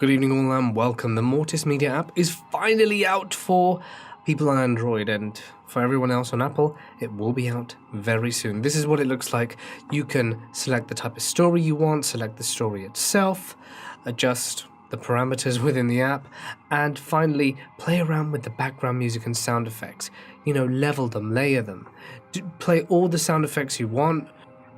Good evening all and welcome. The Mortis Media app is finally out for people on Android, and for everyone else on Apple, it will be out very soon. This is what it looks like. You can select the type of story you want, select the story itself, adjust the parameters within the app, and finally play around with the background music and sound effects. Level them, layer them, play all the sound effects you want.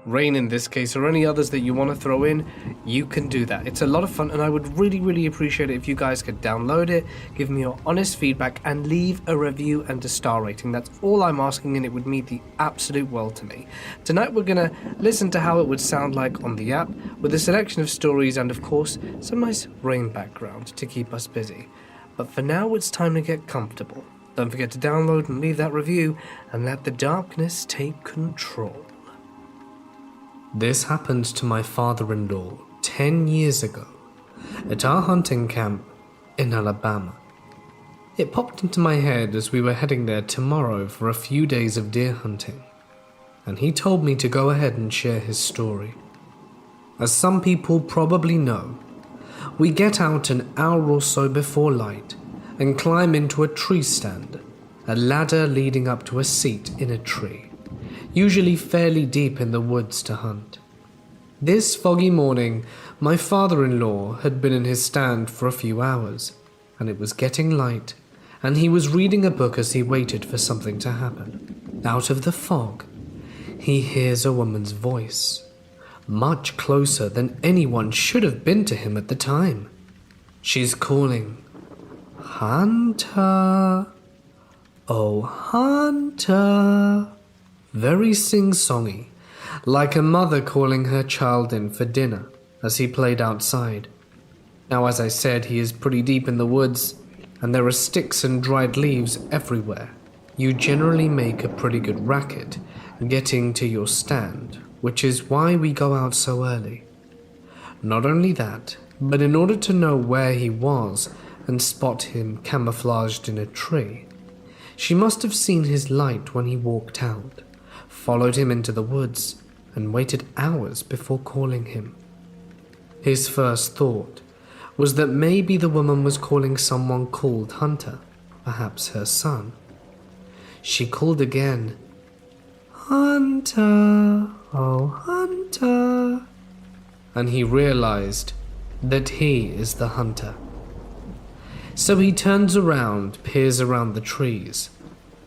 Rain in this case, or any others that you want to throw in, you can do that. It's a lot of fun, and I would really appreciate it if you guys could download it, give me your honest feedback, and leave a review and a star rating. That's all I'm asking, and it would mean the absolute world to me. Tonight we're going to listen to how it would sound like on the app, with a selection of stories and, of course, some nice rain background to keep us busy. But for now, it's time to get comfortable. Don't forget to download and leave that review, and let the darkness take control. This happened to my father-in-law 10 years ago at our hunting camp in Alabama. It popped into my head as we were heading there tomorrow for a few days of deer hunting, and he told me to go ahead and share his story. As some people probably know, we get out an hour or so before light and climb into a tree stand, a ladder leading up to a seat in a tree, usually fairly deep in the woods to hunt. This foggy morning, my father-in-law had been in his stand for a few hours, and it was getting light, and he was reading a book as he waited for something to happen. Out of the fog, he hears a woman's voice, much closer than anyone should have been to him at the time. She's calling, "Hunter, oh Hunter," very sing-songy, like a mother calling her child in for dinner as he played outside. Now, as I said, he is pretty deep in the woods, and there are sticks and dried leaves everywhere. You generally make a pretty good racket getting to your stand, which is why we go out so early. Not only that, but in order to know where he was and spot him camouflaged in a tree, she must have seen his light when he walked out, followed him into the woods, and waited hours before calling him. His first thought was that maybe the woman was calling someone called Hunter, perhaps her son. She called again, "Hunter, oh Hunter," and he realized that he is the hunter. So he turns around, peers around the trees,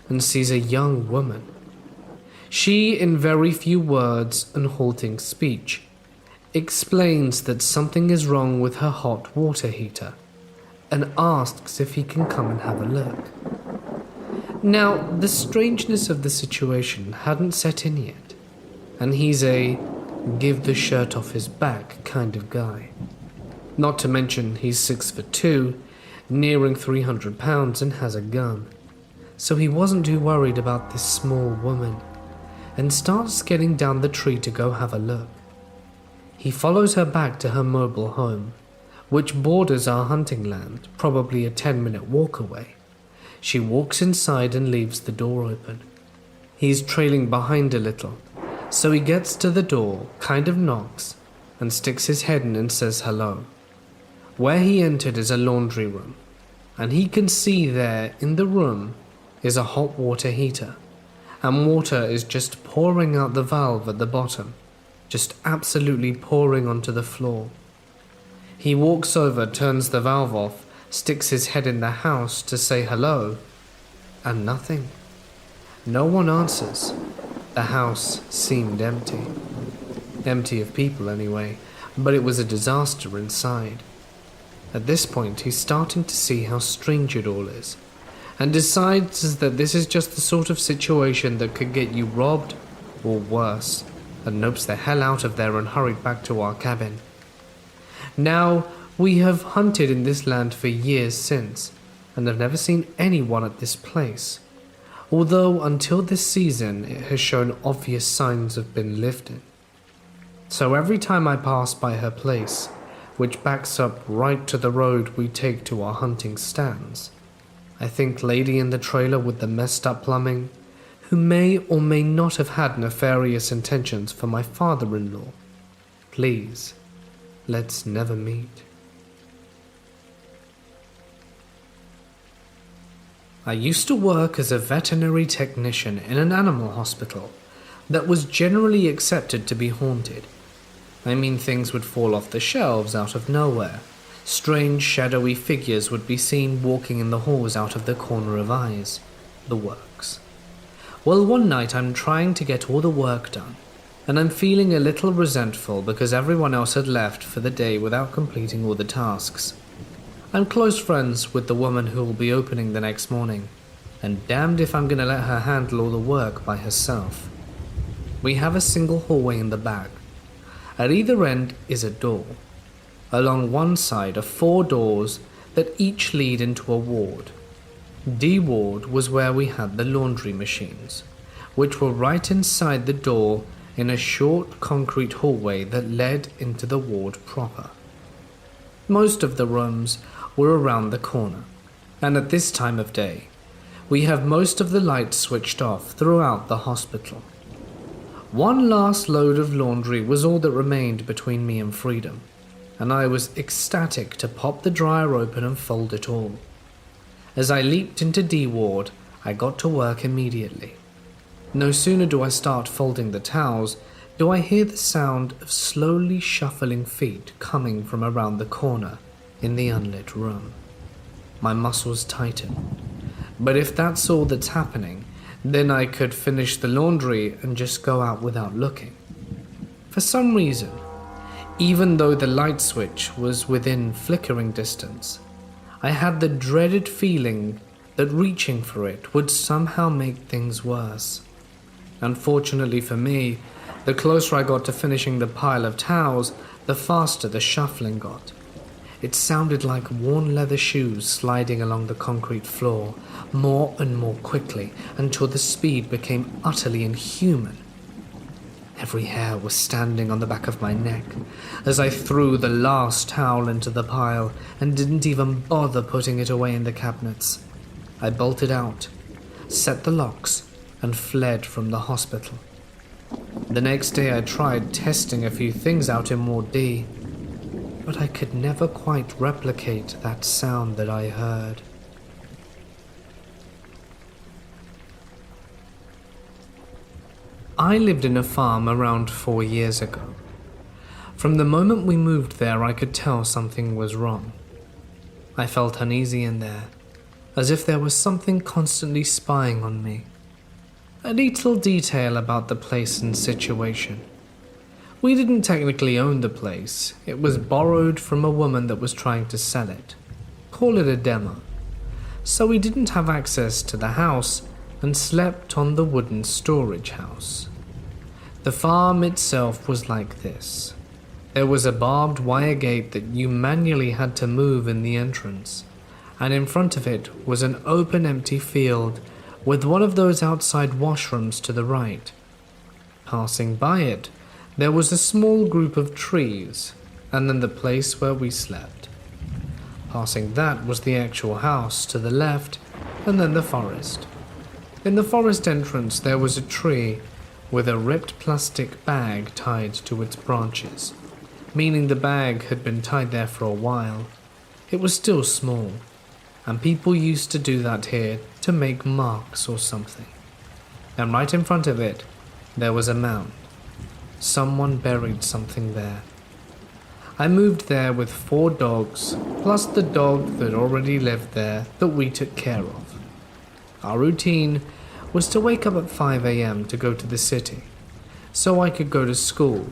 and sees a young woman. She, in very few words and halting speech, explains that something is wrong with her hot water heater and asks if he can come and have a look. Now, the strangeness of the situation hadn't set in yet, and he's a give the shirt off his back kind of guy. Not to mention he's 6'2", nearing 300 pounds, and has a gun. So he wasn't too worried about this small woman, and starts getting down the tree to go have a look. He follows her back to her mobile home, which borders our hunting land, probably a 10-minute walk away. She walks inside and leaves the door open. He's trailing behind a little, so he gets to the door, kind of knocks, and sticks his head in and says hello. Where he entered is a laundry room, and he can see there in the room is a hot water heater, and water is just pouring out the valve at the bottom, just absolutely pouring onto the floor. He walks over, turns the valve off, sticks his head in the house to say hello, and nothing. No one answers. The house seemed empty. Empty of people anyway, but it was a disaster inside. At this point, he's starting to see how strange it all is, and decides that this is just the sort of situation that could get you robbed or worse, and nopes the hell out of there and hurried back to our cabin. Now, we have hunted in this land for years since, and have never seen anyone at this place, although until this season it has shown obvious signs of being lived in. So every time I pass by her place, which backs up right to the road we take to our hunting stands, I think lady in the trailer with the messed up plumbing, who may or may not have had nefarious intentions for my father-in-law. Please, let's never meet. I used to work as a veterinary technician in an animal hospital that was generally accepted to be haunted. I mean, things would fall off the shelves out of nowhere. Strange shadowy figures would be seen walking in the halls out of the corner of eyes. The works. Well, one night I'm trying to get all the work done, and I'm feeling a little resentful because everyone else had left for the day without completing all the tasks. I'm close friends with the woman who will be opening the next morning, and damned if I'm going to let her handle all the work by herself. We have a single hallway in the back. At either end is a door. Along one side are 4 doors that each lead into a ward. D ward was where we had the laundry machines, which were right inside the door in a short concrete hallway that led into the ward proper. Most of the rooms were around the corner, and at this time of day, we have most of the lights switched off throughout the hospital. One last load of laundry was all that remained between me and freedom, and I was ecstatic to pop the dryer open and fold it all. As I leaped into D ward, I got to work immediately. No sooner do I start folding the towels, do I hear the sound of slowly shuffling feet coming from around the corner in the unlit room. My muscles tighten. But if that's all that's happening, then I could finish the laundry and just go out without looking. For some reason, even though the light switch was within flickering distance, I had the dreaded feeling that reaching for it would somehow make things worse. Unfortunately for me, the closer I got to finishing the pile of towels, the faster the shuffling got. It sounded like worn leather shoes sliding along the concrete floor, more and more quickly, until the speed became utterly inhuman. Every hair was standing on the back of my neck as I threw the last towel into the pile and didn't even bother putting it away in the cabinets. I bolted out, set the locks, and fled from the hospital. The next day I tried testing a few things out in Ward D, but I could never quite replicate that sound that I heard. I lived in a farm around 4 years ago. From the moment we moved there, I could tell something was wrong. I felt uneasy in there, as if there was something constantly spying on me. A little detail about the place and situation. We didn't technically own the place. It was borrowed from a woman that was trying to sell it. Call it a demo. So we didn't have access to the house and slept on the wooden storage house. The farm itself was like this. There was a barbed wire gate that you manually had to move in the entrance, and in front of it was an open empty field with one of those outside washrooms to the right. Passing by it, there was a small group of trees, and then the place where we slept. Passing that was the actual house to the left, and then the forest. In the forest entrance there was a tree with a ripped plastic bag tied to its branches, meaning the bag had been tied there for a while. It was still small, and people used to do that here to make marks or something. And right in front of it, there was a mound. Someone buried something there. I moved there with 4 dogs, plus the dog that already lived there that we took care of. Our routine was to wake up at 5 a.m. to go to the city, so I could go to school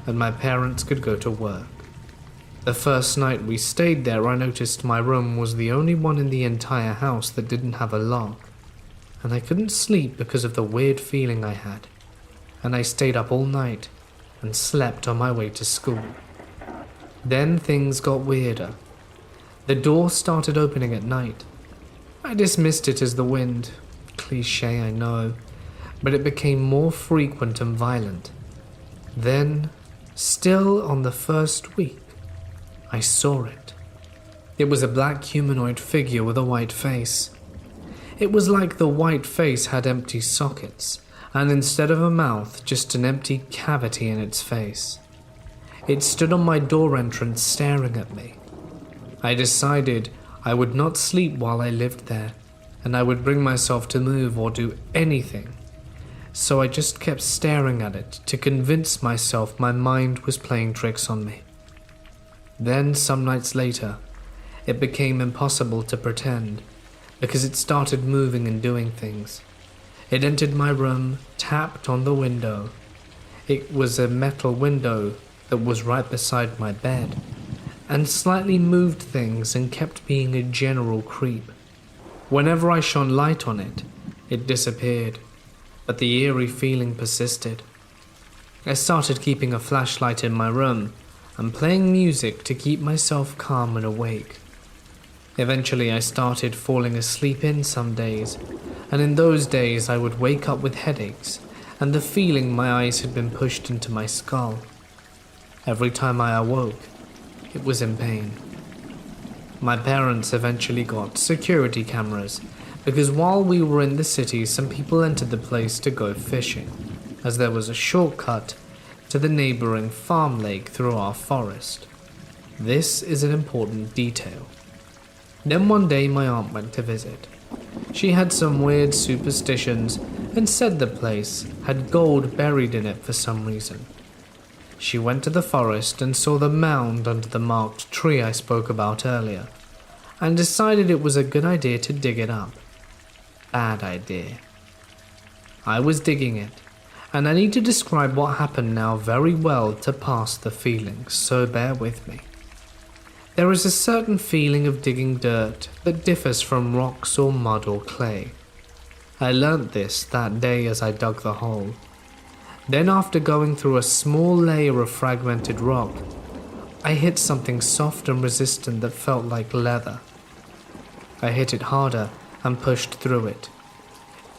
and my parents could go to work. The first night we stayed there, I noticed my room was the only one in the entire house that didn't have a lock, and I couldn't sleep because of the weird feeling I had, and I stayed up all night and slept on my way to school. Then things got weirder. The door started opening at night. I dismissed it as the wind. Cliché, I know, but it became more frequent and violent. Then, still on the first week, I saw it. It was a black humanoid figure with a white face. It was like the white face had empty sockets, and instead of a mouth, just an empty cavity in its face. It stood on my door entrance staring at me. I decided I would not sleep while I lived there, and I would bring myself to move or do anything. So I just kept staring at it to convince myself my mind was playing tricks on me. Then, some nights later, it became impossible to pretend, because it started moving and doing things. It entered my room, tapped on the window. It was a metal window that was right beside my bed, and slightly moved things and kept being a general creep. Whenever I shone light on it, it disappeared, but the eerie feeling persisted. I started keeping a flashlight in my room and playing music to keep myself calm and awake. Eventually I started falling asleep in some days, and in those days I would wake up with headaches and the feeling my eyes had been pushed into my skull. Every time I awoke, it was in pain. My parents eventually got security cameras because while we were in the city, some people entered the place to go fishing, as there was a shortcut to the neighboring farm lake through our forest. This is an important detail. Then one day my aunt went to visit. She had some weird superstitions and said the place had gold buried in it for some reason. She went to the forest and saw the mound under the marked tree I spoke about earlier, and decided it was a good idea to dig it up. Bad idea. I was digging it, and I need to describe what happened now very well to pass the feeling, so bear with me. There is a certain feeling of digging dirt that differs from rocks or mud or clay. I learnt this that day as I dug the hole. Then after going through a small layer of fragmented rock, I hit something soft and resistant that felt like leather. I hit it harder and pushed through it.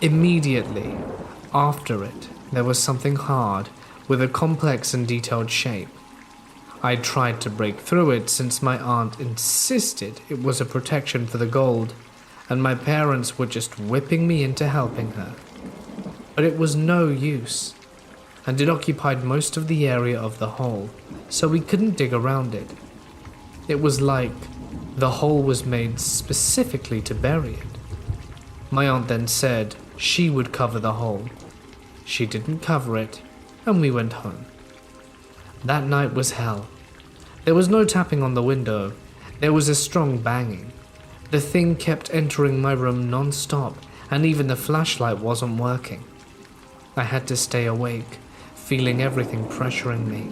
Immediately after it, there was something hard with a complex and detailed shape. I tried to break through it since my aunt insisted it was a protection for the gold, and my parents were just whipping me into helping her. But it was no use, and it occupied most of the area of the hole, so we couldn't dig around it. It was like the hole was made specifically to bury it. My aunt then said she would cover the hole. She didn't cover it, and we went home. That night was hell. There was no tapping on the window. There was a strong banging. The thing kept entering my room non-stop, and even the flashlight wasn't working. I had to stay awake, feeling everything pressuring me.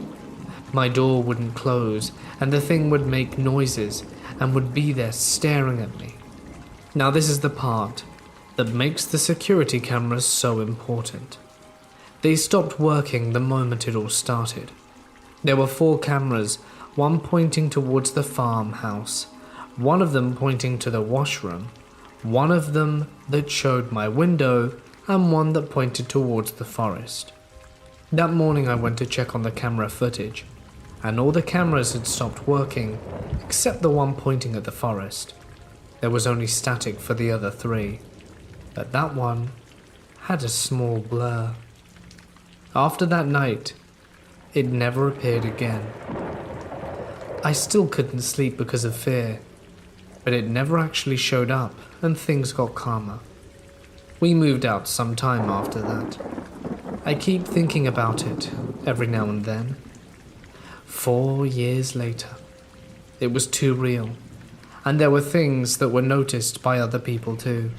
My door wouldn't close, and the thing would make noises and would be there staring at me. Now this is the part that makes the security cameras so important. They stopped working the moment it all started. There were 4 cameras, one pointing towards the farmhouse, one of them pointing to the washroom, one of them that showed my window, and one that pointed towards the forest. That morning I went to check on the camera footage, and all the cameras had stopped working, except the one pointing at the forest. There was only static for the other 3, but that one had a small blur. After that night, it never appeared again. I still couldn't sleep because of fear, but it never actually showed up and things got calmer. We moved out some time after that. I keep thinking about it every now and then. 4 years later, it was too real, and there were things that were noticed by other people too.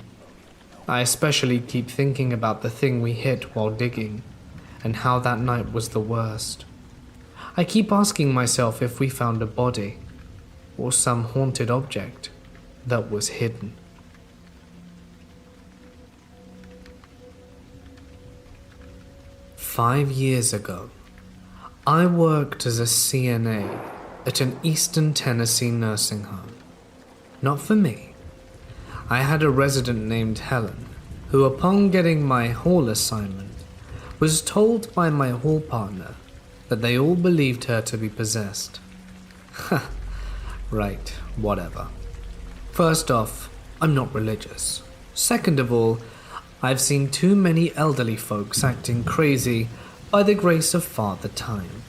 I especially keep thinking about the thing we hit while digging, and how that night was the worst. I keep asking myself if we found a body, or some haunted object that was hidden. "5 years ago, I worked as a CNA at an Eastern Tennessee nursing home. Not for me. I had a resident named Helen, who upon getting my hall assignment, was told by my hall partner that they all believed her to be possessed. Right, whatever. First off, I'm not religious. Second of all, I've seen too many elderly folks acting crazy by the grace of Father Time.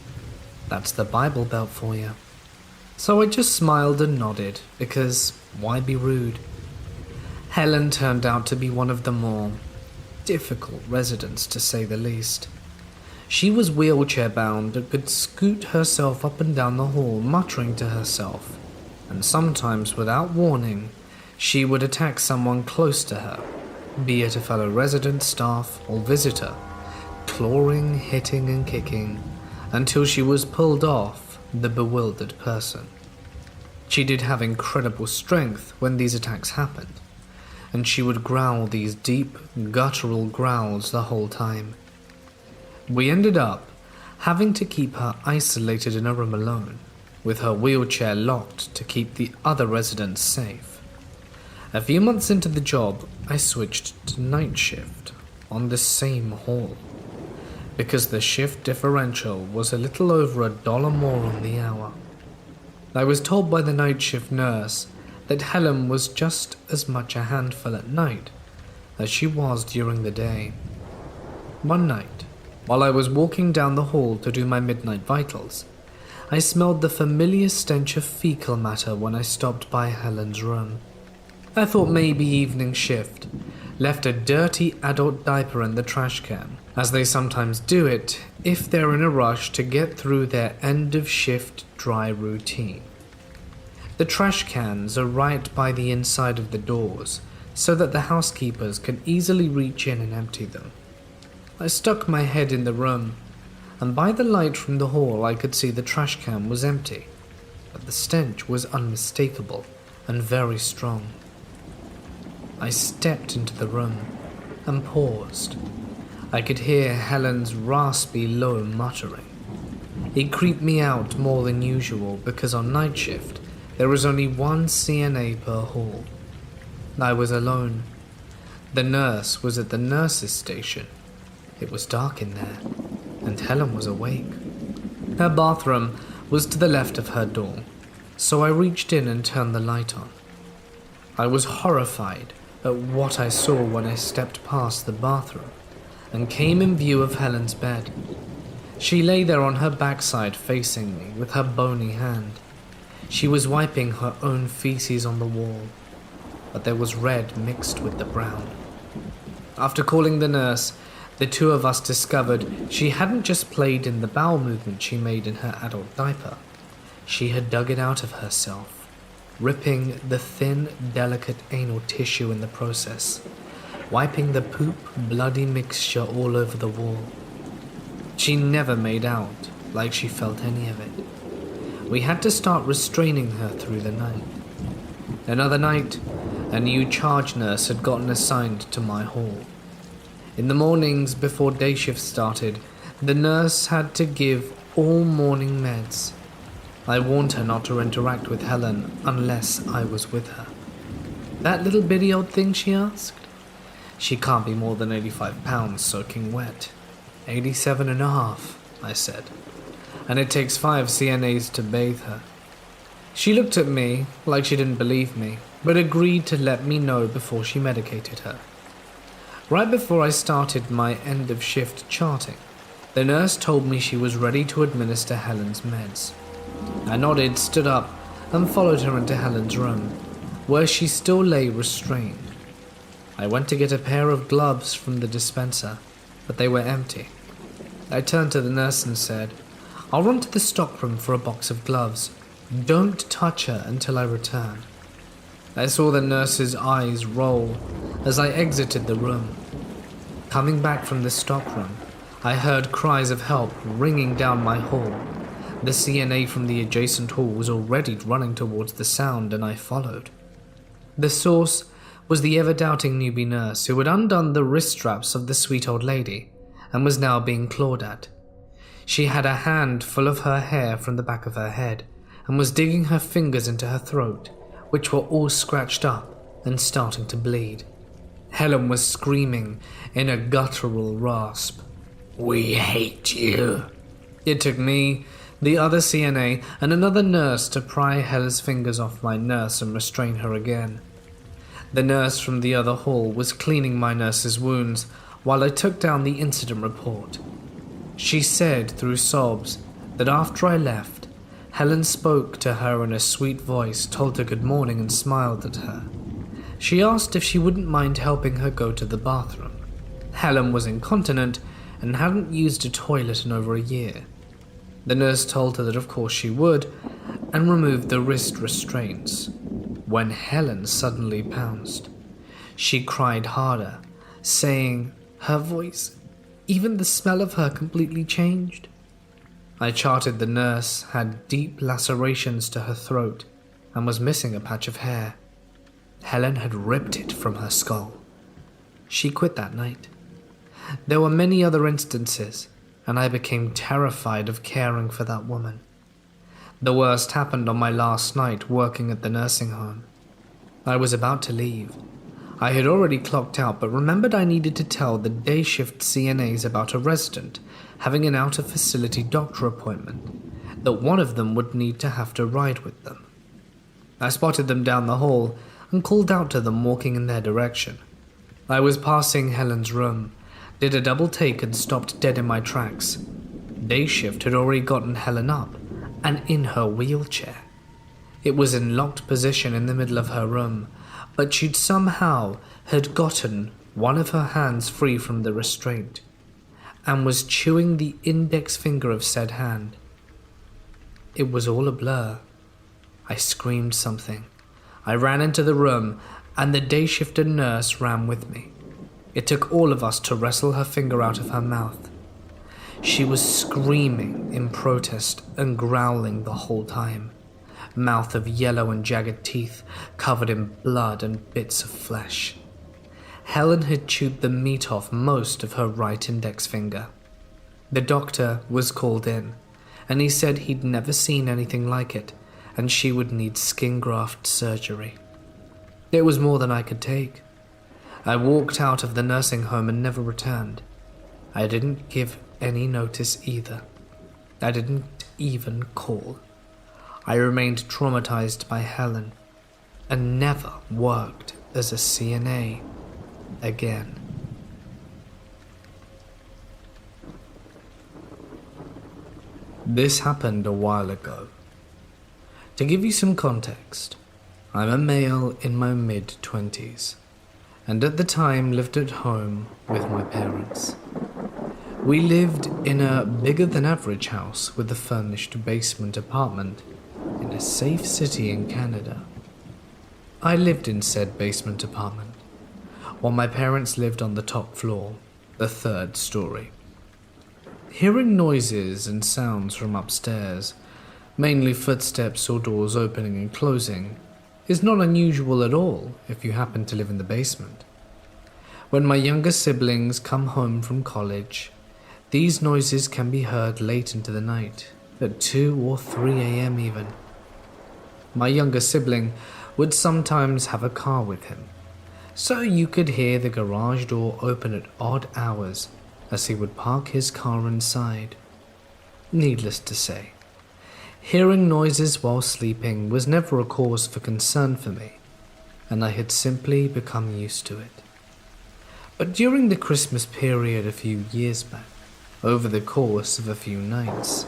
That's the Bible Belt for you. So I just smiled and nodded, because why be rude? Helen turned out to be one of the more difficult residents, to say the least. She was wheelchair bound and could scoot herself up and down the hall, muttering to herself, and sometimes without warning, she would attack someone close to her, be it a fellow resident, staff, or visitor, clawing, hitting, and kicking until she was pulled off the bewildered person. She did have incredible strength when these attacks happened, and she would growl these deep, guttural growls the whole time. We ended up having to keep her isolated in a room alone, with her wheelchair locked to keep the other residents safe. A few months into the job, I switched to night shift on the same hall, because the shift differential was a little over $1 more on the hour. I was told by the night shift nurse that Helen was just as much a handful at night as she was during the day. One night, while I was walking down the hall to do my midnight vitals, I smelled the familiar stench of fecal matter when I stopped by Helen's room. I thought maybe evening shift left a dirty adult diaper in the trash can, as they sometimes do it if they're in a rush to get through their end-of-shift dry routine. The trash cans are right by the inside of the doors, so that the housekeepers can easily reach in and empty them. I stuck my head in the room, and by the light from the hall I could see the trash can was empty, but the stench was unmistakable and very strong. I stepped into the room and paused. I could hear Helen's raspy, low muttering. It creeped me out more than usual because on night shift there was only one CNA per hall. I was alone. The nurse was at the nurse's station. It was dark in there, and Helen was awake. Her bathroom was to the left of her door, so I reached in and turned the light on. I was horrified at what I saw when I stepped past the bathroom and came in view of Helen's bed. She lay there on her backside facing me with her bony hand. She was wiping her own feces on the wall, but there was red mixed with the brown. After calling the nurse, the two of us discovered she hadn't just played in the bowel movement she made in her adult diaper. She had dug it out of herself, ripping the thin, delicate anal tissue in the process, wiping the poop, bloody mixture all over the wall. She never made out like she felt any of it. We had to start restraining her through the night. Another night, a new charge nurse had gotten assigned to my hall. In the mornings before day shift started, the nurse had to give all morning meds. I warned her not to interact with Helen unless I was with her. "That little bitty old thing?" she asked. "She can't be more than 85 pounds soaking wet." 87.5, I said. "And it takes 5 CNAs to bathe her." She looked at me like she didn't believe me, but agreed to let me know before she medicated her. Right before I started my end-of-shift charting, the nurse told me she was ready to administer Helen's meds. I nodded, stood up, and followed her into Helen's room, where she still lay restrained. I went to get a pair of gloves from the dispenser, but they were empty. I turned to the nurse and said, "I'll run to the stockroom for a box of gloves. Don't touch her until I return." I saw the nurse's eyes roll as I exited the room. Coming back from the stockroom, I heard cries of help ringing down my hall. The CNA from the adjacent hall was already running towards the sound, and I followed. The source was the ever-doubting newbie nurse who had undone the wrist straps of the sweet old lady and was now being clawed at. She had a hand full of her hair from the back of her head and was digging her fingers into her throat, which were all scratched up and starting to bleed. Helen was screaming in a guttural rasp, "We hate you." It took me, the other CNA, and another nurse to pry Helen's fingers off my nurse and restrain her again. The nurse from the other hall was cleaning my nurse's wounds while I took down the incident report. She said through sobs that after I left, Helen spoke to her in a sweet voice, told her good morning and smiled at her. She asked if she wouldn't mind helping her go to the bathroom. Helen was incontinent and hadn't used a toilet in over a year. The nurse told her that of course she would, and removed the wrist restraints, when Helen suddenly pounced. She cried harder, saying her voice, even the smell of her, completely changed. I charted the nurse had deep lacerations to her throat and was missing a patch of hair. Helen had ripped it from her skull. She quit that night. There were many other instances, and I became terrified of caring for that woman. The worst happened on my last night working at the nursing home. I was about to leave. I had already clocked out, but remembered I needed to tell the day shift CNAs about a resident having an out-of-facility doctor appointment, that one of them would need to have to ride with them. I spotted them down the hall and called out to them walking in their direction. I was passing Helen's room, did a double take and stopped dead in my tracks. Day shift had already gotten Helen up and in her wheelchair. It was in locked position in the middle of her room, but she'd somehow had gotten one of her hands free from the restraint and was chewing the index finger of said hand. It was all a blur. I screamed something. I ran into the room and the day shifter nurse ran with me. It took all of us to wrestle her finger out of her mouth. She was screaming in protest and growling the whole time. Mouth of yellow and jagged teeth covered in blood and bits of flesh. Helen had chewed the meat off most of her right index finger. The doctor was called in, and he said he'd never seen anything like it, and she would need skin graft surgery. It was more than I could take. I walked out of the nursing home and never returned. I didn't give any notice either. I didn't even call. I remained traumatized by Helen and never worked as a CNA again. This happened a while ago. To give you some context, I'm a male in my mid-20s, and at the time lived at home with my parents. We lived in a bigger-than-average house with a furnished basement apartment in a safe city in Canada. I lived in said basement apartment, while my parents lived on the top floor, the third story. Hearing noises and sounds from upstairs, mainly footsteps or doors opening and closing, is not unusual at all if you happen to live in the basement. When my younger siblings come home from college, these noises can be heard late into the night, at 2 or 3 a.m. even. My younger sibling would sometimes have a car with him, so you could hear the garage door open at odd hours as he would park his car inside. Needless to say, hearing noises while sleeping was never a cause for concern for me, and I had simply become used to it. But during the Christmas period a few years back, over the course of a few nights,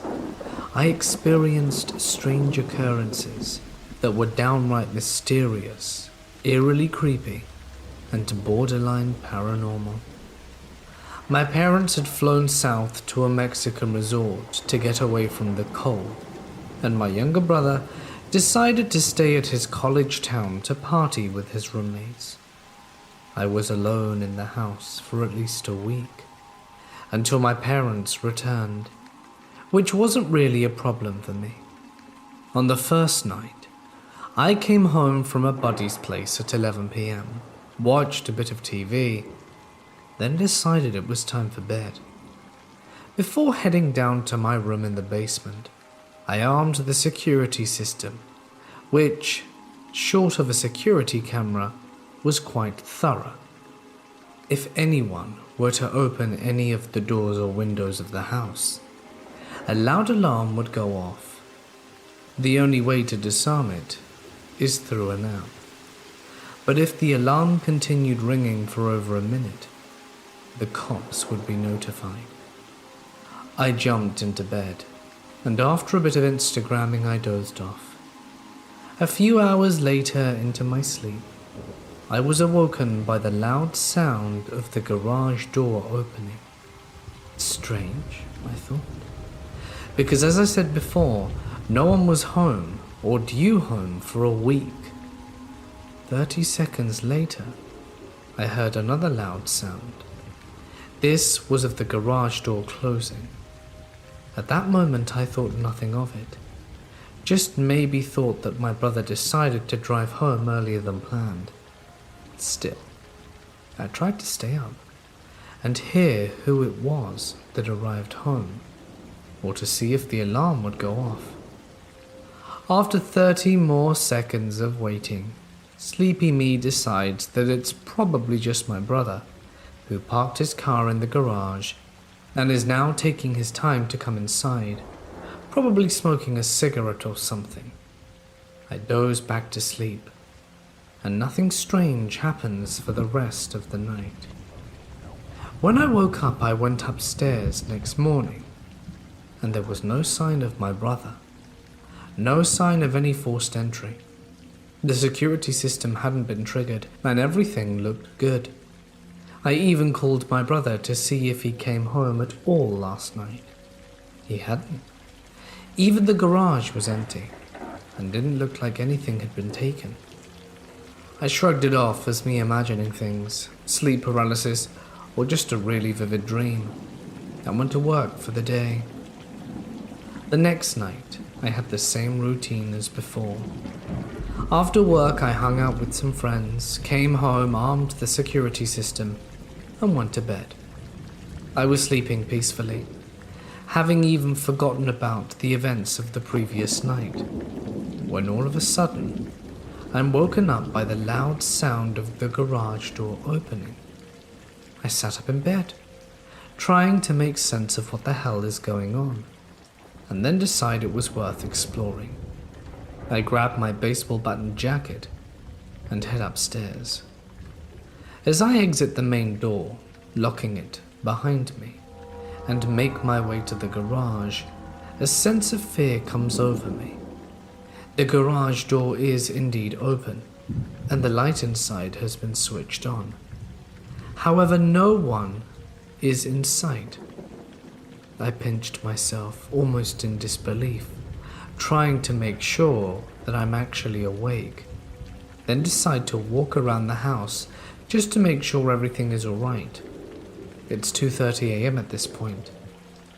I experienced strange occurrences that were downright mysterious, eerily creepy, and borderline paranormal. My parents had flown south to a Mexican resort to get away from the cold, and my younger brother decided to stay at his college town to party with his roommates. I was alone in the house for at least a week, until my parents returned, which wasn't really a problem for me. On the first night, I came home from a buddy's place at 11 p.m., watched a bit of TV, then decided it was time for bed. Before heading down to my room in the basement, I armed the security system, which, short of a security camera, was quite thorough. If anyone were to open any of the doors or windows of the house, a loud alarm would go off. The only way to disarm it is through an app. But if the alarm continued ringing for over a minute, the cops would be notified. I jumped into bed, and after a bit of Instagramming I dozed off. A few hours later into my sleep, I was awoken by the loud sound of the garage door opening. Strange, I thought, because as I said before, no one was home or due home for a week. 30 seconds later, I heard another loud sound. This was of the garage door closing. At that moment, I thought nothing of it. Just maybe thought that my brother decided to drive home earlier than planned. Still, I tried to stay up and hear who it was that arrived home, or to see if the alarm would go off. After 30 more seconds of waiting, sleepy me decides that it's probably just my brother, who parked his car in the garage and is now taking his time to come inside, probably smoking a cigarette or something. I doze back to sleep, and nothing strange happens for the rest of the night. When I woke up, I went upstairs next morning, and there was no sign of my brother. No sign of any forced entry. The security system hadn't been triggered, and everything looked good. I even called my brother to see if he came home at all last night. He hadn't. Even the garage was empty, and didn't look like anything had been taken. I shrugged it off as me imagining things, sleep paralysis, or just a really vivid dream, and went to work for the day. The next night, I had the same routine as before. After work, I hung out with some friends, came home, armed the security system, and went to bed. I was sleeping peacefully, having even forgotten about the events of the previous night, when all of a sudden, I'm woken up by the loud sound of the garage door opening. I sat up in bed, trying to make sense of what the hell is going on, and then decide it was worth exploring. I grab my baseball bat and jacket and head upstairs. As I exit the main door, locking it behind me, and make my way to the garage, a sense of fear comes over me. The garage door is indeed open, and the light inside has been switched on. However, no one is in sight. I pinched myself, almost in disbelief, trying to make sure that I'm actually awake, then decide to walk around the house just to make sure everything is alright. It's 2:30 a.m. at this point,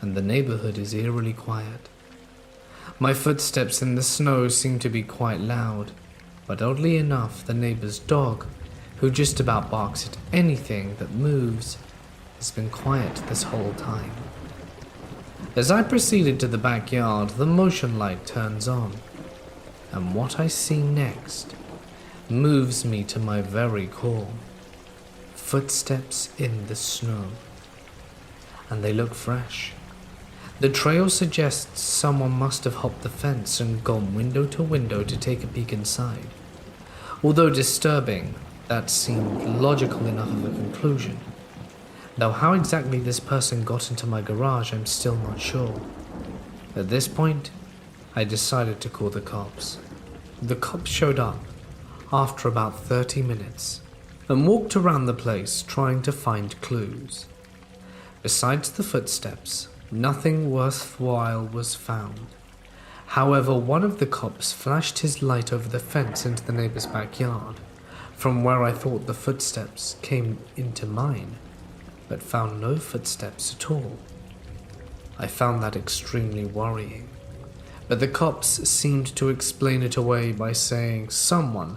and the neighborhood is eerily quiet. My footsteps in the snow seem to be quite loud, but oddly enough, the neighbor's dog, who just about barks at anything that moves, has been quiet this whole time. As I proceeded to the backyard, the motion light turns on, and what I see next moves me to my very core. Footsteps in the snow, and they look fresh. The trail suggests someone must have hopped the fence and gone window to window to take a peek inside. Although disturbing, that seemed logical enough of a conclusion. Though how exactly this person got into my garage, I'm still not sure. At this point, I decided to call the cops. The cops showed up after about 30 minutes and walked around the place trying to find clues. Besides the footsteps, nothing worthwhile was found. However, one of the cops flashed his light over the fence into the neighbor's backyard, from where I thought the footsteps came into mine, but found no footsteps at all. I found that extremely worrying, but the cops seemed to explain it away by saying someone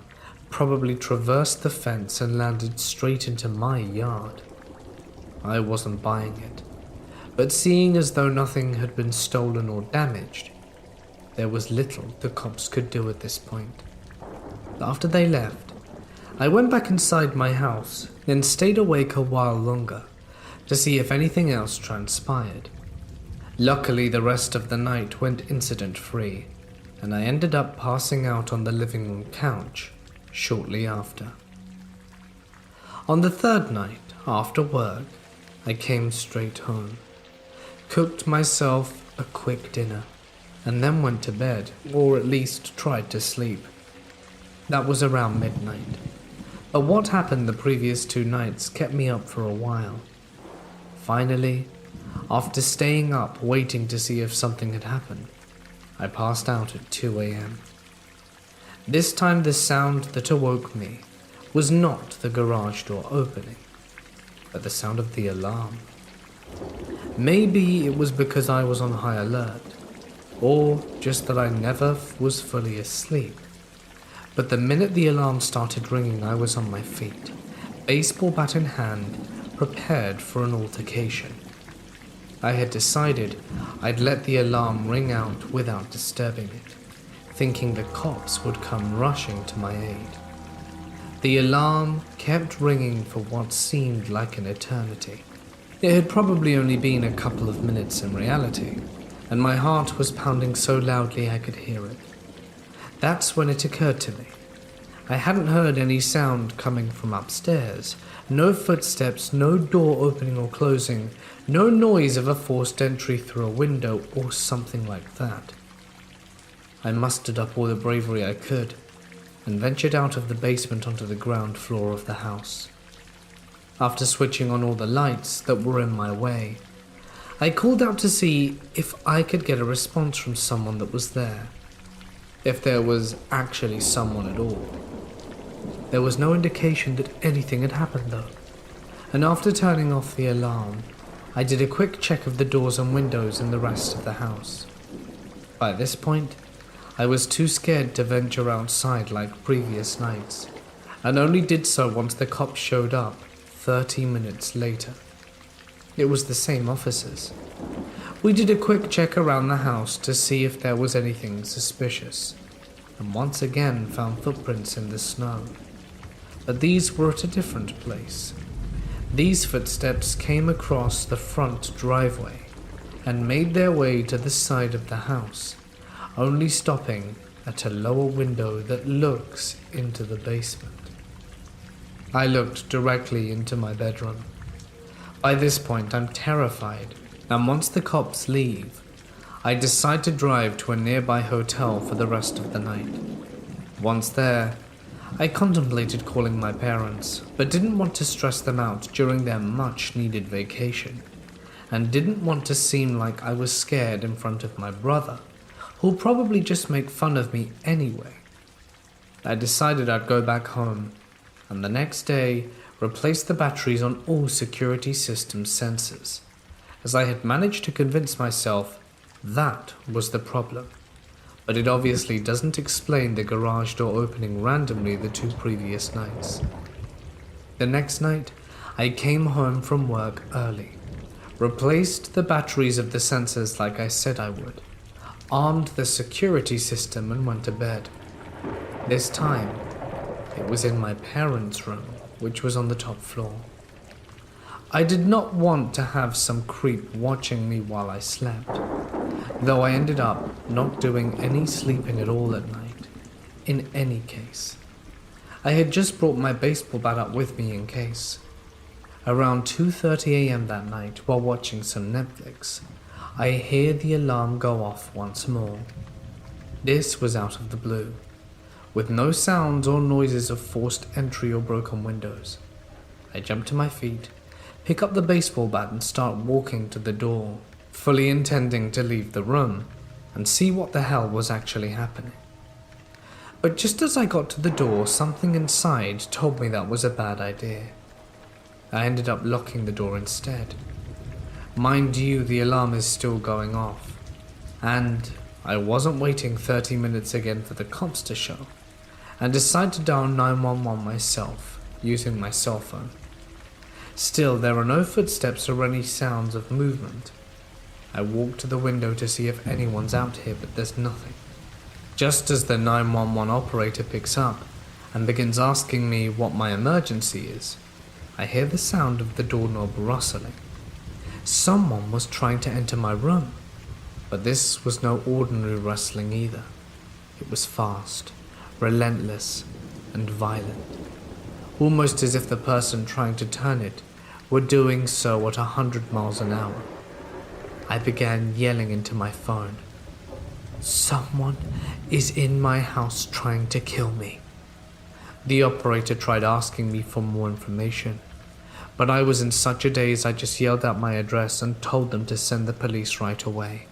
probably traversed the fence and landed straight into my yard. I wasn't buying it, but seeing as though nothing had been stolen or damaged, there was little the cops could do at this point. After they left, I went back inside my house and stayed awake a while longer to see if anything else transpired. Luckily, the rest of the night went incident-free, and I ended up passing out on the living room couch shortly after. On the third night, after work, I came straight home, cooked myself a quick dinner, and then went to bed, or at least tried to sleep. That was around midnight. But what happened the previous 2 nights kept me up for a while. Finally, after staying up waiting to see if something had happened, I passed out at 2 a.m. This time the sound that awoke me was not the garage door opening, but the sound of the alarm. Maybe it was because I was on high alert, or just that I never was fully asleep. But the minute the alarm started ringing, I was on my feet, baseball bat in hand, prepared for an altercation. I had decided I'd let the alarm ring out without disturbing it, thinking the cops would come rushing to my aid. The alarm kept ringing for what seemed like an eternity. It had probably only been a couple of minutes in reality, and my heart was pounding so loudly I could hear it. That's when it occurred to me. I hadn't heard any sound coming from upstairs. No footsteps, no door opening or closing, no noise of a forced entry through a window or something like that. I mustered up all the bravery I could and ventured out of the basement onto the ground floor of the house. After switching on all the lights that were in my way, I called out to see if I could get a response from someone that was there. If there was actually someone at all. There was no indication that anything had happened though, and after turning off the alarm, I did a quick check of the doors and windows in the rest of the house. By this point, I was too scared to venture outside like previous nights, and only did so once the cops showed up 30 minutes later. It was the same officers. We did a quick check around the house to see if there was anything suspicious, and once again found footprints in the snow. But these were at a different place. These footsteps came across the front driveway and made their way to the side of the house, only stopping at a lower window that looks into the basement. I looked directly into my bedroom. By this point, I'm terrified, and once the cops leave, I decide to drive to a nearby hotel for the rest of the night. Once there, I contemplated calling my parents, but didn't want to stress them out during their much-needed vacation, and didn't want to seem like I was scared in front of my brother, who'll probably just make fun of me anyway. I decided I'd go back home, and the next day replace the batteries on all security system sensors, as I had managed to convince myself that was the problem. But it obviously doesn't explain the garage door opening randomly the 2 previous nights. The next night, I came home from work early, replaced the batteries of the sensors like I said I would, armed the security system and went to bed. This time, it was in my parents' room, which was on the top floor. I did not want to have some creep watching me while I slept, though I ended up not doing any sleeping at all at night. In any case, I had just brought my baseball bat up with me in case. Around 2:30 a.m. that night, while watching some Netflix, I hear the alarm go off once more. This was out of the blue, with no sounds or noises of forced entry or broken windows. I jump to my feet, pick up the baseball bat and start walking to the door, fully intending to leave the room and see what the hell was actually happening. But just as I got to the door, something inside told me that was a bad idea. I ended up locking the door instead. Mind you, the alarm is still going off, and I wasn't waiting 30 minutes again for the cops to show, and decided to dial 911 myself, using my cell phone. Still, there are no footsteps or any sounds of movement. I walk to the window to see if anyone's out here, but there's nothing. Just as the 911 operator picks up and begins asking me what my emergency is, I hear the sound of the doorknob rustling. Someone was trying to enter my room, but this was no ordinary rustling either. It was fast, relentless, and violent, almost as if the person trying to turn it were doing so at 100 miles an hour. I began yelling into my phone, "Someone is in my house trying to kill me." The operator tried asking me for more information, but I was in such a daze I just yelled out my address and told them to send the police right away.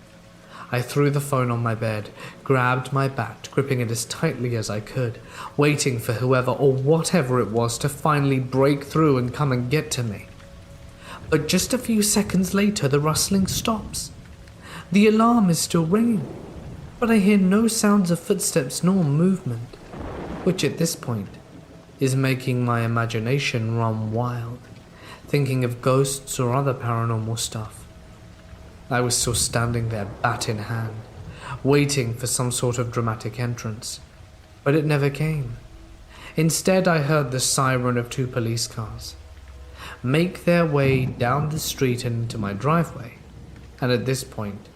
I threw the phone on my bed, grabbed my bat, gripping it as tightly as I could, waiting for whoever or whatever it was to finally break through and come and get to me. But just a few seconds later, the rustling stops. The alarm is still ringing, but I hear no sounds of footsteps nor movement, which at this point is making my imagination run wild, thinking of ghosts or other paranormal stuff. I was still standing there, bat in hand, waiting for some sort of dramatic entrance, but it never came. Instead, I heard the siren of 2 police cars make their way down the street and into my driveway, and at this point,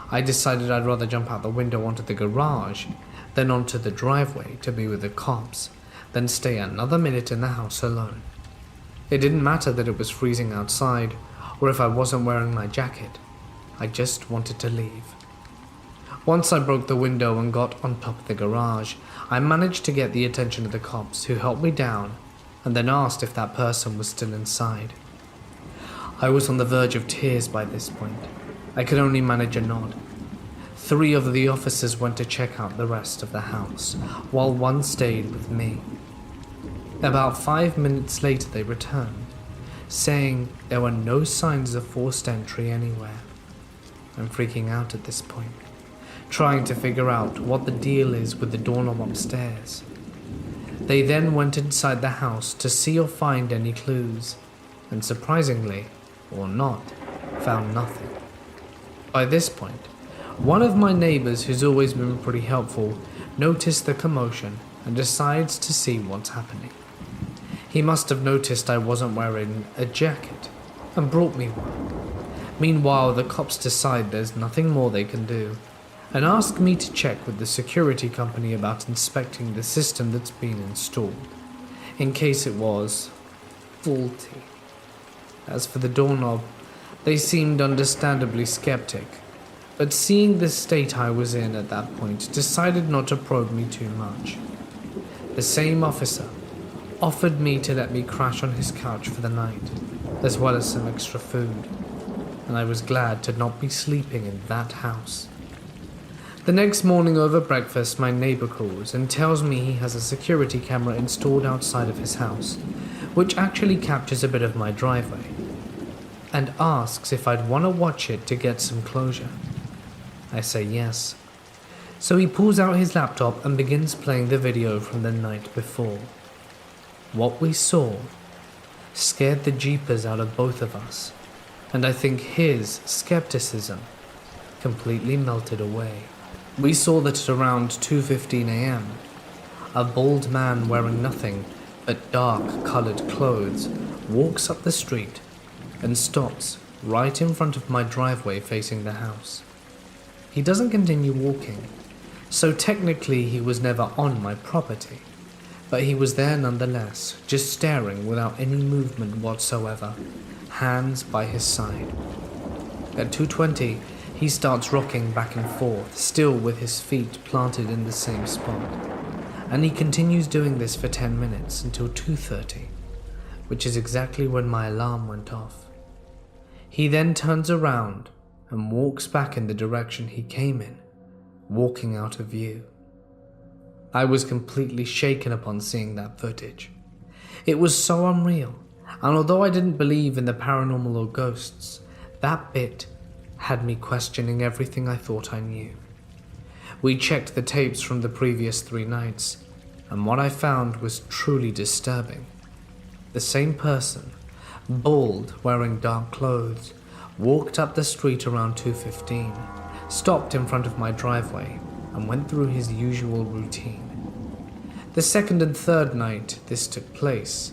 I decided I'd rather jump out the window onto the garage than onto the driveway to be with the cops, than stay another minute in the house alone. It didn't matter that it was freezing outside, or if I wasn't wearing my jacket. I just wanted to leave. Once I broke the window and got on top of the garage, I managed to get the attention of the cops, who helped me down and then asked if that person was still inside. I was on the verge of tears by this point. I could only manage a nod. 3 of the officers went to check out the rest of the house, while 1 stayed with me. About 5 minutes later they returned, saying there were no signs of forced entry anywhere. I'm freaking out at this point, trying to figure out what the deal is with the doorknob upstairs. They then went inside the house to see or find any clues, and surprisingly, or not, found nothing. By this point, one of my neighbors, who's always been pretty helpful, noticed the commotion and decides to see what's happening. He must have noticed I wasn't wearing a jacket and brought me one. Meanwhile, the cops decide there's nothing more they can do and ask me to check with the security company about inspecting the system that's been installed, in case it was faulty. As for the doorknob, they seemed understandably skeptic, but seeing the state I was in at that point, decided not to probe me too much. The same officer offered me to let me crash on his couch for the night, as well as some extra food, and I was glad to not be sleeping in that house. The next morning over breakfast, my neighbor calls and tells me he has a security camera installed outside of his house, which actually captures a bit of my driveway, and asks if I'd want to watch it to get some closure. I say yes. So he pulls out his laptop and begins playing the video from the night before. What we saw scared the jeepers out of both of us, and I think his skepticism completely melted away. We saw that at around 2:15 a.m., a bald man wearing nothing but dark-colored clothes walks up the street and stops right in front of my driveway facing the house. He doesn't continue walking, so technically he was never on my property, but he was there nonetheless, just staring without any movement whatsoever, hands by his side. At 2:20, he starts rocking back and forth, still with his feet planted in the same spot, and he continues doing this for 10 minutes until 2:30, which is exactly when my alarm went off. He then turns around and walks back in the direction he came in, walking out of view. I was completely shaken upon seeing that footage. It was so unreal, and although I didn't believe in the paranormal or ghosts, that bit had me questioning everything I thought I knew. We checked the tapes from the previous 3 nights, and what I found was truly disturbing. The same person, bald, wearing dark clothes, walked up the street around 2:15, stopped in front of my driveway, and went through his usual routine. The second and third night this took place,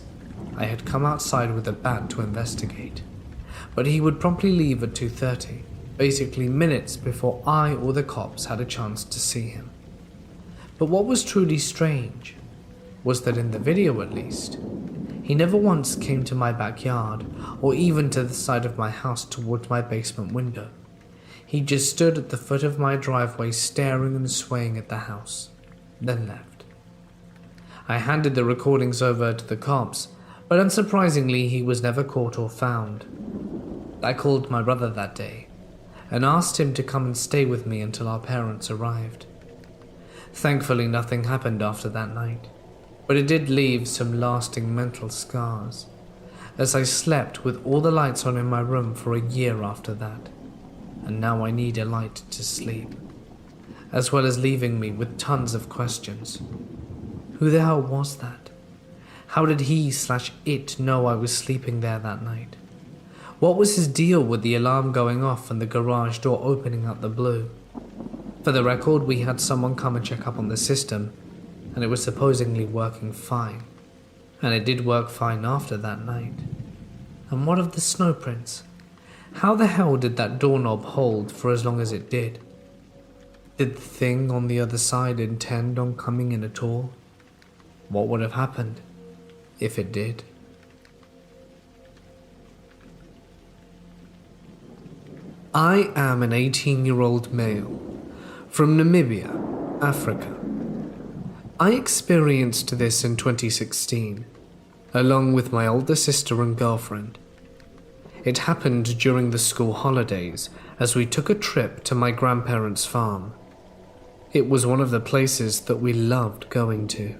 I had come outside with a bat to investigate, but he would promptly leave at 2:30, basically minutes before I or the cops had a chance to see him. But what was truly strange was that in the video at least, he never once came to my backyard or even to the side of my house towards my basement window. He just stood at the foot of my driveway staring and swaying at the house, then left. I handed the recordings over to the cops, but unsurprisingly he was never caught or found. I called my brother that day and asked him to come and stay with me until our parents arrived. Thankfully nothing happened after that night, but it did leave some lasting mental scars, as I slept with all the lights on in my room for a year after that, and now I need a light to sleep, as well as leaving me with tons of questions. Who the hell was that? How did he/it know I was sleeping there that night? What was his deal with the alarm going off and the garage door opening out the blue? For the record, we had someone come and check up on the system, and it was supposedly working fine. And it did work fine after that night. And what of the snow prints? How the hell did that doorknob hold for as long as it did? Did the thing on the other side intend on coming in at all? What would have happened if it did? I am an 18-year-old male from Namibia, Africa. I experienced this in 2016, along with my older sister and girlfriend. It happened during the school holidays as we took a trip to my grandparents' farm. It was one of the places that we loved going to.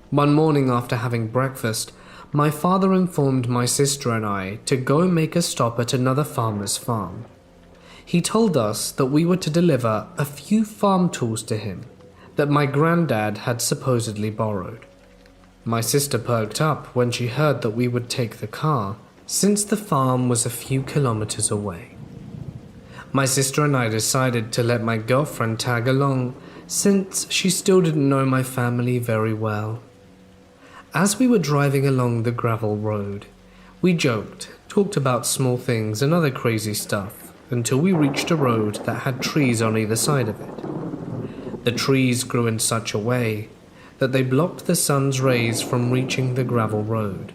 One morning after having breakfast, my father informed my sister and I to go make a stop at another farmer's farm. He told us that we were to deliver a few farm tools to him that my granddad had supposedly borrowed. My sister perked up when she heard that we would take the car, since the farm was a few kilometers away. My sister and I decided to let my girlfriend tag along, since she still didn't know my family very well. As we were driving along the gravel road, we joked, talked about small things and other crazy stuff, until we reached a road that had trees on either side of it. The trees grew in such a way that they blocked the sun's rays from reaching the gravel road,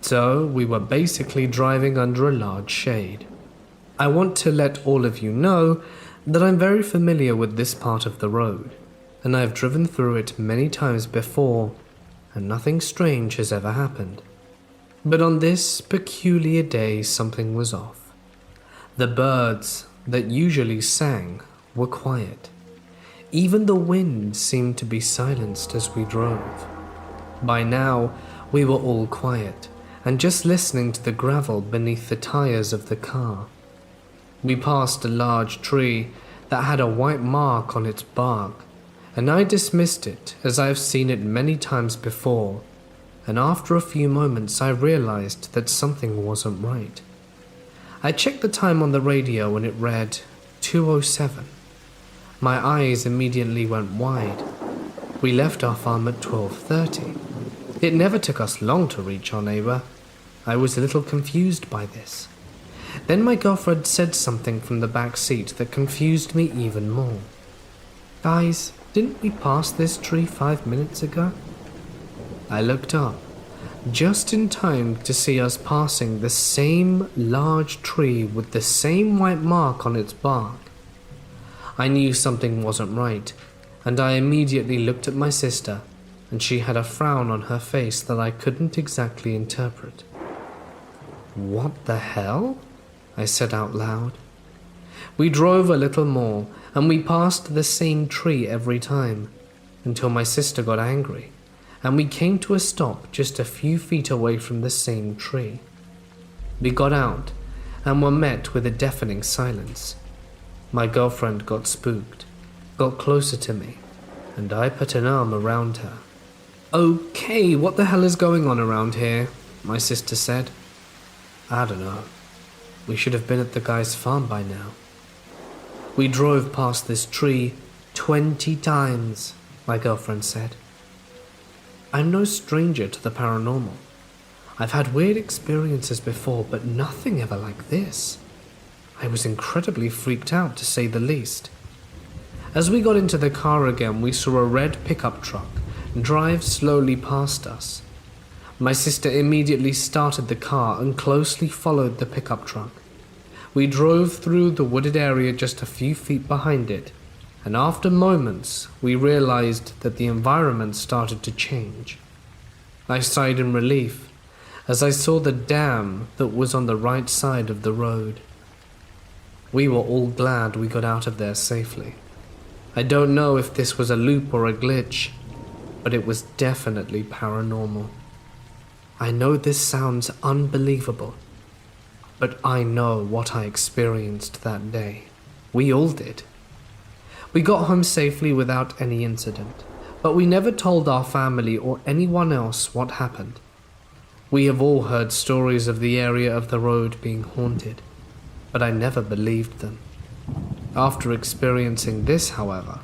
so we were basically driving under a large shade. I want to let all of you know that I'm very familiar with this part of the road, and I have driven through it many times before, and nothing strange has ever happened. But on this peculiar day, something was off. The birds that usually sang were quiet. Even the wind seemed to be silenced as we drove. By now, we were all quiet and just listening to the gravel beneath the tires of the car. We passed a large tree that had a white mark on its bark, and I dismissed it as I have seen it many times before, and after a few moments I realized that something wasn't right. I checked the time on the radio and it read 2:07. My eyes immediately went wide. We left our farm at 12:30. It never took us long to reach our neighbor. I was a little confused by this. Then my girlfriend said something from the back seat that confused me even more. "Guys, didn't we pass this tree 5 minutes ago?" I looked up, just in time to see us passing the same large tree with the same white mark on its bark. I knew something wasn't right, and I immediately looked at my sister, and she had a frown on her face that I couldn't exactly interpret. "What the hell?" I said out loud. We drove a little more, and we passed the same tree every time, until my sister got angry, and we came to a stop just a few feet away from the same tree. We got out, and were met with a deafening silence. My girlfriend got spooked, got closer to me, and I put an arm around her. "Okay, what the hell is going on around here?" my sister said. "I don't know. We should have been at the guy's farm by now." "We drove past this tree 20 times, my girlfriend said. "I'm no stranger to the paranormal. I've had weird experiences before, but nothing ever like this." I was incredibly freaked out, to say the least. As we got into the car again, we saw a red pickup truck drive slowly past us. My sister immediately started the car and closely followed the pickup truck. We drove through the wooded area just a few feet behind it, and after moments we realized that the environment started to change. I sighed in relief as I saw the dam that was on the right side of the road. We were all glad we got out of there safely. I don't know if this was a loop or a glitch, but it was definitely paranormal. I know this sounds unbelievable, but I know what I experienced that day. We all did. We got home safely without any incident, but we never told our family or anyone else what happened. We have all heard stories of the area of the road being haunted, but I never believed them. After experiencing this, however,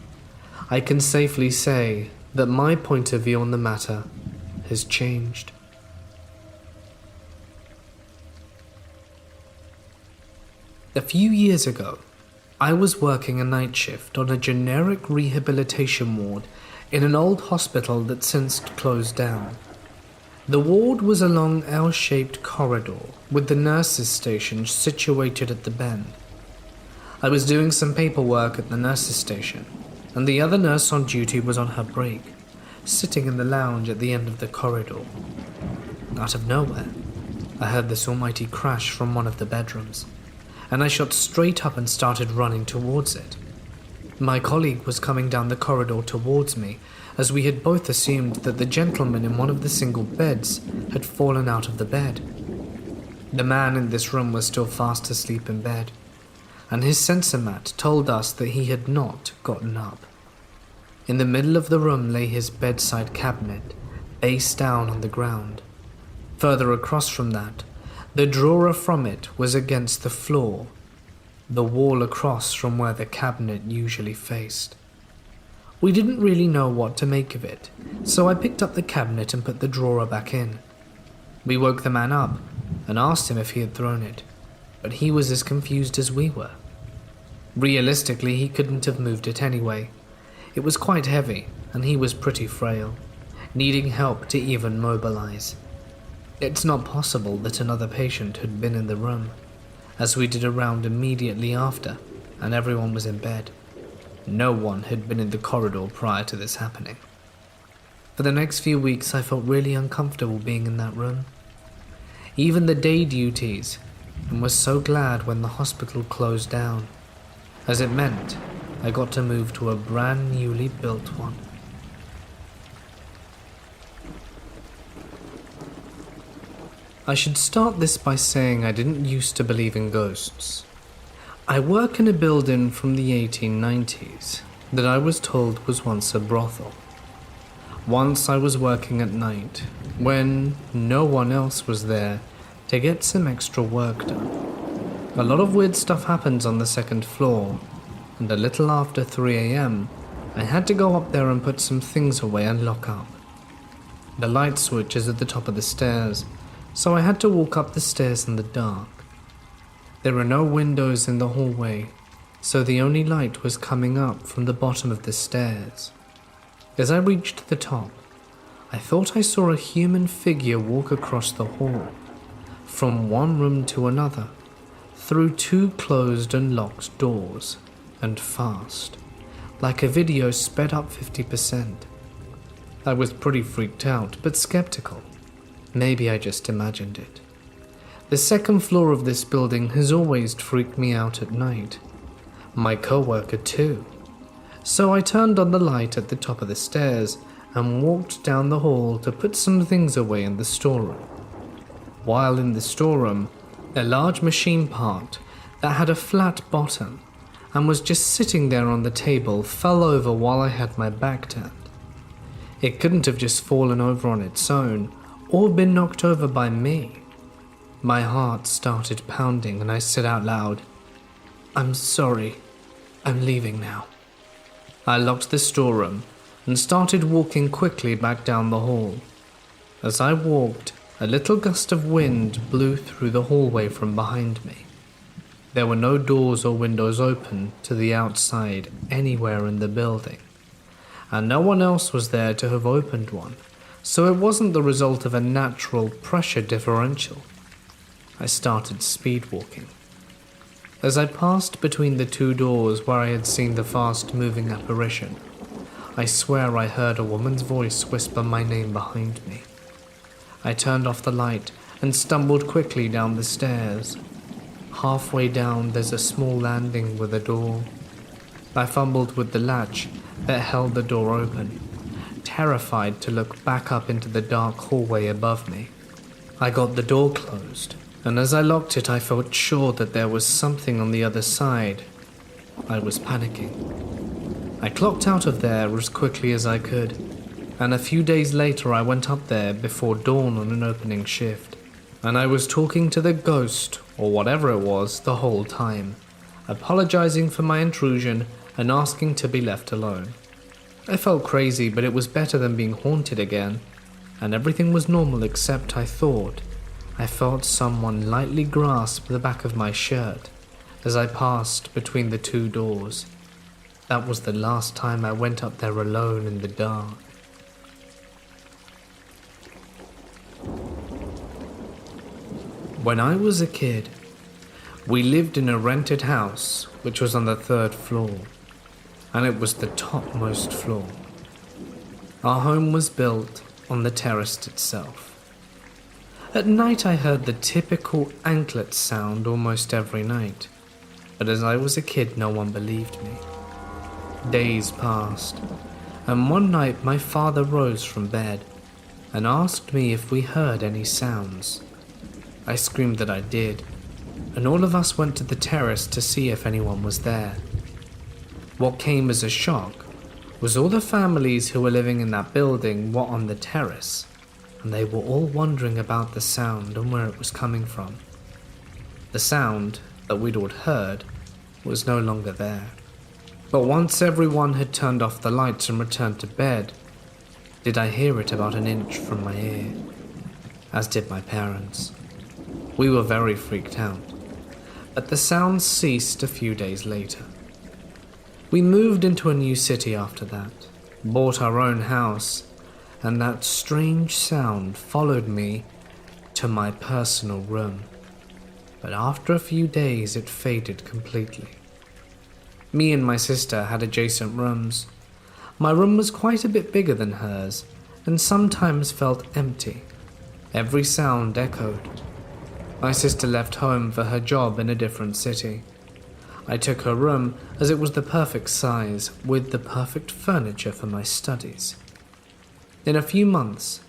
I can safely say that my point of view on the matter has changed. A few years ago, I was working a night shift on a generic rehabilitation ward in an old hospital that since closed down. The ward was a long L-shaped corridor with the nurses' station situated at the bend. I was doing some paperwork at the nurses' station, and the other nurse on duty was on her break, sitting in the lounge at the end of the corridor. Out of nowhere, I heard this almighty crash from one of the bedrooms, and I shot straight up and started running towards it. My colleague was coming down the corridor towards me, as we had both assumed that the gentleman in one of the single beds had fallen out of the bed. The man in this room was still fast asleep in bed, and his sensor mat told us that he had not gotten up. In the middle of the room lay his bedside cabinet, face down on the ground. Further across from that, the drawer from it was against the floor, the wall across from where the cabinet usually faced. We didn't really know what to make of it, so I picked up the cabinet and put the drawer back in. We woke the man up and asked him if he had thrown it, but he was as confused as we were. Realistically, he couldn't have moved it anyway. It was quite heavy, and he was pretty frail, needing help to even mobilize. It's not possible that another patient had been in the room, as we did a round immediately after, and everyone was in bed. No one had been in the corridor prior to this happening. For the next few weeks, I felt really uncomfortable being in that room, even the day duties, and was so glad when the hospital closed down, as it meant I got to move to a brand newly built one. I should start this by saying I didn't used to believe in ghosts. I work in a building from the 1890s that I was told was once a brothel. Once I was working at night, when no one else was there, to get some extra work done. A lot of weird stuff happens on the second floor, and a little after 3 a.m, I had to go up there and put some things away and lock up. The light switch is at the top of the stairs, so I had to walk up the stairs in the dark. There are no windows in the hallway, so the only light was coming up from the bottom of the stairs. As I reached the top, I thought I saw a human figure walk across the hall, from one room to another, through 2 closed and locked doors, and fast, like a video sped up 50%. I was pretty freaked out, but skeptical. Maybe I just imagined it. The second floor of this building has always freaked me out at night. My co-worker too. So I turned on the light at the top of the stairs and walked down the hall to put some things away in the storeroom. While in the storeroom, a large machine part that had a flat bottom and was just sitting there on the table fell over while I had my back turned. It couldn't have just fallen over on its own or been knocked over by me. My heart started pounding and I said out loud, "I'm sorry, I'm leaving now." I locked the storeroom and started walking quickly back down the hall. As I walked, a little gust of wind blew through the hallway from behind me. There were no doors or windows open to the outside anywhere in the building, and no one else was there to have opened one, so it wasn't the result of a natural pressure differential. I started speed walking. As I passed between the two doors where I had seen the fast-moving apparition, I swear I heard a woman's voice whisper my name behind me. I turned off the light and stumbled quickly down the stairs. Halfway down, there's a small landing with a door. I fumbled with the latch that held the door open, terrified to look back up into the dark hallway above me. I got the door closed, and as I locked it, I felt sure that there was something on the other side. I was panicking. I clocked out of there as quickly as I could, and a few days later I went up there before dawn on an opening shift, and I was talking to the ghost, or whatever it was, the whole time, apologizing for my intrusion and asking to be left alone. I felt crazy, but it was better than being haunted again, and everything was normal except I felt someone lightly grasp the back of my shirt as I passed between the two doors. That was the last time I went up there alone in the dark. When I was a kid, we lived in a rented house which was on the 3rd floor, and it was the topmost floor. Our home was built on the terrace itself. At night I heard the typical anklet sound almost every night, but as I was a kid no one believed me. Days passed, and one night my father rose from bed and asked me if we heard any sounds. I screamed that I did, and all of us went to the terrace to see if anyone was there. What came as a shock was all the families who were living in that building were on the terrace, and they were all wondering about the sound and where it was coming from. The sound that we'd all heard was no longer there. But once everyone had turned off the lights and returned to bed, did I hear it about an inch from my ear, as did my parents. We were very freaked out, but the sound ceased a few days later. We moved into a new city after that, bought our own house, and that strange sound followed me to my personal room. But after a few days it faded completely. Me and my sister had adjacent rooms. My room was quite a bit bigger than hers, and sometimes felt empty. Every sound echoed. My sister left home for her job in a different city. I took her room as it was the perfect size, with the perfect furniture for my studies. In a few months,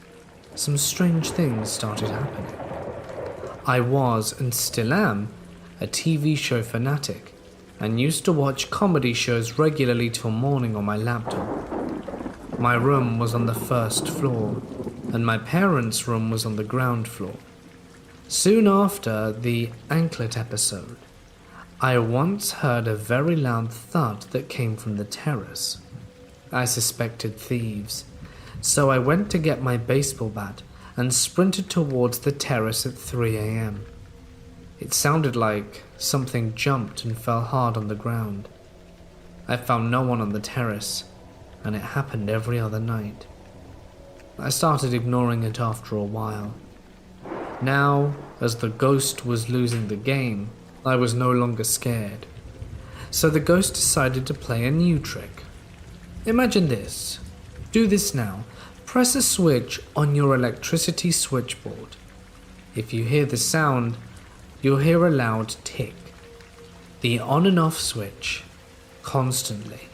some strange things started happening. I was, and still am, a TV show fanatic, and used to watch comedy shows regularly till morning on my laptop. My room was on the 1st floor, and my parents' room was on the ground floor. Soon after the anklet episode, I once heard a very loud thud that came from the terrace. I suspected thieves, so I went to get my baseball bat and sprinted towards the terrace at 3 a.m. It sounded like something jumped and fell hard on the ground. I found no one on the terrace, and it happened every other night. I started ignoring it after a while. Now, as the ghost was losing the game, I was no longer scared. So the ghost decided to play a new trick. Imagine this. Do this now. Press a switch on your electricity switchboard. If you hear the sound, you'll hear a loud tick. The on and off switch, constantly.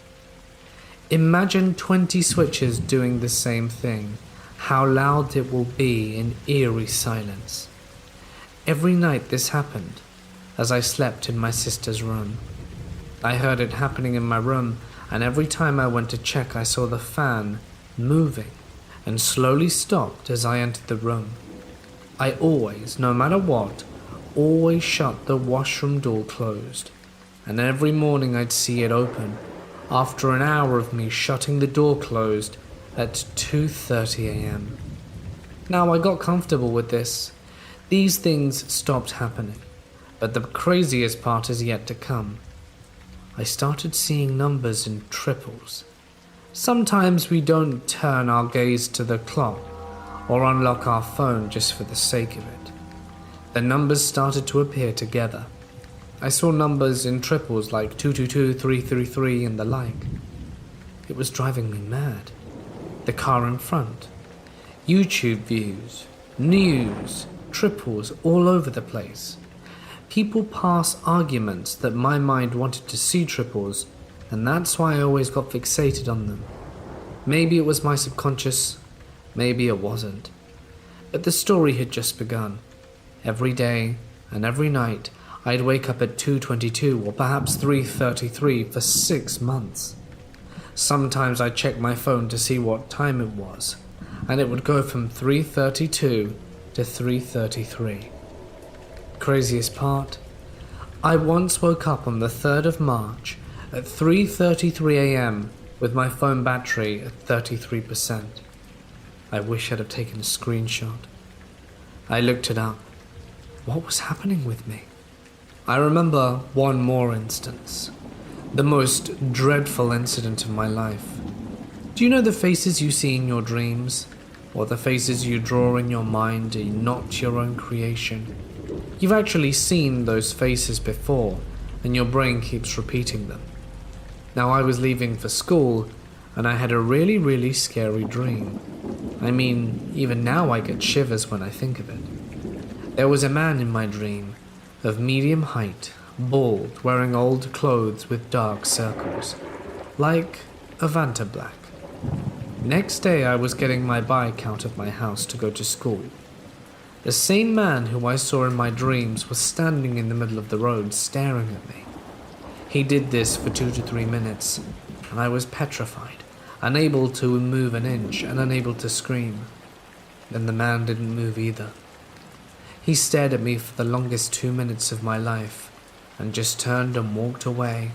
Imagine 20 switches doing the same thing. How loud it will be in eerie silence. Every night this happened, as I slept in my sister's room. I heard it happening in my room, and every time I went to check I saw the fan moving and slowly stopped as I entered the room. I always, no matter what, always shut the washroom door closed, and every morning I'd see it open, after an hour of me shutting the door closed at 2:30 a.m. Now I got comfortable with this. These things stopped happening, but the craziest part is yet to come. I started seeing numbers in triples. Sometimes we don't turn our gaze to the clock or unlock our phone just for the sake of it. The numbers started to appear together. I saw numbers in triples like 222, 333 and the like. It was driving me mad. The car in front, YouTube views, news, triples all over the place. People pass arguments that my mind wanted to see triples, and that's why I always got fixated on them. Maybe it was my subconscious, maybe it wasn't. But the story had just begun. Every day and every night, I'd wake up at 2:22 or perhaps 3:33 for 6 months. Sometimes I'd check my phone to see what time it was, and it would go from 3:32 to 3:33. Craziest part? I once woke up on the 3rd of March at 3:33 a.m. with my phone battery at 33%. I wish I'd have taken a screenshot. I looked it up. What was happening with me? I remember one more instance. The most dreadful incident of my life. Do you know the faces you see in your dreams? Or the faces you draw in your mind are not your own creation? You've actually seen those faces before, and your brain keeps repeating them. Now I was leaving for school, and I had a really scary dream. I mean, even now I get shivers when I think of it. There was a man in my dream, of medium height, bald, wearing old clothes with dark circles, like a Vantablack. Next day I was getting my bike out of my house to go to school. The same man who I saw in my dreams was standing in the middle of the road staring at me. He did this for 2 to 3 minutes, and I was petrified, unable to move an inch and unable to scream. Then the man didn't move either. He stared at me for the longest 2 minutes of my life and just turned and walked away.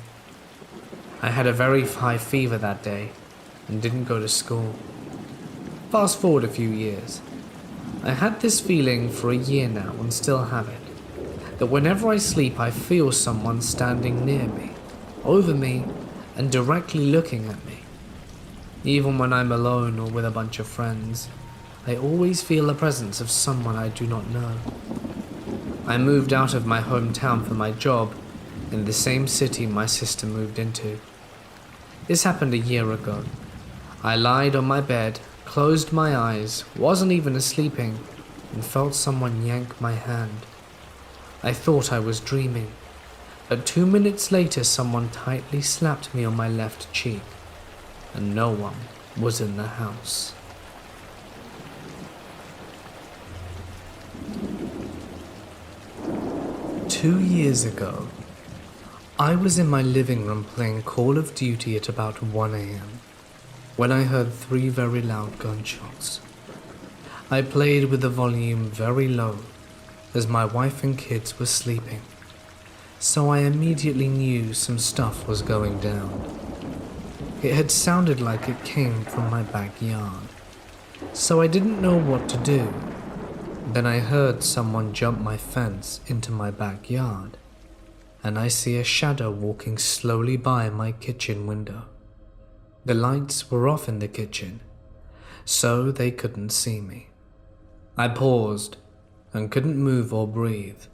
I had a very high fever that day and didn't go to school. Fast forward a few years. I had this feeling for a year now and still have it, that whenever I sleep I feel someone standing near me, over me, and directly looking at me. Even when I'm alone or with a bunch of friends, I always feel the presence of someone I do not know. I moved out of my hometown for my job in the same city my sister moved into. This happened a year ago. I lied on my bed, closed my eyes, wasn't even sleeping, and felt someone yank my hand. I thought I was dreaming, but 2 minutes later someone tightly slapped me on my left cheek, and no one was in the house. Two years ago, I was in my living room playing Call of Duty at about 1 a.m. when I heard 3 very loud gunshots. I played with the volume very low as my wife and kids were sleeping, so I immediately knew some stuff was going down. It had sounded like it came from my backyard, so I didn't know what to do. Then I heard someone jump my fence into my backyard, and I see a shadow walking slowly by my kitchen window. The lights were off in the kitchen, so they couldn't see me. I paused and couldn't move or breathe.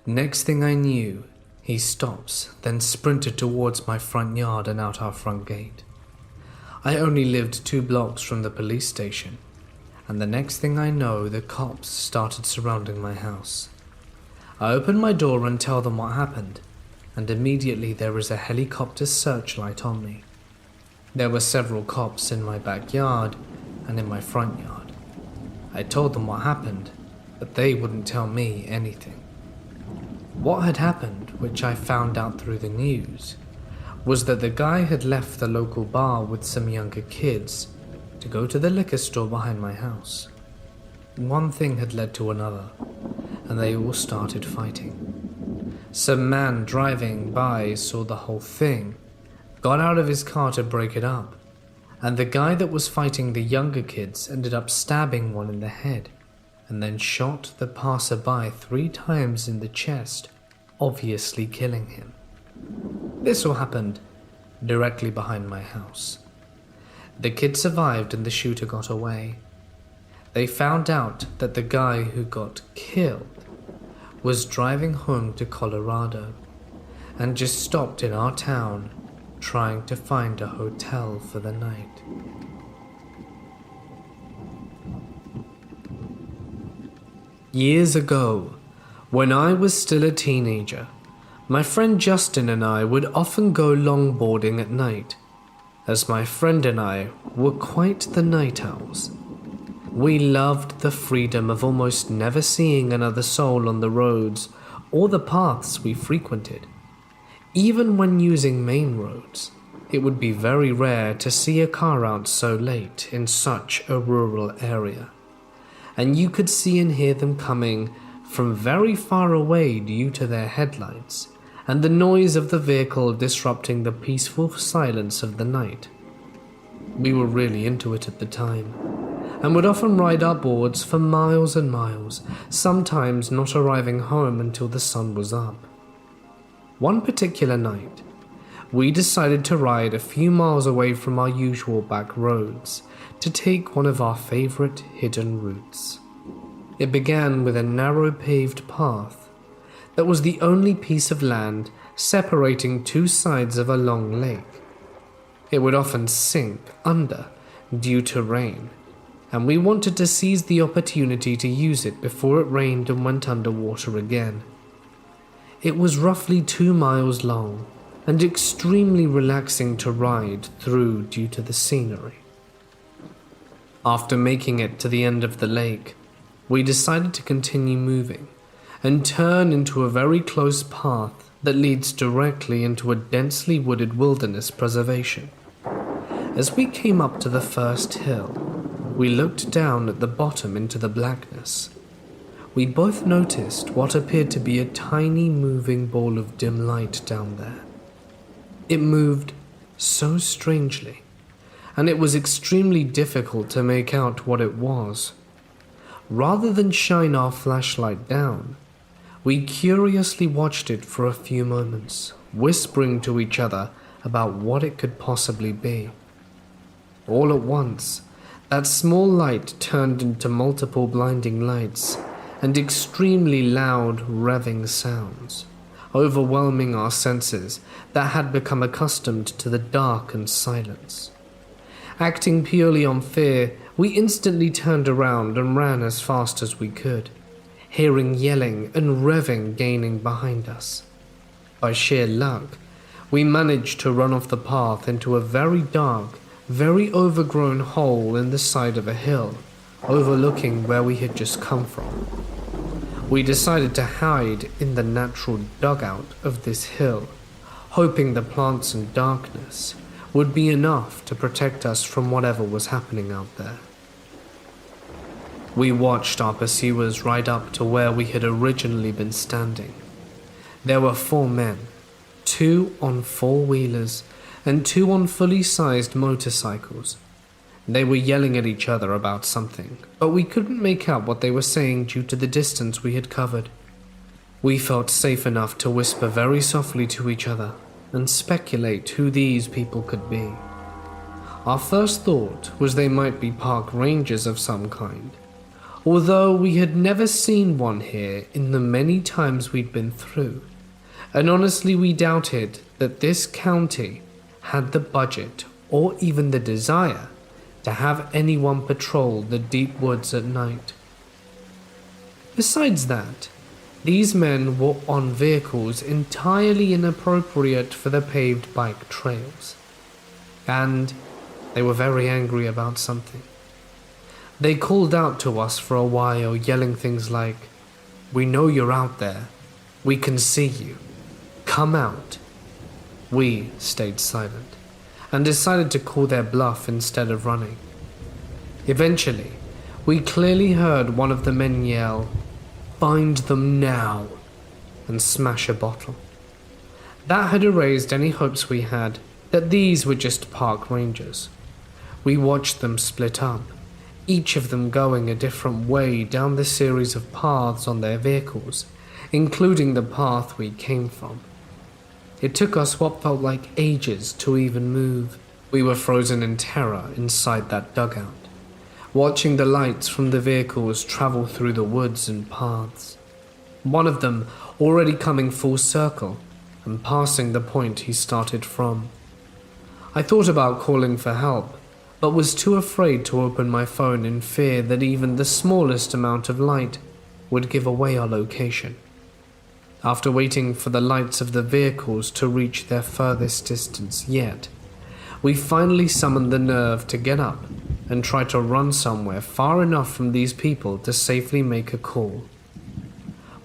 Next thing I knew, he stops, then sprinted towards my front yard and out our front gate. I only lived 2 blocks from the police station, and the next thing I know, the cops started surrounding my house. I opened my door and tell them what happened, and immediately there was a helicopter searchlight on me. There were several cops in my backyard and in my front yard. I told them what happened, but they wouldn't tell me anything. What had happened, which I found out through the news, was that the guy had left the local bar with some younger kids to go to the liquor store behind my house. One thing had led to another, and they all started fighting. Some man driving by saw the whole thing, got out of his car to break it up, and the guy that was fighting the younger kids ended up stabbing one in the head, and then shot the passerby 3 times in the chest, obviously killing him. This all happened directly behind my house. The kid survived and the shooter got away. They found out that the guy who got killed was driving home to Colorado and just stopped in our town trying to find a hotel for the night. Years ago, when I was still a teenager, my friend Justin and I would often go longboarding at night, as my friend and I were quite the night owls. We loved the freedom of almost never seeing another soul on the roads or the paths we frequented. Even when using main roads, it would be very rare to see a car out so late in such a rural area, and you could see and hear them coming from very far away due to their headlights and the noise of the vehicle disrupting the peaceful silence of the night. We were really into it at the time, and would often ride our boards for miles and miles, sometimes not arriving home until the sun was up. One particular night, we decided to ride a few miles away from our usual back roads to take one of our favorite hidden routes. It began with a narrow paved path that was the only piece of land separating two sides of a long lake. It would often sink under due to rain, and we wanted to seize the opportunity to use it before it rained and went underwater again. It was roughly 2 miles long and extremely relaxing to ride through due to the scenery. After making it to the end of the lake, we decided to continue moving and turn into a very close path that leads directly into a densely wooded wilderness preservation. As we came up to the first hill, we looked down at the bottom into the blackness. We both noticed what appeared to be a tiny moving ball of dim light down there. It moved so strangely, and it was extremely difficult to make out what it was. Rather than shine our flashlight down, we curiously watched it for a few moments, whispering to each other about what it could possibly be. All at once, that small light turned into multiple blinding lights and extremely loud revving sounds, overwhelming our senses that had become accustomed to the dark and silence. Acting purely on fear, we instantly turned around and ran as fast as we could, hearing yelling and revving gaining behind us. By sheer luck, we managed to run off the path into a very dark, very overgrown hole in the side of a hill, overlooking where we had just come from. We decided to hide in the natural dugout of this hill, hoping the plants and darkness would be enough to protect us from whatever was happening out there. We watched our pursuers ride up to where we had originally been standing. There were 4 men, 2 on 4-wheelers and 2 on fully sized motorcycles. They were yelling at each other about something, but we couldn't make out what they were saying due to the distance we had covered. We felt safe enough to whisper very softly to each other and speculate who these people could be. Our first thought was they might be park rangers of some kind, although we had never seen one here in the many times we'd been through, and honestly we doubted that this county had the budget or even the desire to have anyone patrol the deep woods at night. Besides that, these men were on vehicles entirely inappropriate for the paved bike trails, and they were very angry about something. They called out to us for a while, yelling things like, "We know you're out there. We can see you. Come out." We stayed silent and decided to call their bluff instead of running. Eventually, we clearly heard one of the men yell, "Find them now," and smash a bottle. That had erased any hopes we had that these were just park rangers. We watched them split up, each of them going a different way down the series of paths on their vehicles, including the path we came from. It took us what felt like ages to even move. We were frozen in terror inside that dugout, watching the lights from the vehicles travel through the woods and paths. One of them already coming full circle, and passing the point he started from. I thought about calling for help, but was too afraid to open my phone in fear that even the smallest amount of light would give away our location. After waiting for the lights of the vehicles to reach their furthest distance yet, we finally summoned the nerve to get up and try to run somewhere far enough from these people to safely make a call.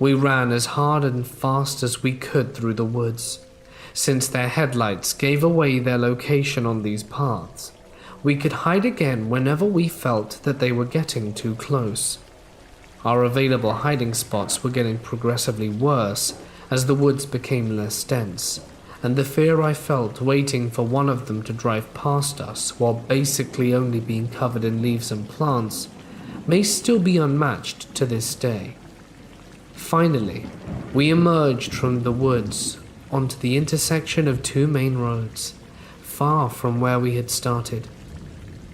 We ran as hard and fast as we could through the woods. Since their headlights gave away their location on these paths, we could hide again whenever we felt that they were getting too close. Our available hiding spots were getting progressively worse as the woods became less dense, and the fear I felt waiting for one of them to drive past us while basically only being covered in leaves and plants may still be unmatched to this day. Finally, we emerged from the woods onto the intersection of two main roads, far from where we had started.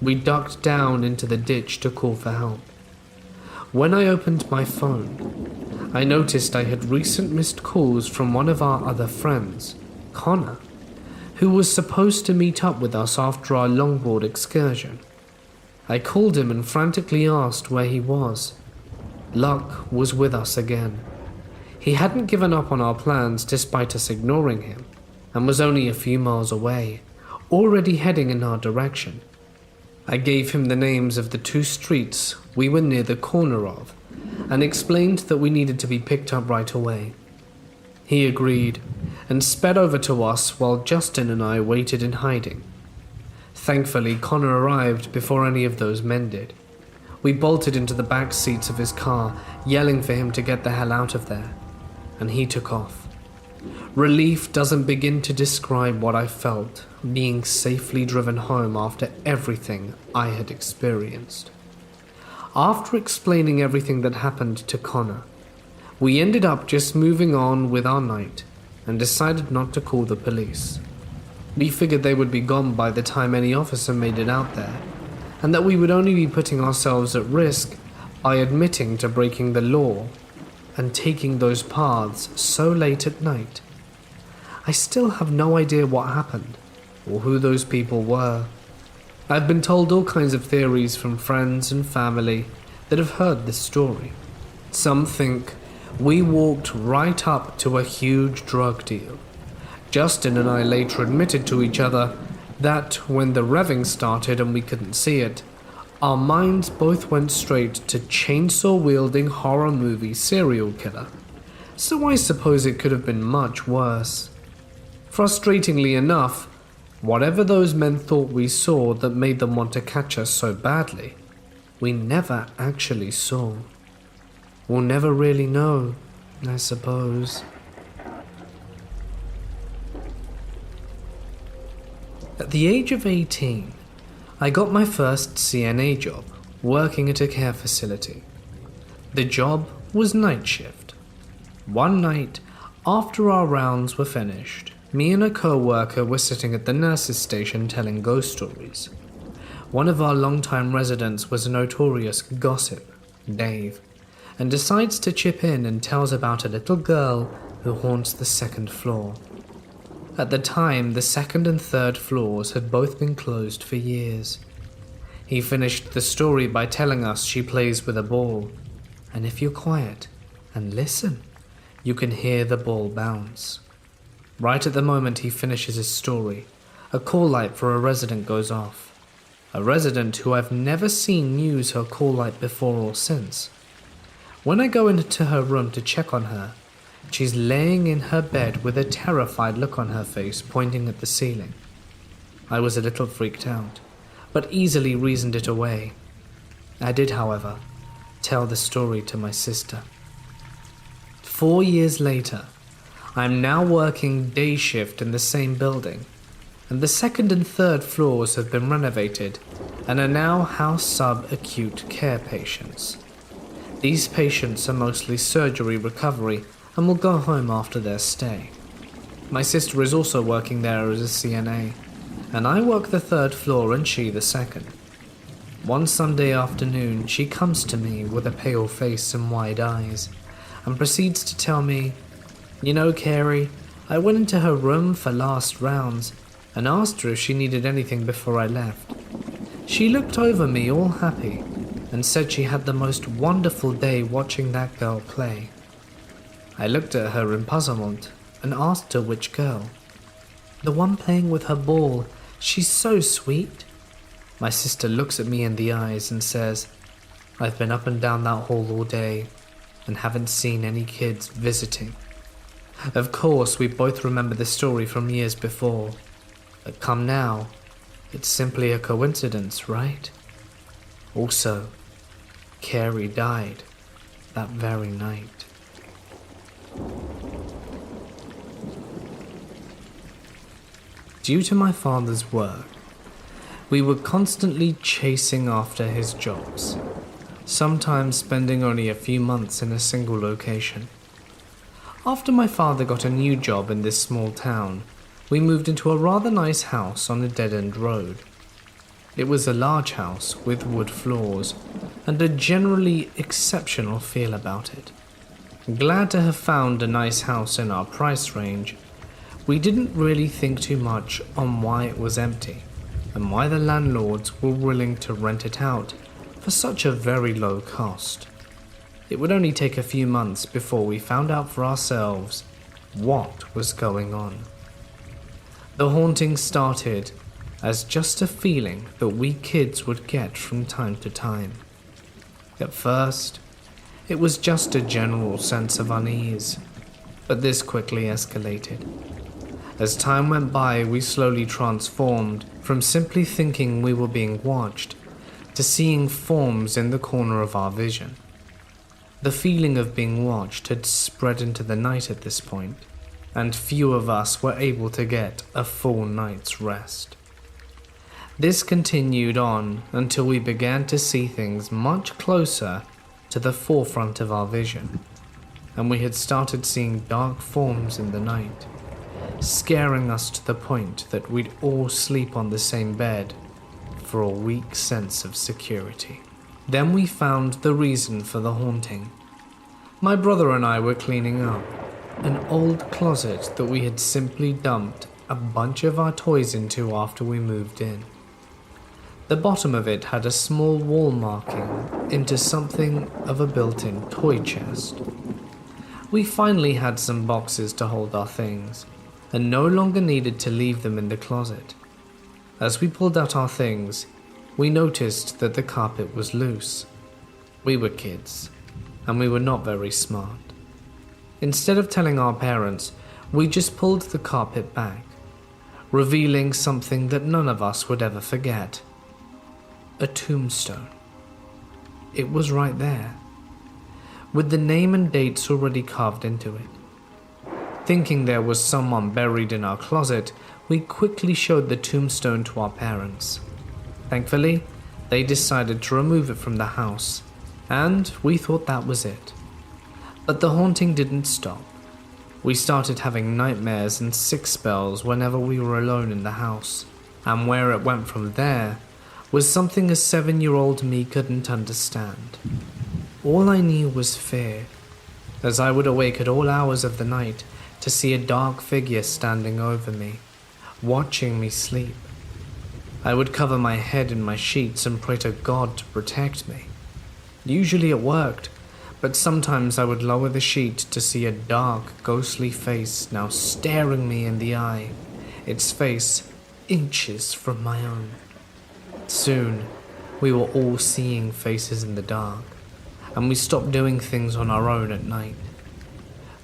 We ducked down into the ditch to call for help. When I opened my phone, I noticed I had recent missed calls from one of our other friends, Connor, who was supposed to meet up with us after our longboard excursion. I called him and frantically asked where he was. Luck was with us again. He hadn't given up on our plans despite us ignoring him, and was only a few miles away, already heading in our direction. I gave him the names of the two streets we were near the corner of, and explained that we needed to be picked up right away. He agreed, and sped over to us while Justin and I waited in hiding. Thankfully, Connor arrived before any of those men did. We bolted into the back seats of his car, yelling for him to get the hell out of there, and he took off. Relief doesn't begin to describe what I felt, being safely driven home after everything I had experienced. After explaining everything that happened to Connor, we ended up just moving on with our night and decided not to call the police. We figured they would be gone by the time any officer made it out there, and that we would only be putting ourselves at risk by admitting to breaking the law and taking those paths so late at night. I still have no idea what happened or who those people were. I've been told all kinds of theories from friends and family that have heard this story. Some think we walked right up to a huge drug deal. Justin and I later admitted to each other that when the revving started and we couldn't see it, our minds both went straight to chainsaw-wielding horror movie serial killer. So I suppose it could have been much worse. Frustratingly enough, whatever those men thought we saw that made them want to catch us so badly, we never actually saw. We'll never really know, I suppose. At the age of 18, I got my first CNA job, working at a care facility. The job was night shift. One night, after our rounds were finished, me and a co-worker were sitting at the nurse's station telling ghost stories. One of our longtime residents was a notorious gossip, Dave, and decides to chip in and tells about a little girl who haunts the second floor. At the time, the second and third floors had both been closed for years. He finished the story by telling us she plays with a ball, and if you're quiet and listen, you can hear the ball bounce. Right at the moment he finishes his story, a call light for a resident goes off. A resident who I've never seen use her call light before or since. When I go into her room to check on her, she's laying in her bed with a terrified look on her face pointing at the ceiling. I was a little freaked out, but easily reasoned it away. I did, however, tell the story to my sister. 4 years later, I am now working day shift in the same building, and the second and third floors have been renovated and are now house sub-acute care patients. These patients are mostly surgery recovery and will go home after their stay. My sister is also working there as a CNA, and I work the third floor and she the second. One Sunday afternoon, she comes to me with a pale face and wide eyes, and proceeds to tell me, "You know, Carrie, I went into her room for last rounds and asked her if she needed anything before I left. She looked over me all happy and said she had the most wonderful day watching that girl play. I looked at her in puzzlement and asked her which girl. The one playing with her ball, she's so sweet. My sister looks at me in the eyes and says, I've been up and down that hall all day and haven't seen any kids visiting. Of course, we both remember the story from years before, but come now, it's simply a coincidence, right? Also, Carrie died that very night. Due to my father's work, we were constantly chasing after his jobs, sometimes spending only a few months in a single location. After my father got a new job in this small town, we moved into a rather nice house on a dead-end road. It was a large house with wood floors and a generally exceptional feel about it. Glad to have found a nice house in our price range, we didn't really think too much on why it was empty and why the landlords were willing to rent it out for such a very low cost. It would only take a few months before we found out for ourselves what was going on. The haunting started as just a feeling that we kids would get from time to time. At first, it was just a general sense of unease, but this quickly escalated. As time went by, we slowly transformed from simply thinking we were being watched to seeing forms in the corner of our vision. The feeling of being watched had spread into the night at this point, and few of us were able to get a full night's rest. This continued on until we began to see things much closer to the forefront of our vision, and we had started seeing dark forms in the night, scaring us to the point that we'd all sleep on the same bed for a weak sense of security. Then we found the reason for the haunting. My brother and I were cleaning up an old closet that we had simply dumped a bunch of our toys into after we moved in. The bottom of it had a small wall marking into something of a built-in toy chest. We finally had some boxes to hold our things and no longer needed to leave them in the closet. As we pulled out our things, we noticed that the carpet was loose. We were kids, and we were not very smart. Instead of telling our parents, we just pulled the carpet back, revealing something that none of us would ever forget. A tombstone. It was right there, with the name and dates already carved into it. Thinking there was someone buried in our closet, we quickly showed the tombstone to our parents. Thankfully, they decided to remove it from the house, and we thought that was it. But the haunting didn't stop. We started having nightmares and sick spells whenever we were alone in the house, and where it went from there was something a 7-year-old me couldn't understand. All I knew was fear, as I would awake at all hours of the night to see a dark figure standing over me, watching me sleep. I would cover my head in my sheets and pray to God to protect me. Usually it worked, but sometimes I would lower the sheet to see a dark, ghostly face now staring me in the eye, its face inches from my own. Soon, we were all seeing faces in the dark, and we stopped doing things on our own at night.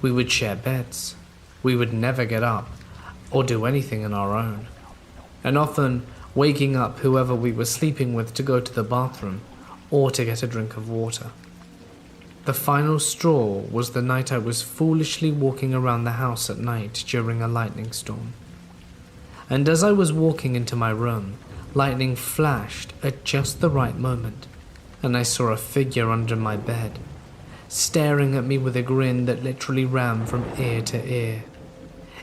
We would share beds. We would never get up or do anything on our own, and often waking up whoever we were sleeping with to go to the bathroom or to get a drink of water. The final straw was the night I was foolishly walking around the house at night during a lightning storm. And as I was walking into my room, lightning flashed at just the right moment, and I saw a figure under my bed, staring at me with a grin that literally ran from ear to ear.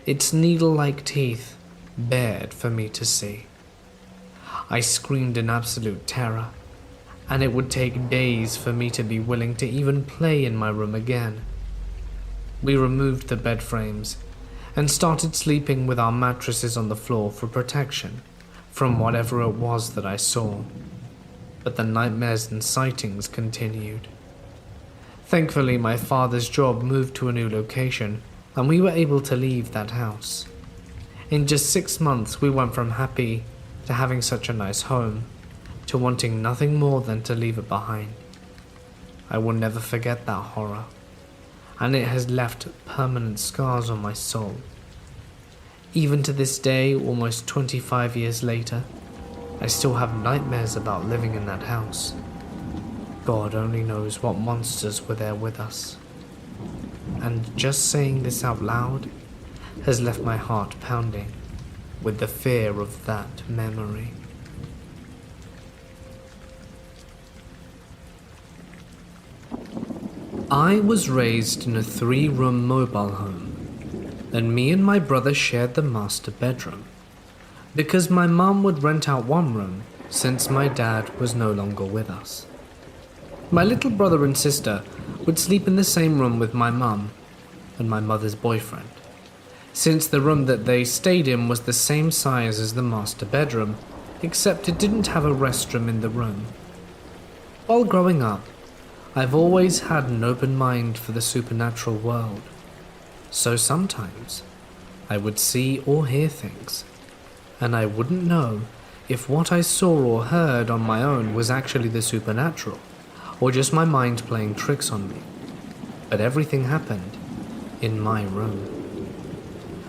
Its needle-like teeth bared for me to see. I screamed in absolute terror, and it would take days for me to be willing to even play in my room again. We removed the bed frames and started sleeping with our mattresses on the floor for protection from whatever it was that I saw. But the nightmares and sightings continued. Thankfully, my father's job moved to a new location, and we were able to leave that house. In just 6 months, we went from happy to having such a nice home, to wanting nothing more than to leave it behind. I will never forget that horror, and it has left permanent scars on my soul. Even to this day, almost 25 years later, I still have nightmares about living in that house. God only knows what monsters were there with us. And just saying this out loud has left my heart pounding with the fear of that memory. I was raised in a 3-room mobile home, and me and my brother shared the master bedroom, because my mum would rent out one room since my dad was no longer with us. My little brother and sister would sleep in the same room with my mum and my mother's boyfriend, since the room that they stayed in was the same size as the master bedroom, except it didn't have a restroom in the room. While growing up, I've always had an open mind for the supernatural world, so sometimes I would see or hear things, and I wouldn't know if what I saw or heard on my own was actually the supernatural, or just my mind playing tricks on me. But everything happened in my room.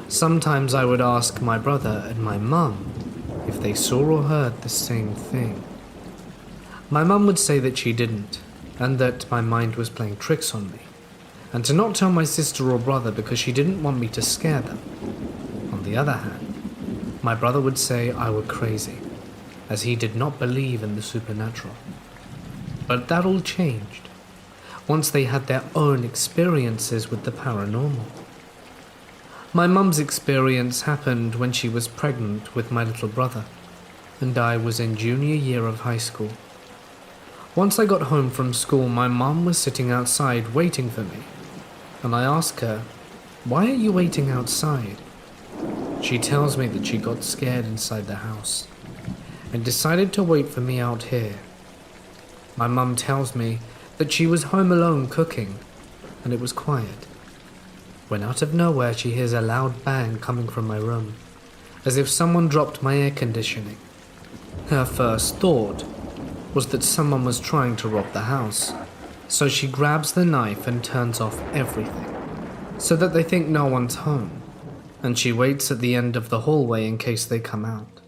Sometimes I would ask my brother and my mum if they saw or heard the same thing. My mum would say that she didn't, and that my mind was playing tricks on me, and to not tell my sister or brother because she didn't want me to scare them. On the other hand, my brother would say I was crazy, as he did not believe in the supernatural. But that all changed once they had their own experiences with the paranormal. My mum's experience happened when she was pregnant with my little brother, and I was in junior year of high school. Once I got home from school, my mum was sitting outside waiting for me, and I asked her, "Why are you waiting outside?" She tells me that she got scared inside the house and decided to wait for me out here. My mum tells me that she was home alone cooking, and it was quiet, when out of nowhere she hears a loud bang coming from my room, as if someone dropped my air conditioning. Her first thought was that someone was trying to rob the house, so she grabs the knife and turns off everything, so that they think no one's home, and she waits at the end of the hallway in case they come out.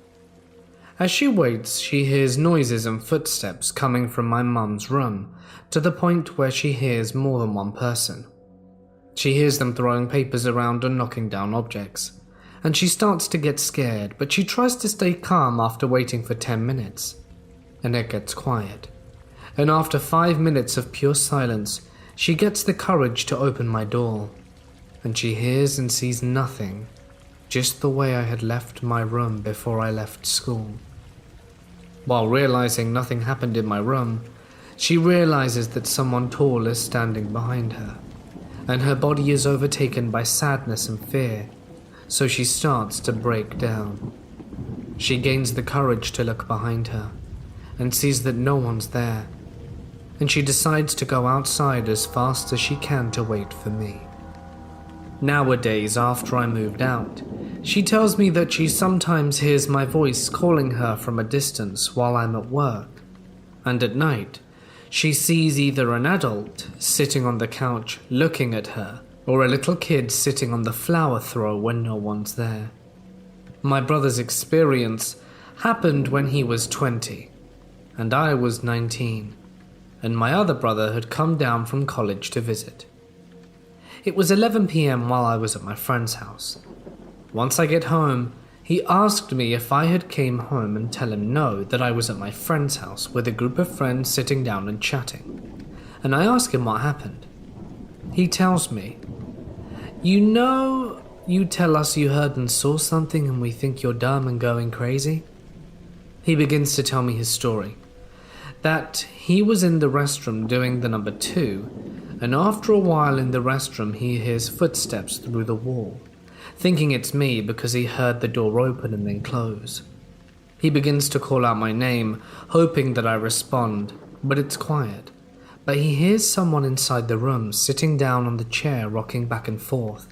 As she waits, she hears noises and footsteps coming from my mum's room, to the point where she hears more than one person. She hears them throwing papers around and knocking down objects, and she starts to get scared, but she tries to stay calm after waiting for 10 minutes. And it gets quiet, and after 5 minutes of pure silence, she gets the courage to open my door, and she hears and sees nothing, just the way I had left my room before I left school. While realizing nothing happened in my room, she realizes that someone tall is standing behind her, and her body is overtaken by sadness and fear, so she starts to break down. She gains the courage to look behind her, and sees that no one's there, and she decides to go outside as fast as she can to wait for me. Nowadays, after I moved out, she tells me that she sometimes hears my voice calling her from a distance while I'm at work, and at night, she sees either an adult sitting on the couch looking at her, or a little kid sitting on the flower throw when no one's there. My brother's experience happened when he was 20, and I was 19, and my other brother had come down from college to visit. It was 11 p.m. while I was at my friend's house. Once I get home, he asked me if I had came home and tell him no, that I was at my friend's house with a group of friends sitting down and chatting, and I ask him what happened. He tells me, "You know, you tell us you heard and saw something and we think you're dumb and going crazy?" He begins to tell me his story, that he was in the restroom doing the number 2, and after a while in the restroom he hears footsteps through the wall, thinking it's me because he heard the door open and then close. He begins to call out my name, hoping that I respond, but it's quiet. But he hears someone inside the room sitting down on the chair rocking back and forth,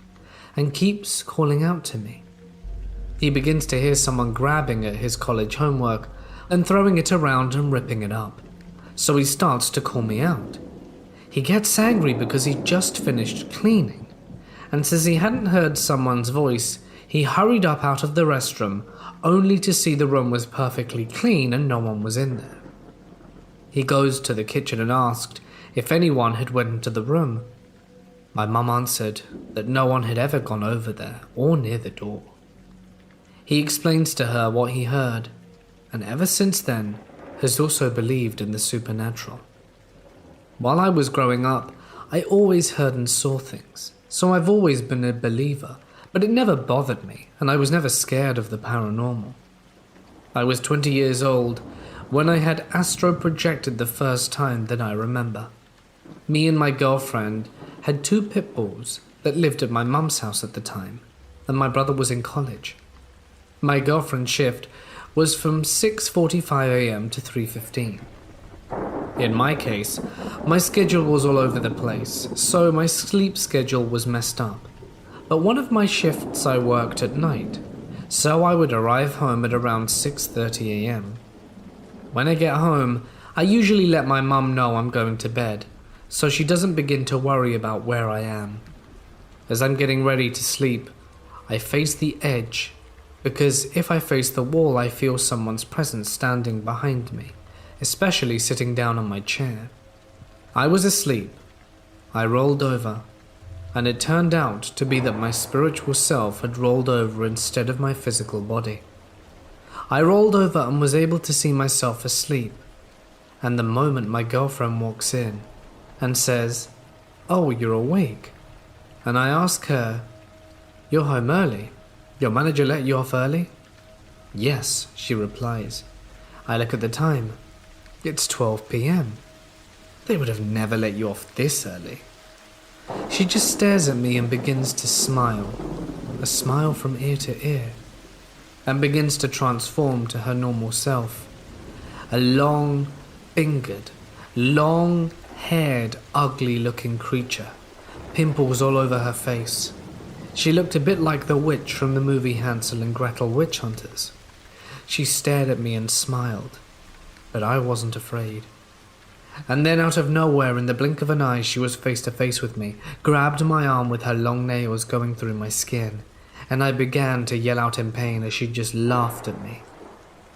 and keeps calling out to me. He begins to hear someone grabbing at his college homework and throwing it around and ripping it up, so he starts to call me out. He gets angry because he just finished cleaning, and says he hadn't heard someone's voice. He hurried up out of the restroom, only to see the room was perfectly clean and no one was in there. He goes to the kitchen and asked if anyone had went into the room. My mum answered that no one had ever gone over there or near the door. He explains to her what he heard, and ever since then has also believed in the supernatural. While I was growing up, I always heard and saw things, so I've always been a believer, but it never bothered me, and I was never scared of the paranormal. I was 20 years old when I had astro projected the first time that I remember. Me and my girlfriend had 2 pit bulls that lived at my mum's house at the time, and my brother was in college. My girlfriend's shift was from 6:45 a.m. to 3:15. In my case, my schedule was all over the place, so my sleep schedule was messed up. But one of my shifts I worked at night, so I would arrive home at around 6:30 a.m. When I get home, I usually let my mum know I'm going to bed, so she doesn't begin to worry about where I am. As I'm getting ready to sleep, I face the edge, because if I face the wall, I feel someone's presence standing behind me, especially sitting down on my chair. I was asleep. I rolled over, and it turned out to be that my spiritual self had rolled over instead of my physical body. I rolled over and was able to see myself asleep, and the moment my girlfriend walks in and says, "Oh, you're awake," and I ask her, "You're home early? Your manager let you off early?" "Yes," she replies. I look at the time. It's 12 p.m. They would have never let you off this early. She just stares at me and begins to smile, a smile from ear to ear, and begins to transform to her normal self. A long-fingered, long-haired, ugly-looking creature, pimples all over her face. She looked a bit like the witch from the movie Hansel and Gretel Witch Hunters. She stared at me and smiled, but I wasn't afraid. And then out of nowhere, in the blink of an eye, she was face to face with me, grabbed my arm with her long nails going through my skin, and I began to yell out in pain as she just laughed at me.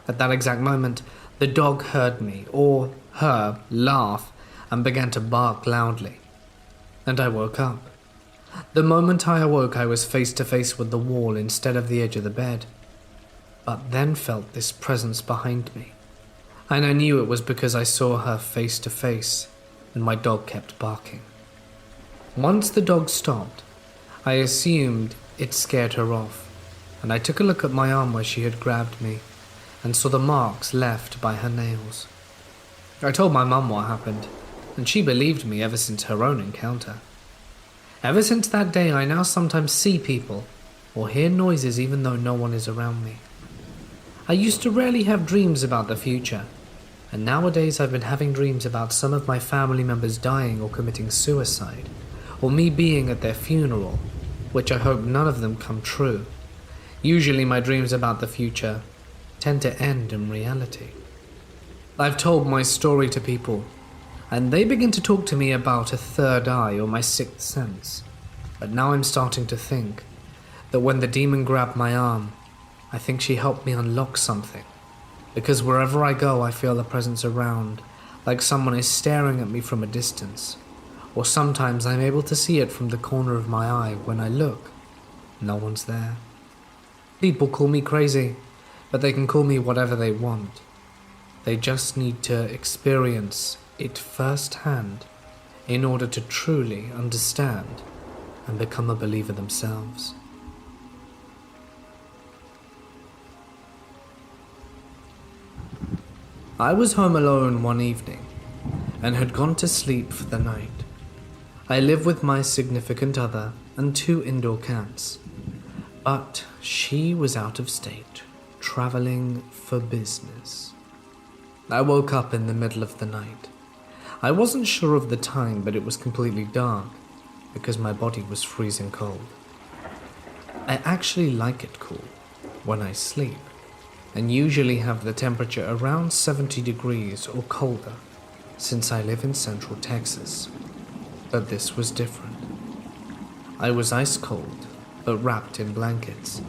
At that exact moment, the dog heard me, or her, laugh, and began to bark loudly. And I woke up. The moment I awoke, I was face to face with the wall instead of the edge of the bed, but then felt this presence behind me. And I knew it was because I saw her face to face, and my dog kept barking. Once the dog stopped, I assumed it scared her off, and I took a look at my arm where she had grabbed me, and saw the marks left by her nails. I told my mum what happened, and she believed me ever since her own encounter. Ever since that day, I now sometimes see people, or hear noises even though no one is around me. I used to rarely have dreams about the future, and nowadays I've been having dreams about some of my family members dying or committing suicide, or me being at their funeral, which I hope none of them come true. Usually my dreams about the future tend to end in reality. I've told my story to people, and they begin to talk to me about a third eye or my sixth sense. But now I'm starting to think that when the demon grabbed my arm, I think she helped me unlock something. Because wherever I go, I feel a presence around, like someone is staring at me from a distance. Or sometimes I'm able to see it from the corner of my eye. When I look, no one's there. People call me crazy, but they can call me whatever they want. They just need to experience it firsthand in order to truly understand and become a believer themselves. I was home alone one evening and had gone to sleep for the night. I live with my significant other and 2 indoor cats. But she was out of state, traveling for business. I woke up in the middle of the night. I wasn't sure of the time, but it was completely dark because my body was freezing cold. I actually like it cool when I sleep, and usually have the temperature around 70 degrees or colder since I live in central Texas. But this was different. I was ice cold, but wrapped in blankets.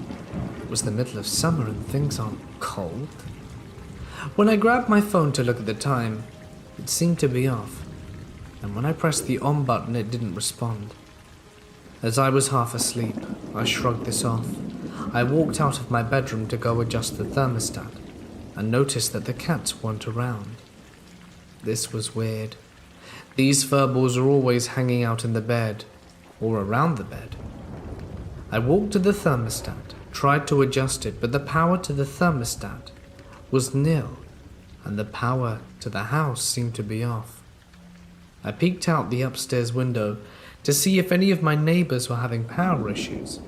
It was the middle of summer and things aren't cold. When I grabbed my phone to look at the time, it seemed to be off, and when I pressed the on button, it didn't respond. As I was half asleep, I shrugged this off. I walked out of my bedroom to go adjust the thermostat and noticed that the cats weren't around. This was weird. These furballs are always hanging out in the bed or around the bed. I walked to the thermostat, tried to adjust it, but the power to the thermostat was nil, and the power to the house seemed to be off. I peeked out the upstairs window to see if any of my neighbors were having power issues.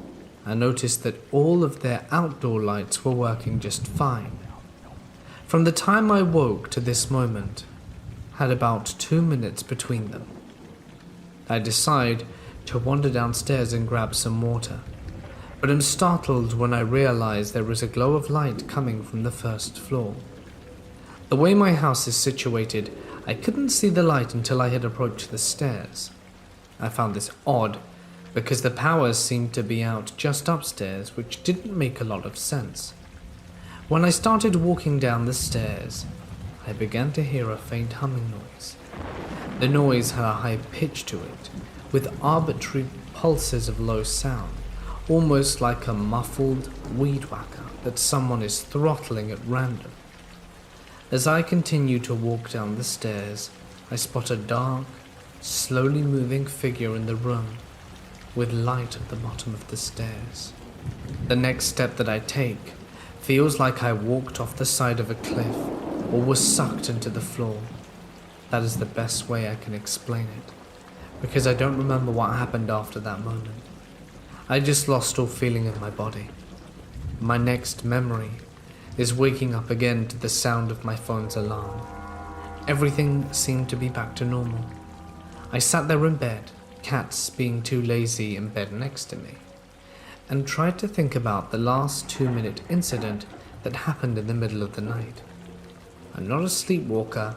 I noticed that all of their outdoor lights were working just fine. From the time I woke to this moment, had about 2 minutes between them. I decide to wander downstairs and grab some water, but am startled when I realize there is a glow of light coming from the first floor. The way my house is situated, I couldn't see the light until I had approached the stairs. I found this odd because the power seemed to be out just upstairs, which didn't make a lot of sense. When I started walking down the stairs, I began to hear a faint humming noise. The noise had a high pitch to it, with arbitrary pulses of low sound, almost like a muffled weed whacker that someone is throttling at random. As I continue to walk down the stairs, I spot a dark, slowly moving figure in the room, with light at the bottom of the stairs. The next step that I take feels like I walked off the side of a cliff or was sucked into the floor. That is the best way I can explain it, because I don't remember what happened after that moment. I just lost all feeling in my body. My next memory is waking up again to the sound of my phone's alarm. Everything seemed to be back to normal. I sat there in bed, cats being too lazy in bed next to me, and tried to think about the last 2-minute incident that happened in the middle of the night. I'm not a sleepwalker,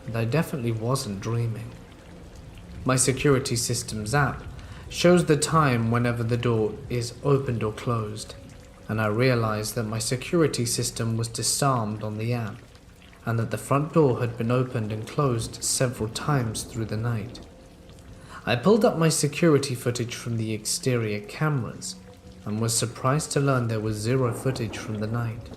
and I definitely wasn't dreaming. My security system's app shows the time whenever the door is opened or closed, and I realized that my security system was disarmed on the app, and that the front door had been opened and closed several times through the night. I pulled up my security footage from the exterior cameras and was surprised to learn there was zero footage from the night.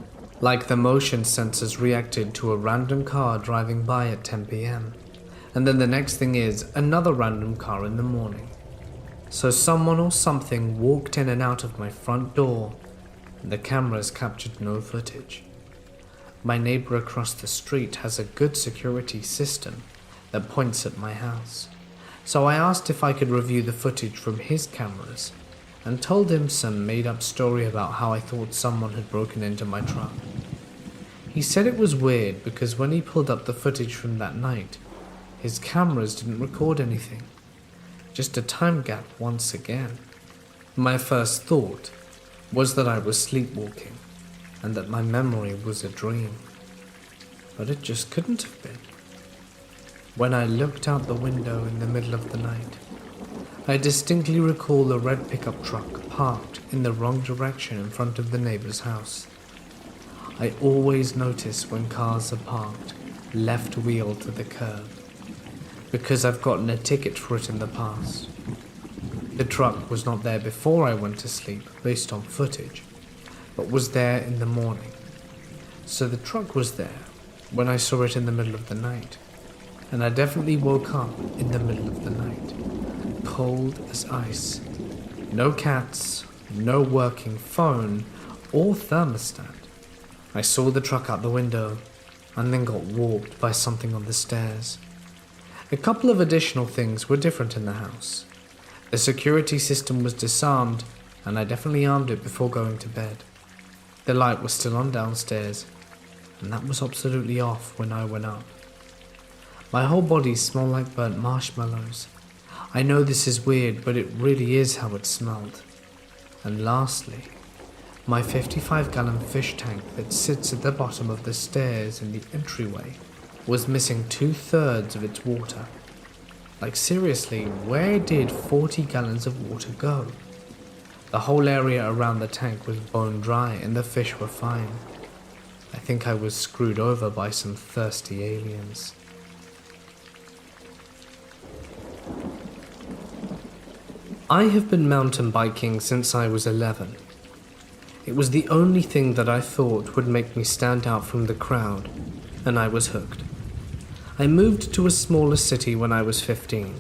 Like the motion sensors reacted to a random car driving by at 10 p.m. and then the next thing is another random car in the morning. So someone or something walked in and out of my front door, and the cameras captured no footage. My neighbor across the street has a good security system that points at my house, so I asked if I could review the footage from his cameras and told him some made-up story about how I thought someone had broken into my truck. He said it was weird because when he pulled up the footage from that night, his cameras didn't record anything, just a time gap once again. My first thought was that I was sleepwalking and that my memory was a dream, but it just couldn't have been. When I looked out the window in the middle of the night, I distinctly recall a red pickup truck parked in the wrong direction in front of the neighbor's house. I always notice when cars are parked left wheel to the curb, because I've gotten a ticket for it in the past. The truck was not there before I went to sleep based on footage, but was there in the morning. So the truck was there when I saw it in the middle of the night, and I definitely woke up in the middle of the night, cold as ice. No cats, no working phone or thermostat. I saw the truck out the window and then got walked by something on the stairs. A couple of additional things were different in the house. The security system was disarmed and I definitely armed it before going to bed. The light was still on downstairs, and that was absolutely off when I went up. My whole body smelled like burnt marshmallows. I know this is weird, but it really is how it smelled. And lastly, my 55-gallon fish tank that sits at the bottom of the stairs in the entryway was missing 2/3 of its water. Like seriously, where did 40 gallons of water go? The whole area around the tank was bone dry and the fish were fine. I think I was screwed over by some thirsty aliens. I have been mountain biking since I was 11. It was the only thing that I thought would make me stand out from the crowd, and I was hooked. I moved to a smaller city when I was 15,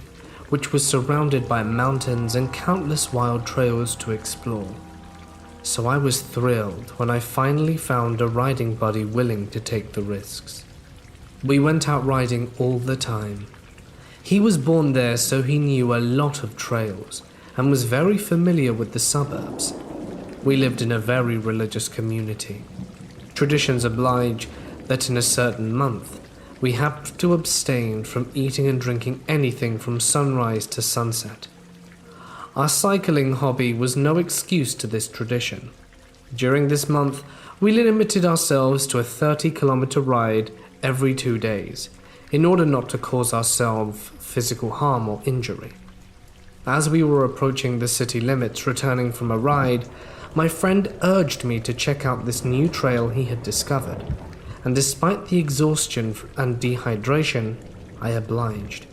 which was surrounded by mountains and countless wild trails to explore. So I was thrilled when I finally found a riding buddy willing to take the risks. We went out riding all the time. He was born there, so he knew a lot of trails and was very familiar with the suburbs. We lived in a very religious community. Traditions oblige that in a certain month, we have to abstain from eating and drinking anything from sunrise to sunset. Our cycling hobby was no excuse to this tradition. During this month, we limited ourselves to a 30-kilometer ride every 2 days, in order not to cause ourselves physical harm or injury. As we were approaching the city limits returning from a ride, my friend urged me to check out this new trail he had discovered, and despite the exhaustion and dehydration, I obliged.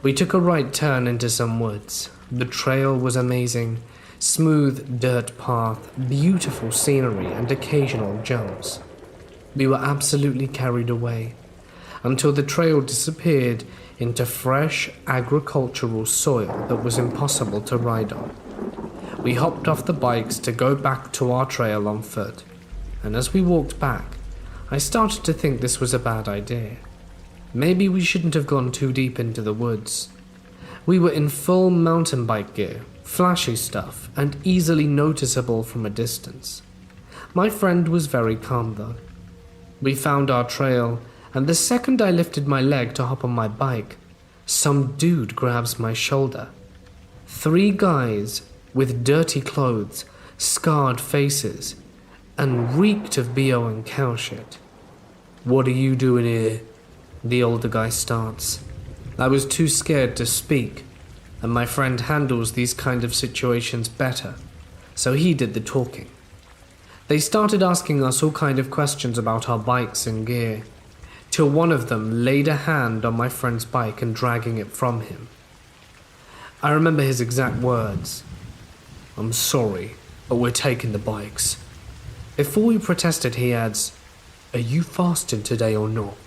We took a right turn into some woods. The trail was amazing, smooth dirt path, beautiful scenery, and occasional jumps. We were absolutely carried away, until the trail disappeared into fresh agricultural soil that was impossible to ride on. We hopped off the bikes to go back to our trail on foot, and as we walked back, I started to think this was a bad idea. Maybe we shouldn't have gone too deep into the woods. We were in full mountain bike gear, flashy stuff, and easily noticeable from a distance. My friend was very calm though. We found our trail, and the second I lifted my leg to hop on my bike, some dude grabs my shoulder. 3 guys with dirty clothes, scarred faces, and reeked of BO and cow shit. "What are you doing here?" the older guy starts. I was too scared to speak, and my friend handles these kind of situations better, so he did the talking. They started asking us all kind of questions about our bikes and gear, till one of them laid a hand on my friend's bike and dragging it from him. I remember his exact words. "I'm sorry, but we're taking the bikes." Before we protested, he adds, "Are you fasting today or not?"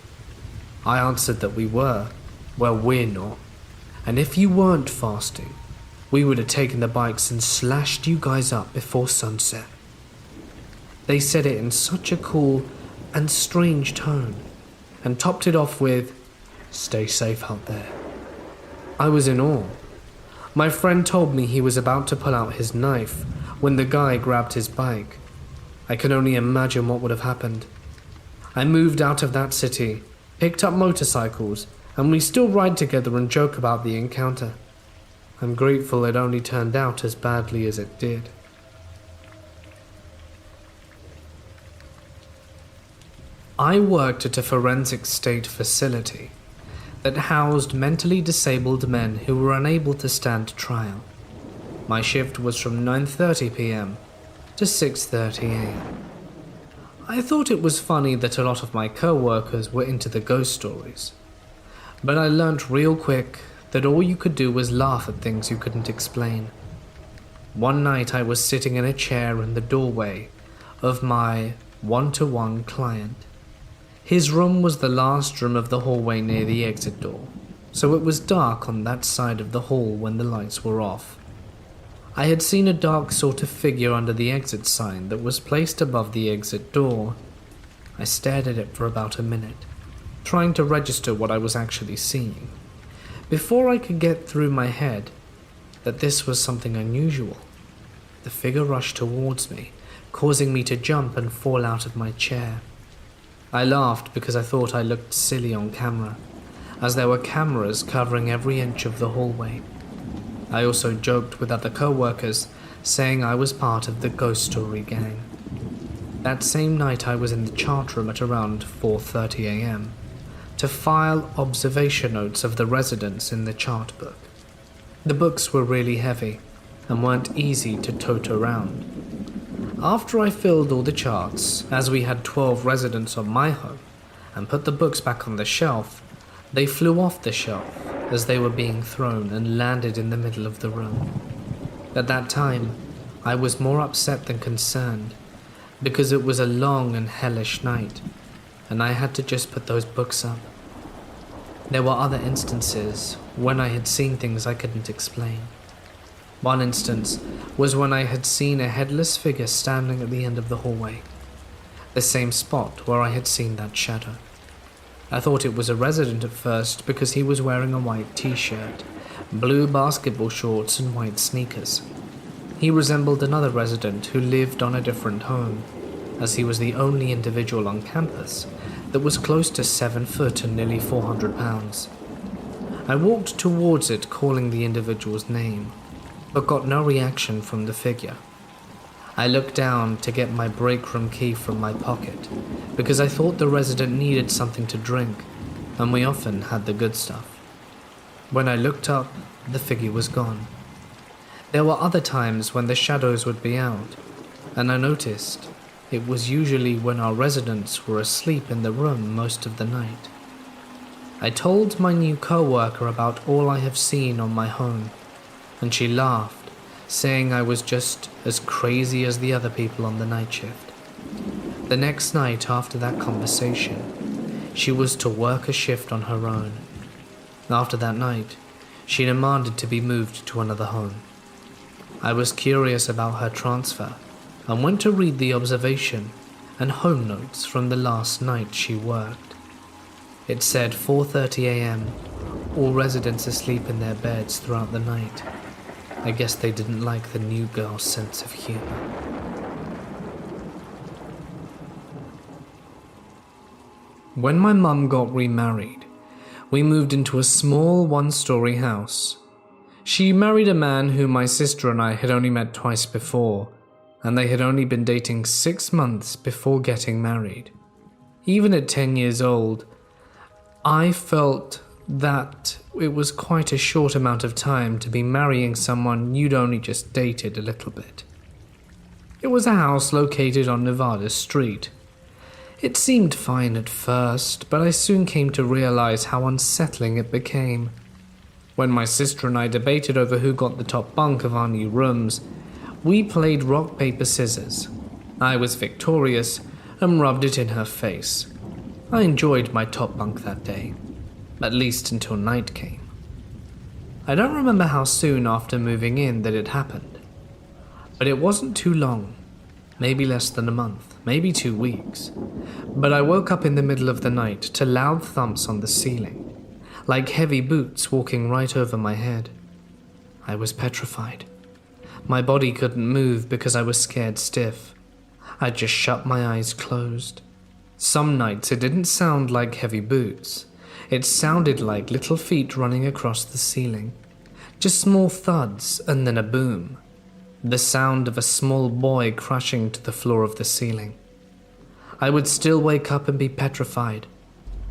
I answered that we were. "Well, we're not. And if you weren't fasting, we would have taken the bikes and slashed you guys up before sunset." They said it in such a cool and strange tone, and topped it off with, "Stay safe out there." I was in awe. My friend told me he was about to pull out his knife when the guy grabbed his bike. I can only imagine what would have happened. I moved out of that city, picked up motorcycles, and we still ride together and joke about the encounter. I'm grateful it only turned out as badly as it did. I worked at a forensic state facility that housed mentally disabled men who were unable to stand trial. My shift was from 9:30 p.m. to 6:30 a.m. I thought it was funny that a lot of my co-workers were into the ghost stories, but I learnt real quick that all you could do was laugh at things you couldn't explain. One night I was sitting in a chair in the doorway of my one-to-one client. His room was the last room of the hallway near the exit door, so it was dark on that side of the hall when the lights were off. I had seen a dark sort of figure under the exit sign that was placed above the exit door. I stared at it for about a minute, trying to register what I was actually seeing, before I could get through my head that this was something unusual. the figure rushed towards me, causing me to jump and fall out of my chair. I laughed because I thought I looked silly on camera, as there were cameras covering every inch of the hallway. I also joked with other co-workers, saying I was part of the Ghost Story gang. That same night I was in the chart room at around 4:30 a.m. to file observation notes of the residents in the chart book. The books were really heavy and weren't easy to tote around. After I filled all the charts, as we had 12 residents on my home, and put the books back on the shelf, they flew off the shelf as they were being thrown and landed in the middle of the room. At that time, I was more upset than concerned, because it was a long and hellish night, and I had to just put those books up. There were other instances when I had seen things I couldn't explain. One instance was when I had seen a headless figure standing at the end of the hallway, the same spot where I had seen that shadow. I thought it was a resident at first because he was wearing a white t-shirt, blue basketball shorts and white sneakers. He resembled another resident who lived on a different home, as he was the only individual on campus that was close to 7 foot and nearly 400 pounds. I walked towards it calling the individual's name, but got no reaction from the figure. I looked down to get my break room key from my pocket, because I thought the resident needed something to drink, and we often had the good stuff. When I looked up, the figure was gone. There were other times when the shadows would be out, and I noticed it was usually when our residents were asleep in the room most of the night. I told my new co-worker about all I have seen on my home, and she laughed, saying I was just as crazy as the other people on the night shift. The next night after that conversation, she was to work a shift on her own. After that night, she demanded to be moved to another home. I was curious about her transfer and went to read the observation and home notes from the last night she worked. It said 4:30 a.m., all residents asleep in their beds throughout the night. I guess they didn't like the new girl's sense of humor. When my mum got remarried, we moved into a small one-story house. She married a man whom my sister and I had only met twice before, and they had only been dating 6 months before getting married. Even at 10 years old, I felt that it was quite a short amount of time to be marrying someone you'd only just dated a little bit. It was a house located on Nevada Street. It seemed fine at first, but I soon came to realize how unsettling it became. When my sister and I debated over who got the top bunk of our new rooms, we played rock, paper, scissors. I was victorious and rubbed it in her face. I enjoyed my top bunk that day, at least until night came. I don't remember how soon after moving in that it happened, but it wasn't too long, maybe less than a month, maybe 2 weeks. But I woke up in the middle of the night to loud thumps on the ceiling, like heavy boots walking right over my head. I was petrified. My body couldn't move because I was scared stiff. I just shut my eyes closed. Some nights it didn't sound like heavy boots. It sounded like little feet running across the ceiling. Just small thuds and then a boom. The sound of a small boy crashing to the floor of the ceiling. I would still wake up and be petrified.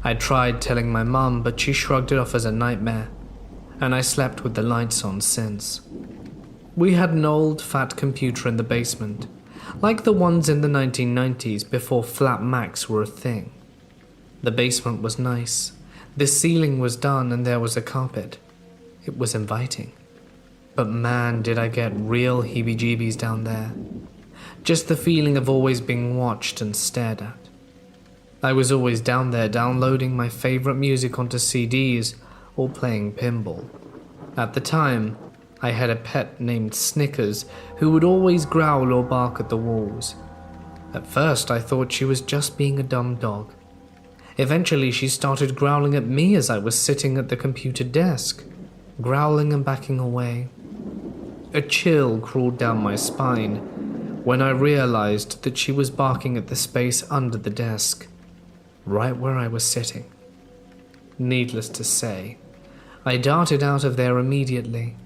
I tried telling my mum, but she shrugged it off as a nightmare, and I slept with the lights on since. We had an old fat computer in the basement, like the ones in the 1990s before flat Macs were a thing. The basement was nice. The ceiling was done and there was a carpet. It was inviting. But man, did I get real heebie-jeebies down there. Just the feeling of always being watched and stared at. I was always down there downloading my favorite music onto CDs or playing pinball. At the time, I had a pet named Snickers who would always growl or bark at the walls. At first, I thought she was just being a dumb dog. Eventually, she started growling at me as I was sitting at the computer desk, growling and backing away. A chill crawled down my spine when I realized that she was barking at the space under the desk, right where I was sitting. Needless to say, I darted out of there immediately.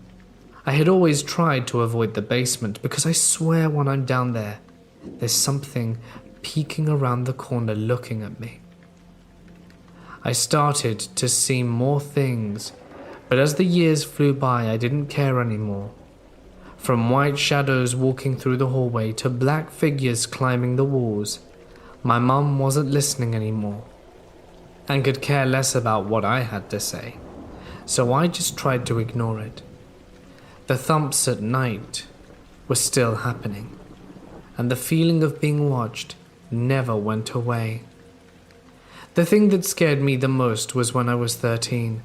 I had always tried to avoid the basement because I swear when I'm down there, there's something peeking around the corner looking at me. I started to see more things, but as the years flew by, I didn't care anymore. From white shadows walking through the hallway to black figures climbing the walls, my mum wasn't listening anymore and could care less about what I had to say, so I just tried to ignore it. The thumps at night were still happening, and the feeling of being watched never went away. The thing that scared me the most was when I was 13.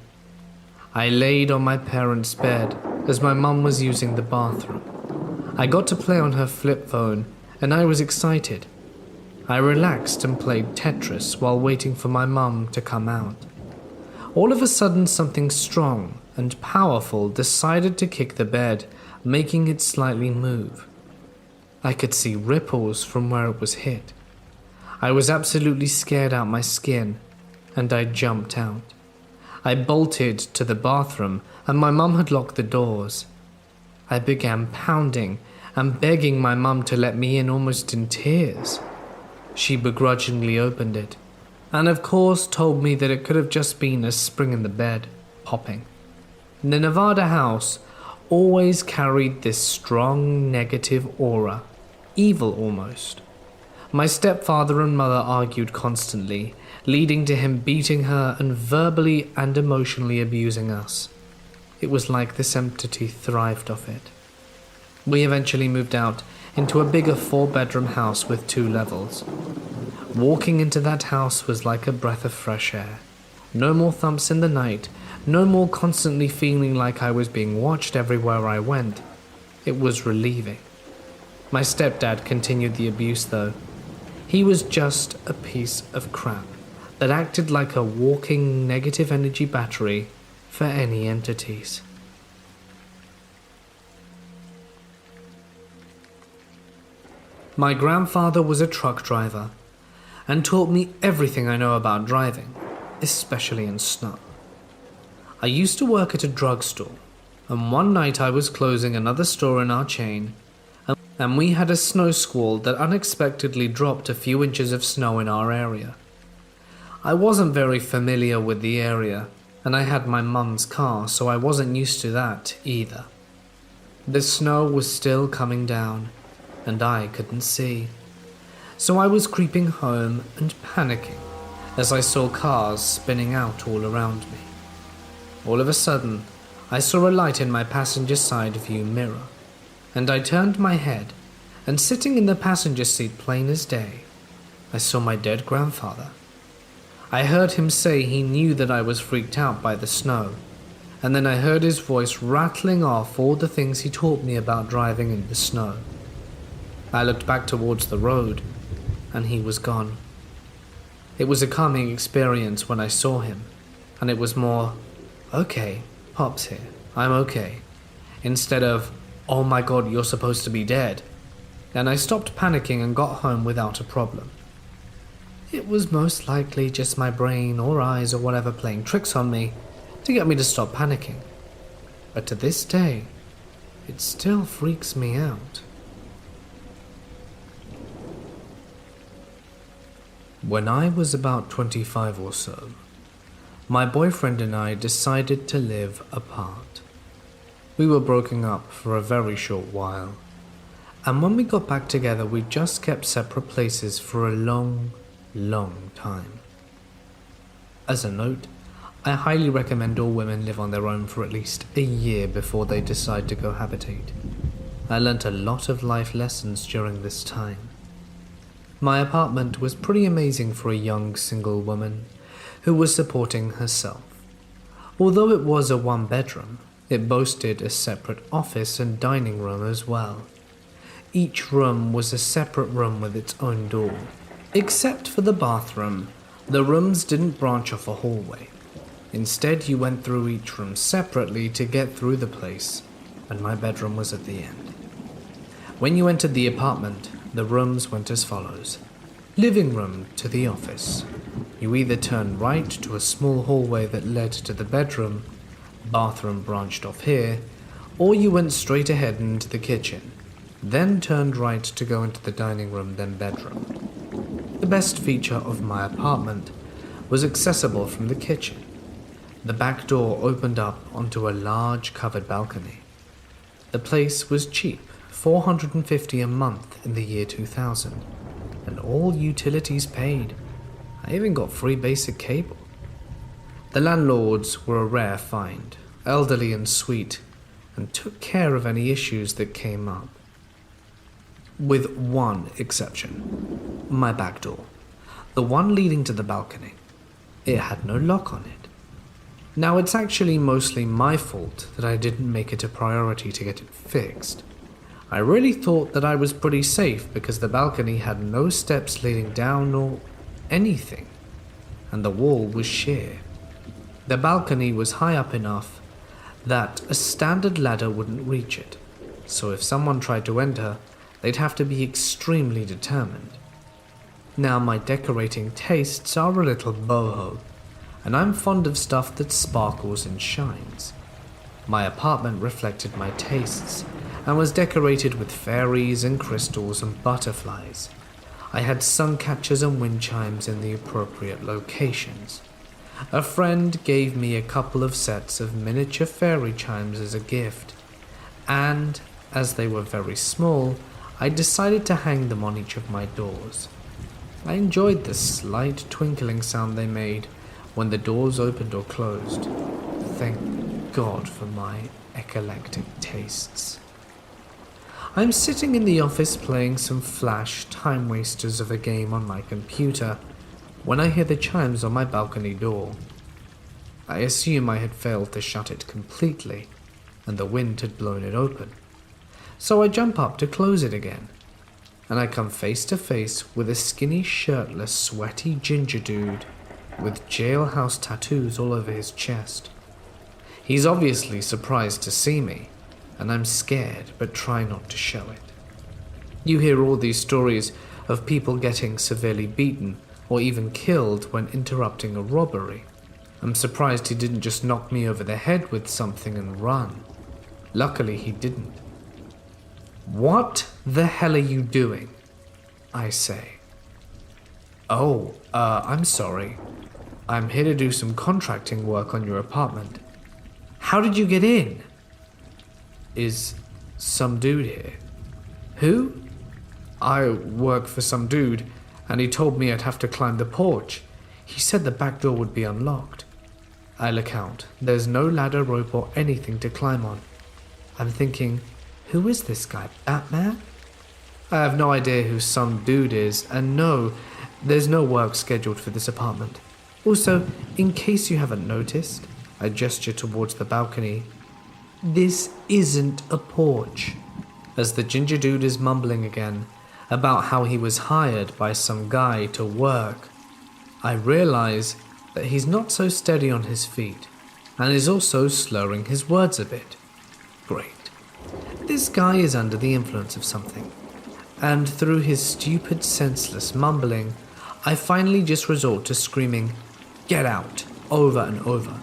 I laid on my parents' bed as my mum was using the bathroom. I got to play on her flip phone, and I was excited. I relaxed and played Tetris while waiting for my mum to come out. All of a sudden, something strong and powerful decided to kick the bed, making it slightly move. I could see ripples from where it was hit. I was absolutely scared out my skin, and I jumped out. I bolted to the bathroom, and my mum had locked the doors. I began pounding and begging my mum to let me in, almost in tears. She begrudgingly opened it, and of course told me that it could have just been a spring in the bed, popping. The Nevada house always carried this strong negative aura, evil almost. My stepfather and mother argued constantly, leading to him beating her and verbally and emotionally abusing us. It was like this entity thrived off it. We eventually moved out into a bigger 4-bedroom house with 2 levels. Walking into that house was like a breath of fresh air. No more thumps in the night, no more constantly feeling like I was being watched everywhere I went. It was relieving. My stepdad continued the abuse though. He was just a piece of crap that acted like a walking negative energy battery for any entities. My grandfather was a truck driver and taught me everything I know about driving, especially in snow. I used to work at a drugstore, and one night I was closing another store in our chain, and we had a snow squall that unexpectedly dropped a few inches of snow in our area. I wasn't very familiar with the area, and I had my mum's car, so I wasn't used to that either. The snow was still coming down, and I couldn't see. So I was creeping home and panicking as I saw cars spinning out all around me. All of a sudden, I saw a light in my passenger side view mirror, and I turned my head, and sitting in the passenger seat plain as day, I saw my dead grandfather. I heard him say he knew that I was freaked out by the snow, and then I heard his voice rattling off all the things he taught me about driving in the snow. I looked back towards the road, and he was gone. It was a calming experience when I saw him, and it was more, "Okay, Pop's here, I'm okay," instead of, "Oh my God, you're supposed to be dead," and I stopped panicking and got home without a problem. It was most likely just my brain or eyes or whatever playing tricks on me to get me to stop panicking. But to this day, it still freaks me out. When I was about 25 or so, my boyfriend and I decided to live apart. We were broken up for a very short while, and when we got back together, we just kept separate places for a long time. As a note, I highly recommend all women live on their own for at least a year before they decide to cohabitate. I learnt a lot of life lessons during this time. My apartment was pretty amazing for a young single woman who was supporting herself. Although it was a 1-bedroom, it boasted a separate office and dining room as well. Each room was a separate room with its own door. Except for the bathroom, the rooms didn't branch off a hallway. Instead, you went through each room separately to get through the place. and my bedroom was at the end. When you entered the apartment, the rooms went as follows. Living room to the office. You either turned right to a small hallway that led to the bedroom, bathroom branched off here, or you went straight ahead into the kitchen, then turned right to go into the dining room, then bedroom. The best feature of my apartment was accessible from the kitchen. The back door opened up onto a large covered balcony. The place was cheap, $450 a month in the year 2000, and all utilities paid. I even got free basic cable. The landlords were a rare find, elderly and sweet, and took care of any issues that came up. With one exception, my back door, the one leading to the balcony. It had no lock on it. Now, it's actually mostly my fault that I didn't make it a priority to get it fixed. I really thought that I was pretty safe because the balcony had no steps leading down or anything, and the wall was sheer. The balcony was high up enough that a standard ladder wouldn't reach it, so if someone tried to enter, they'd have to be extremely determined. Now, my decorating tastes are a little boho, and I'm fond of stuff that sparkles and shines. My apartment reflected my tastes and was decorated with fairies and crystals and butterflies. I had sun catchers and wind chimes in the appropriate locations. A friend gave me a couple of sets of miniature fairy chimes as a gift, and as they were very small, I decided to hang them on each of my doors. I enjoyed the slight twinkling sound they made when the doors opened or closed. Thank God for my eclectic tastes. I'm sitting in the office playing some flash time wasters of a game on my computer when I hear the chimes on my balcony door. I assume I had failed to shut it completely and the wind had blown it open. So I jump up to close it again, and I come face to face with a skinny, shirtless, sweaty ginger dude with jailhouse tattoos all over his chest. He's obviously surprised to see me, and I'm scared but try not to show it. You hear all these stories of people getting severely beaten or even killed when interrupting a robbery. I'm surprised he didn't just knock me over the head with something and run. Luckily he didn't. "What the hell are you doing?" I say. I'm sorry. I'm here to do some contracting work on your apartment." "How did you get in?" "Is some dude here?" "Who?" "I work for some dude, and he told me I'd have to climb the porch. He said the back door would be unlocked." I look out. There's no ladder, rope, or anything to climb on. I'm thinking, who is this guy, Batman? I have no idea who some dude is, and no, there's no work scheduled for this apartment. Also, in case you haven't noticed, I gesture towards the balcony. This isn't a porch. As the ginger dude is mumbling again about how he was hired by some guy to work, I realize that he's not so steady on his feet and is also slurring his words a bit. Great. This guy is under the influence of something, and through his stupid, senseless mumbling, I finally just resort to screaming, "Get out," over and over.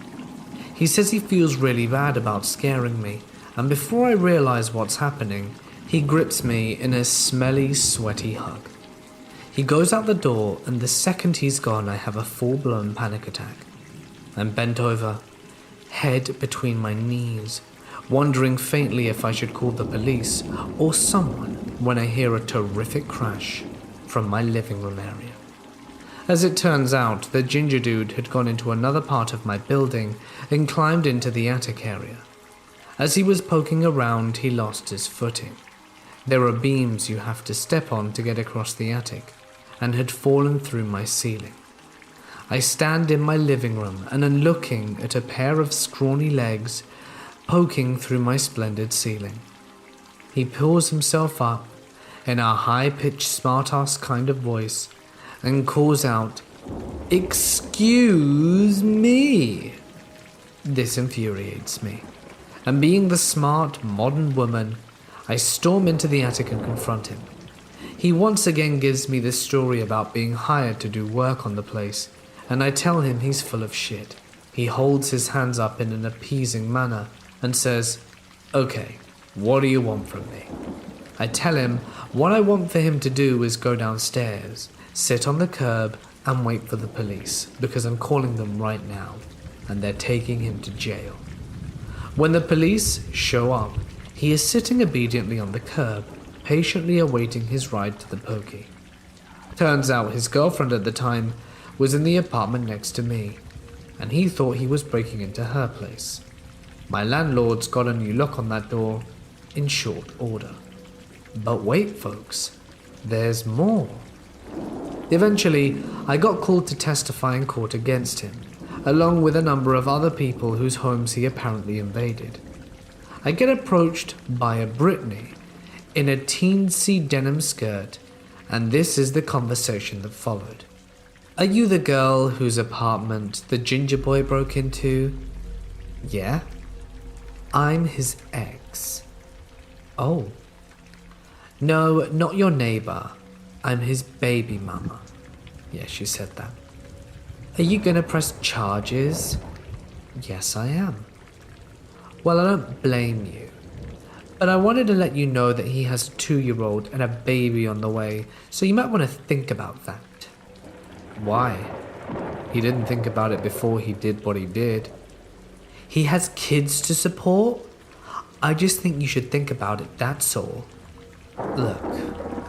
He says he feels really bad about scaring me, and before I realize what's happening, he grips me in a smelly, sweaty hug. He goes out the door, and the second he's gone, I have a full-blown panic attack. I'm bent over, head between my knees, wondering faintly if I should call the police or someone when I hear a terrific crash from my living room area. As it turns out, the ginger dude had gone into another part of my building and climbed into the attic area. As he was poking around, he lost his footing. There are beams you have to step on to get across the attic, and had fallen through my ceiling. I stand in my living room and am looking at a pair of scrawny legs poking through my splendid ceiling. He pulls himself up in a high-pitched smart-ass kind of voice and calls out, "Excuse me." This infuriates me, and being the smart, modern woman, I storm into the attic and confront him. He once again gives me this story about being hired to do work on the place, and I tell him he's full of shit. He holds his hands up in an appeasing manner and says, "Okay, what do you want from me?" I tell him what I want for him to do is go downstairs, sit on the curb, and wait for the police, because I'm calling them right now, and they're taking him to jail. When the police show up, he is sitting obediently on the curb, patiently awaiting his ride to the pokey. Turns out his girlfriend at the time was in the apartment next to me, and he thought he was breaking into her place. My landlord's got a new lock on that door in short order. But wait, folks, there's more. Eventually, I got called to testify in court against him, along with a number of other people whose homes he apparently invaded. I get approached by a Brittany in a teensy denim skirt, and this is the conversation that followed. "Are you the girl whose apartment the ginger boy broke into?" "Yeah." "I'm his ex." "Oh." "No, not your neighbor. I'm his baby mama." Yeah, she said that. "Are you gonna press charges?" "Yes, I am." "Well, I don't blame you. But I wanted to let you know that he has a 2-year-old and a baby on the way, so you might want to think about that." "Why?" "He didn't think about it before he did what he did." "He has kids to support? I just think you should think about it, that's all." "Look,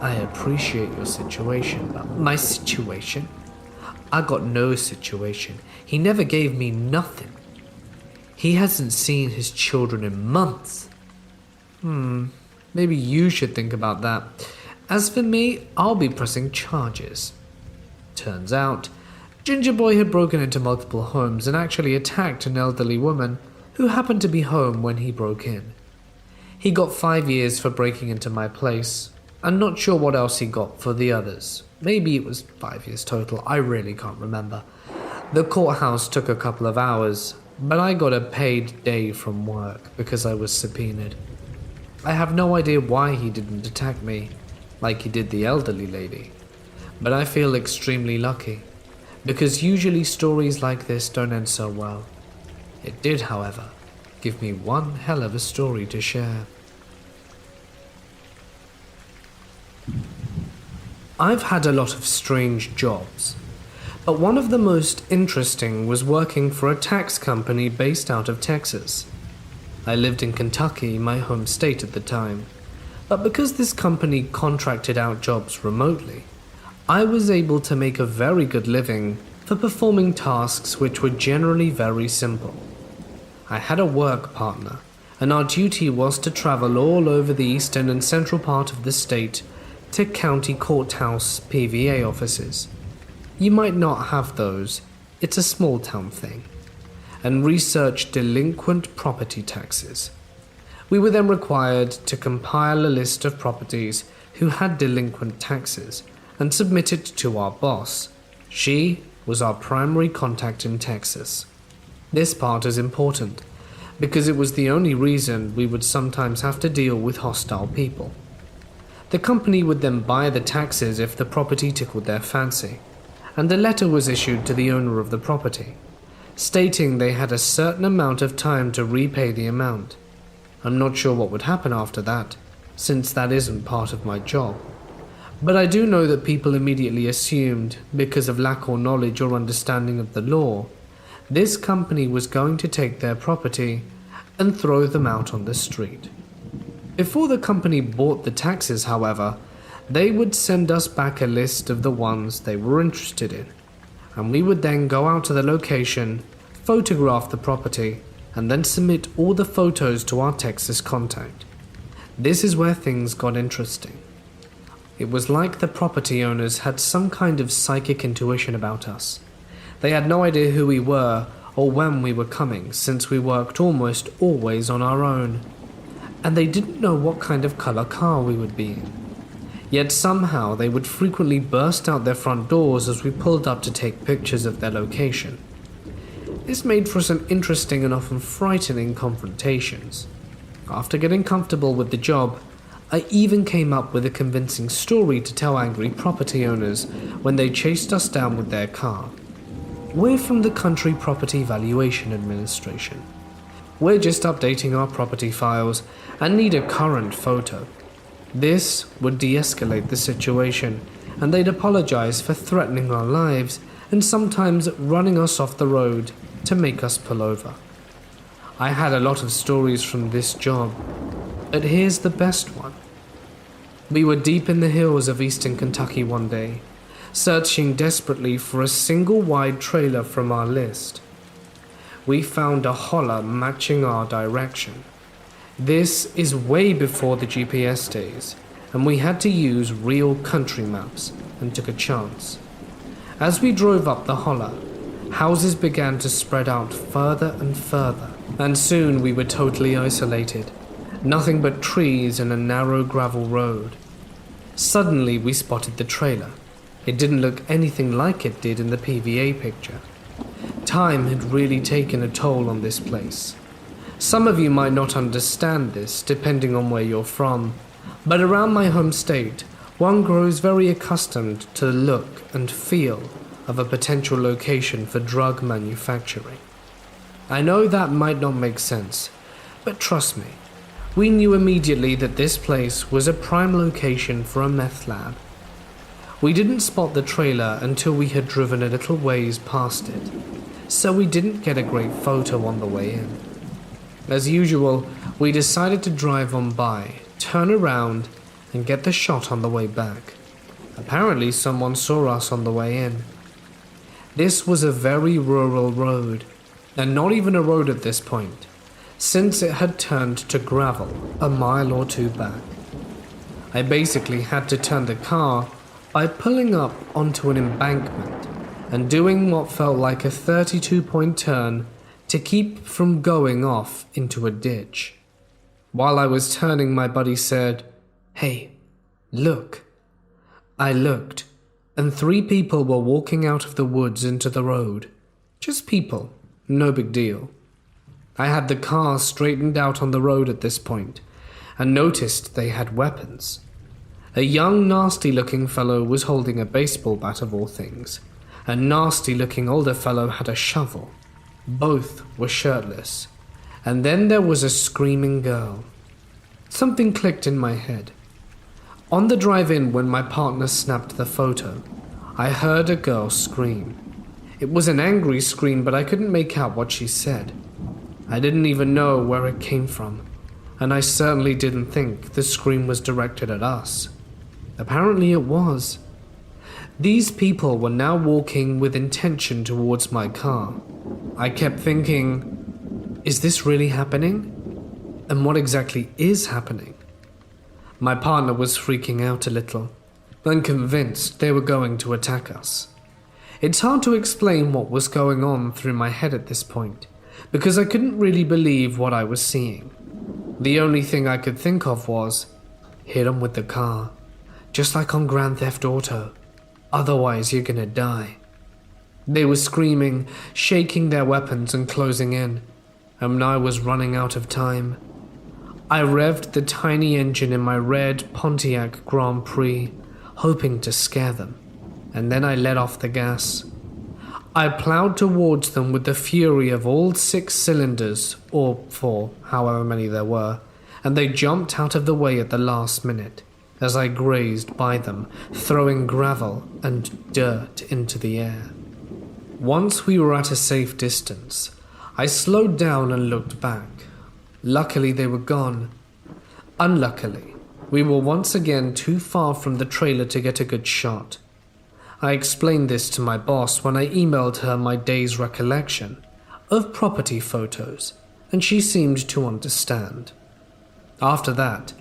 I appreciate your situation, but my situation? I got no situation. He never gave me nothing. He hasn't seen his children in months." Maybe you should think about that. As for me, I'll be pressing charges." Turns out, Ginger Boy had broken into multiple homes and actually attacked an elderly woman who happened to be home when he broke in. He got 5 years for breaking into my place. I'm not sure what else he got for the others. Maybe it was 5 years total, I really can't remember. The courthouse took a couple of hours, but I got a paid day from work because I was subpoenaed. I have no idea why he didn't attack me, like he did the elderly lady, but I feel extremely lucky, because usually stories like this don't end so well. It did, however, give me one hell of a story to share. I've had a lot of strange jobs, but one of the most interesting was working for a tax company based out of Texas. I lived in Kentucky, my home state at the time, but because this company contracted out jobs remotely, I was able to make a very good living for performing tasks which were generally very simple. I had a work partner, and our duty was to travel all over the eastern and central part of the state to county courthouse PVA offices. You might not have those, it's a small town thing. And research delinquent property taxes. We were then required to compile a list of properties who had delinquent taxes and submit it to our boss. She was our primary contact in Texas. This part is important because it was the only reason we would sometimes have to deal with hostile people. The company would then buy the taxes if the property tickled their fancy, and a letter was issued to the owner of the property, stating they had a certain amount of time to repay the amount. I'm not sure what would happen after that, since that isn't part of my job. But I do know that people immediately assumed, because of lack of knowledge or understanding of the law, this company was going to take their property and throw them out on the street. Before the company bought the taxes, however, they would send us back a list of the ones they were interested in, and we would then go out to the location, photograph the property, and then submit all the photos to our Texas contact. This is where things got interesting. It was like the property owners had some kind of psychic intuition about us. They had no idea who we were or when we were coming, since we worked almost always on our own. And they didn't know what kind of color car we would be in. Yet somehow they would frequently burst out their front doors as we pulled up to take pictures of their location. This made for some interesting and often frightening confrontations. After getting comfortable with the job, I even came up with a convincing story to tell angry property owners when they chased us down with their car. We're from the Country Property Valuation Administration. We're just updating our property files and need a current photo. This would de-escalate the situation, and they'd apologize for threatening our lives and sometimes running us off the road to make us pull over. I had a lot of stories from this job, but here's the best one. We were deep in the hills of eastern Kentucky one day, searching desperately for a single wide trailer from our list. We found a holler matching our direction. This is way before the GPS days, and we had to use real country maps and took a chance. As we drove up the holler, houses began to spread out further and further, and soon we were totally isolated. Nothing but trees and a narrow gravel road. Suddenly we spotted the trailer. It didn't look anything like it did in the PVA picture. Time had really taken a toll on this place. Some of you might not understand this depending on where you're from, but around my home state, one grows very accustomed to the look and feel of a potential location for drug manufacturing. I know that might not make sense, but trust me, we knew immediately that this place was a prime location for a meth lab. We didn't spot the trailer until we had driven a little ways past it, so we didn't get a great photo on the way in. As usual, we decided to drive on by, turn around, and get the shot on the way back. Apparently someone saw us on the way in. This was a very rural road, and not even a road at this point, since it had turned to gravel a mile or two back. I basically had to turn the car by pulling up onto an embankment and doing what felt like a 32-point turn to keep from going off into a ditch. While I was turning, my buddy said, "Hey, look." I looked, and 3 people were walking out of the woods into the road. Just people, no big deal. I had the car straightened out on the road at this point, and noticed they had weapons. A young, nasty-looking fellow was holding a baseball bat of all things. A nasty-looking older fellow had a shovel. Both were shirtless. And then there was a screaming girl. Something clicked in my head. On the drive-in, when my partner snapped the photo, I heard a girl scream. It was an angry scream, but I couldn't make out what she said. I didn't even know where it came from, and I certainly didn't think the scream was directed at us. Apparently it was. These people were now walking with intention towards my car. I kept thinking, is this really happening? And what exactly is happening? My partner was freaking out a little, unconvinced they were going to attack us. It's hard to explain what was going on through my head at this point, because I couldn't really believe what I was seeing. The only thing I could think of was, hit 'em with the car, just like on Grand Theft Auto, otherwise you're gonna die. They were screaming, shaking their weapons and closing in, and I was running out of time. I revved the tiny engine in my red Pontiac Grand Prix, hoping to scare them, and then I let off the gas. I plowed towards them with the fury of all 6 cylinders, or 4, however many there were, and they jumped out of the way at the last minute, as I grazed by them, throwing gravel and dirt into the air. Once we were at a safe distance, I slowed down and looked back. Luckily, they were gone. Unluckily, we were once again too far from the trailer to get a good shot. I explained this to my boss when I emailed her my day's recollection of property photos, and she seemed to understand. After that,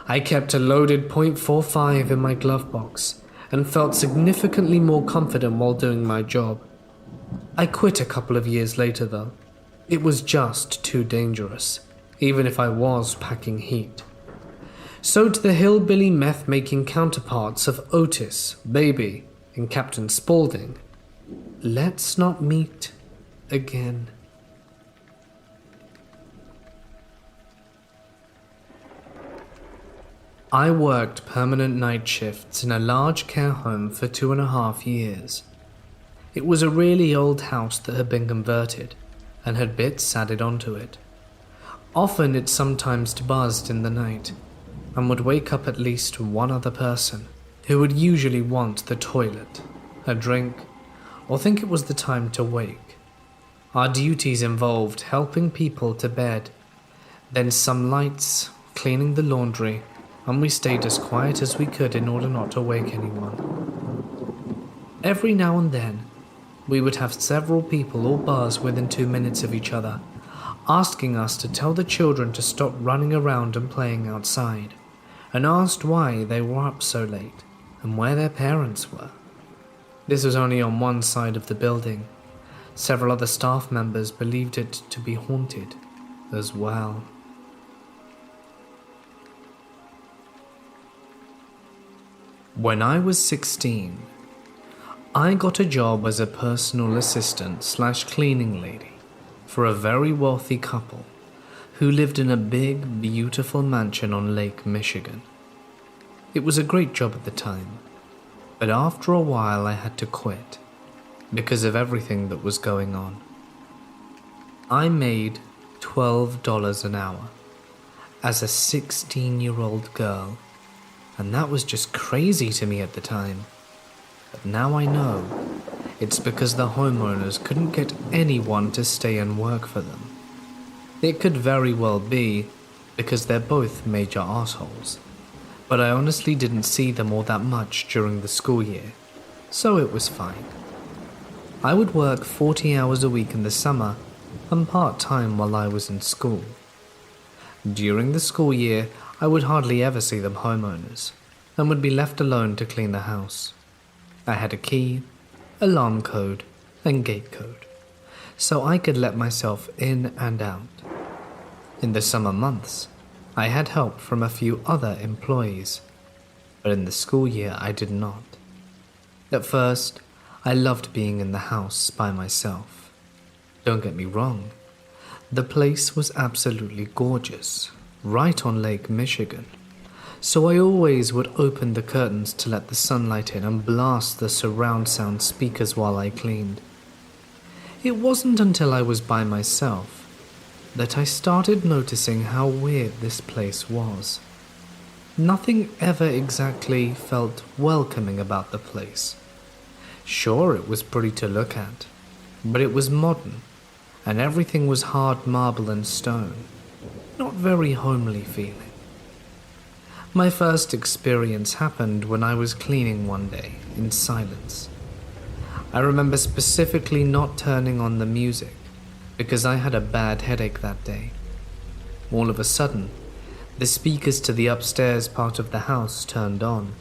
I kept a loaded .45 in my glove box and felt significantly more confident while doing my job. I quit a couple of years later though. It was just too dangerous, even if I was packing heat. So to the hillbilly meth-making counterparts of Otis, Baby, and Captain Spaulding, let's not meet again. I worked permanent night shifts in a large care home for 2.5 years. It was a really old house that had been converted and had bits added onto it. Often it sometimes buzzed in the night and would wake up at least one other person who would usually want the toilet, a drink, or think it was the time to wake. Our duties involved helping people to bed, then some lights, cleaning the laundry, and we stayed as quiet as we could in order not to wake anyone. Every now and then, we would have several people or bars within 2 minutes of each other, asking us to tell the children to stop running around and playing outside, and asked why they were up so late and where their parents were. This was only on one side of the building. Several other staff members believed it to be haunted as well. When I was 16, I got a job as a personal assistant/cleaning lady for a very wealthy couple who lived in a big, beautiful mansion on Lake Michigan. It was a great job at the time, but after a while I had to quit because of everything that was going on. I made $12 an hour as a 16-year-old girl, and that was just crazy to me at the time. But now I know it's because the homeowners couldn't get anyone to stay and work for them. It could very well be because they're both major assholes, but I honestly didn't see them all that much during the school year, so it was fine. I would work 40 hours a week in the summer and part-time while I was in school. During the school year, I would hardly ever see them homeowners and would be left alone to clean the house. I had a key, alarm code, and gate code, so I could let myself in and out. In the summer months, I had help from a few other employees, but in the school year I did not. At first, I loved being in the house by myself. Don't get me wrong, the place was absolutely gorgeous, right on Lake Michigan, so I always would open the curtains to let the sunlight in and blast the surround sound speakers while I cleaned. It wasn't until I was by myself that I started noticing how weird this place was. Nothing ever exactly felt welcoming about the place. Sure, it was pretty to look at, but it was modern, and everything was hard marble and stone, not very homely feeling. My first experience happened when I was cleaning one day in silence. I remember specifically not turning on the music because I had a bad headache that day. All of a sudden, the speakers to the upstairs part of the house turned on.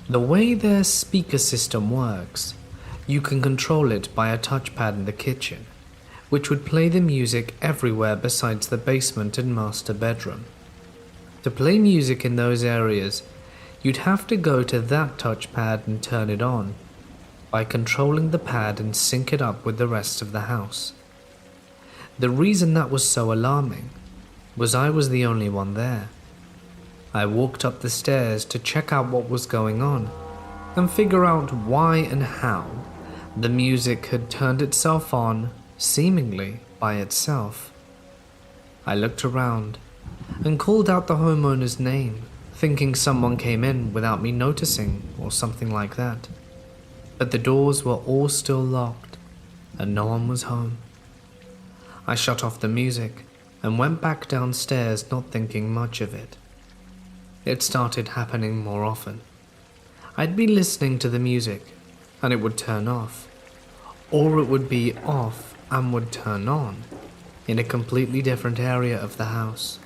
The way their speaker system works, you can control it by a touchpad in the kitchen, which would play the music everywhere besides the basement and master bedroom. To play music in those areas, you'd have to go to that touchpad and turn it on by controlling the pad and sync it up with the rest of the house. The reason that was so alarming was I was the only one there. I walked up the stairs to check out what was going on and figure out why and how the music had turned itself on seemingly by itself. I looked around and called out the homeowner's name, thinking someone came in without me noticing or something like that. But the doors were all still locked and no one was home. I shut off the music and went back downstairs, not thinking much of it. It started happening more often. I'd be listening to the music and it would turn off, or it would be off and would turn on in a completely different area of the house.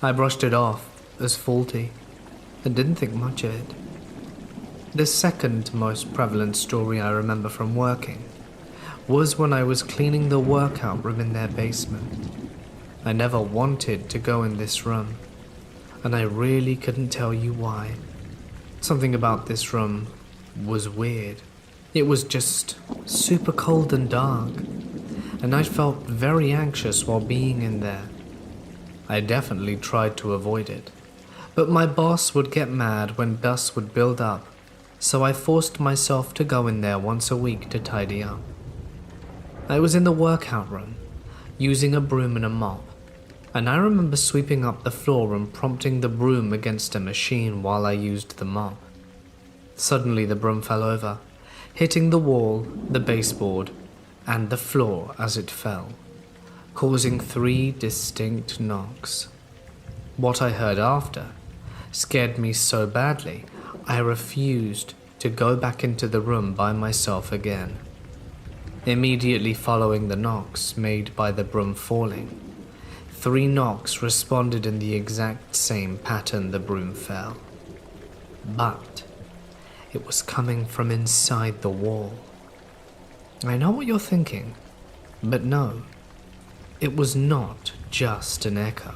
I brushed it off as faulty and didn't think much of it. The second most prevalent story I remember from working was when I was cleaning the workout room in their basement. I never wanted to go in this room, and I really couldn't tell you why. Something about this room was weird. It was just super cold and dark, and I felt very anxious while being in there. I definitely tried to avoid it, But my boss would get mad when dust would build up, so I forced myself to go in there once a week to tidy up. I was in the workout room, using a broom and a mop, and I remember sweeping up the floor and prompting the broom against a machine while I used the mop. Suddenly the broom fell over, hitting the wall, the baseboard, and the floor as it fell, causing 3 distinct knocks. What I heard after scared me so badly, I refused to go back into the room by myself again. Immediately following the knocks made by the broom falling, 3 knocks responded in the exact same pattern the broom fell. But it was coming from inside the wall. I know what you're thinking, but no, it was not just an echo.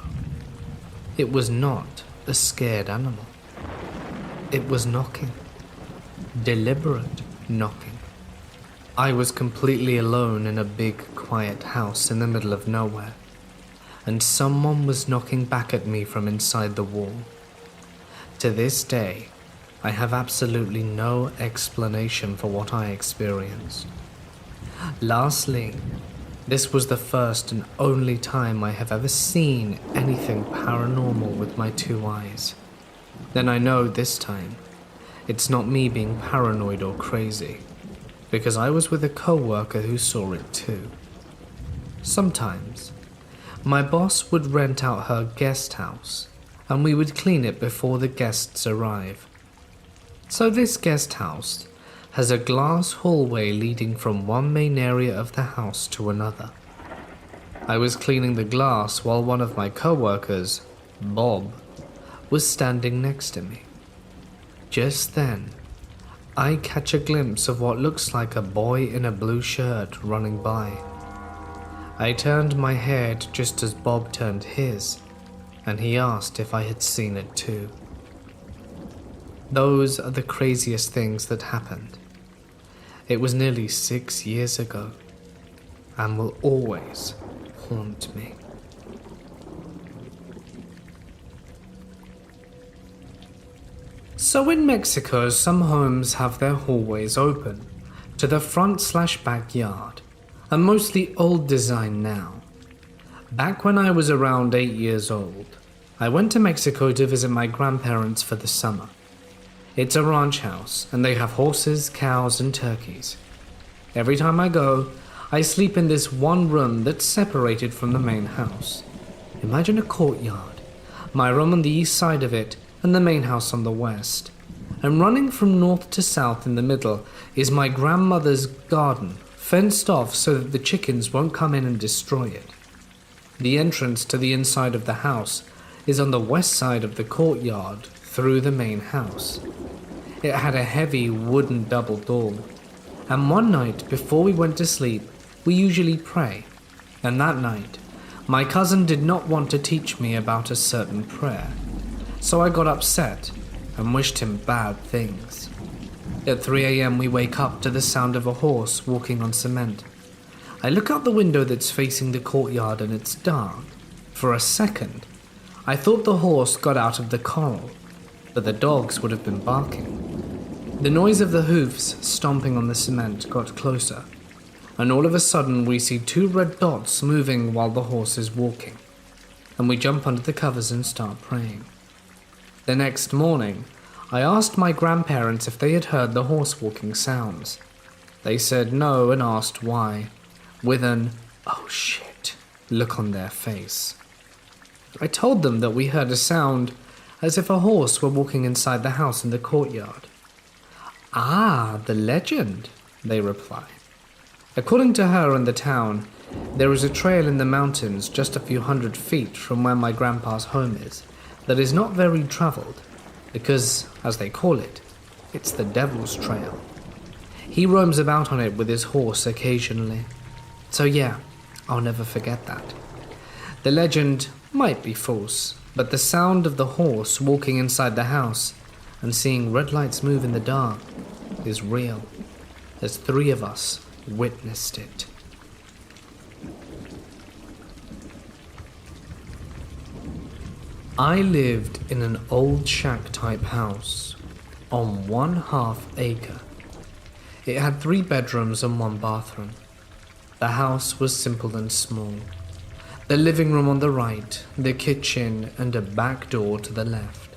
It was not a scared animal. It was knocking. Deliberate knocking. I was completely alone in a big, quiet house in the middle of nowhere, and someone was knocking back at me from inside the wall. To this day, I have absolutely no explanation for what I experienced. Lastly, this was the first and only time I have ever seen anything paranormal with my 2 eyes. Then I know this time, it's not me being paranoid or crazy, because I was with a co-worker who saw it too. Sometimes, my boss would rent out her guest house, and we would clean it before the guests arrive. So this guest house has a glass hallway leading from one main area of the house to another. I was cleaning the glass while one of my co-workers, Bob, was standing next to me. Just then, I catch a glimpse of what looks like a boy in a blue shirt running by. I turned my head just as Bob turned his, and he asked if I had seen it too. Those are the craziest things that happened. It was nearly 6 years ago, and will always haunt me. So in Mexico, some homes have their hallways open to the front/backyard, and mostly old design now. Back when I was around 8 years old, I went to Mexico to visit my grandparents for the summer. It's a ranch house, and they have horses, cows, and turkeys. Every time I go, I sleep in this one room that's separated from the main house. Imagine a courtyard, my room on the east side of it, and the main house on the west. And running from north to south in the middle is my grandmother's garden, fenced off so that the chickens won't come in and destroy it. The entrance to the inside of the house is on the west side of the courtyard through the main house. It had a heavy wooden double door, and one night before we went to sleep, we usually pray, and that night, my cousin did not want to teach me about a certain prayer, so I got upset and wished him bad things. At 3 a.m. we wake up to the sound of a horse walking on cement. I look out the window that's facing the courtyard and it's dark. For a second, I thought the horse got out of the corral, but the dogs would have been barking. The noise of the hoofs stomping on the cement got closer, and all of a sudden we see 2 red dots moving while the horse is walking, and we jump under the covers and start praying. The next morning, I asked my grandparents if they had heard the horse walking sounds. They said no and asked why, with an "oh shit" look on their face. I told them that we heard a sound as if a horse were walking inside the house in the courtyard. "Ah, the legend," they replied. According to her and the town, there is a trail in the mountains just a few hundred feet from where my grandpa's home is that is not very traveled because, as they call it, it's the Devil's Trail. He roams about on it with his horse occasionally. So yeah, I'll never forget that. The legend might be false, but the sound of the horse walking inside the house and seeing red lights move in the dark is real, as 3 of us witnessed it. I lived in an old shack-type house on 1/2 acre. It had 3 bedrooms and 1 bathroom. The house was simple and small. The living room on the right, the kitchen, and a back door to the left.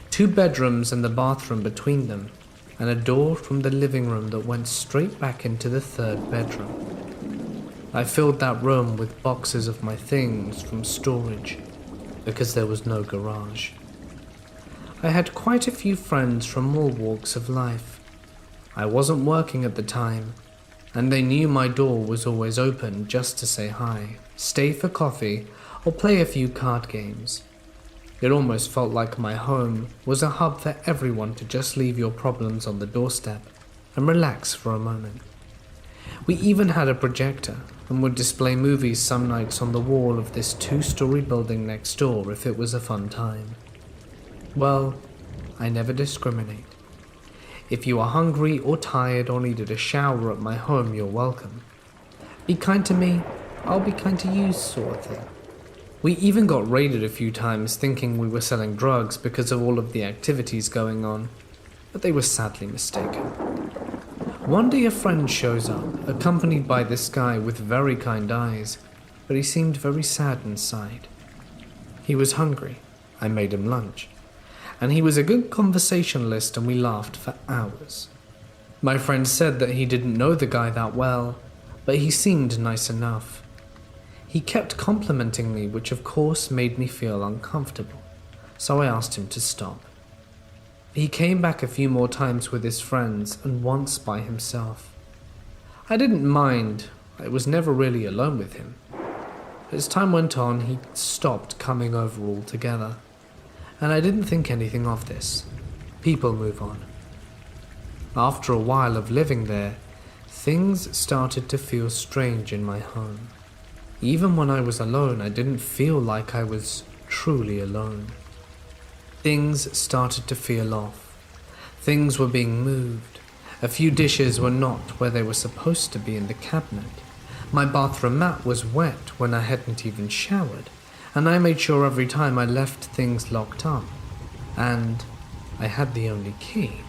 2 bedrooms and the bathroom between them, and a door from the living room that went straight back into the 3rd bedroom. I filled that room with boxes of my things from storage, because there was no garage. I had quite a few friends from all walks of life. I wasn't working at the time, and they knew my door was always open just to say hi, stay for coffee, or play a few card games. It almost felt like my home was a hub for everyone to just leave your problems on the doorstep and relax for a moment. We even had a projector and would display movies some nights on the wall of this 2-story building next door if it was a fun time. Well, I never discriminate. If you are hungry or tired or needed a shower at my home, you're welcome. Be kind to me, I'll be kind to you, sort of thing. We even got raided a few times thinking we were selling drugs because of all of the activities going on, but they were sadly mistaken. One day a friend shows up, accompanied by this guy with very kind eyes, but he seemed very sad inside. He was hungry. I made him lunch. And he was a good conversationalist and we laughed for hours. My friend said that he didn't know the guy that well, but he seemed nice enough. He kept complimenting me, which of course made me feel uncomfortable, so I asked him to stop. He came back a few more times with his friends and once by himself. I didn't mind, I was never really alone with him. As time went on, he stopped coming over altogether, and I didn't think anything of this. People move on. After a while of living there, things started to feel strange in my home. Even when I was alone, I didn't feel like I was truly alone. Things started to feel off. Things were being moved. A few dishes were not where they were supposed to be in the cabinet. My bathroom mat was wet when I hadn't even showered, and I made sure every time I left things locked up. And I had the only key.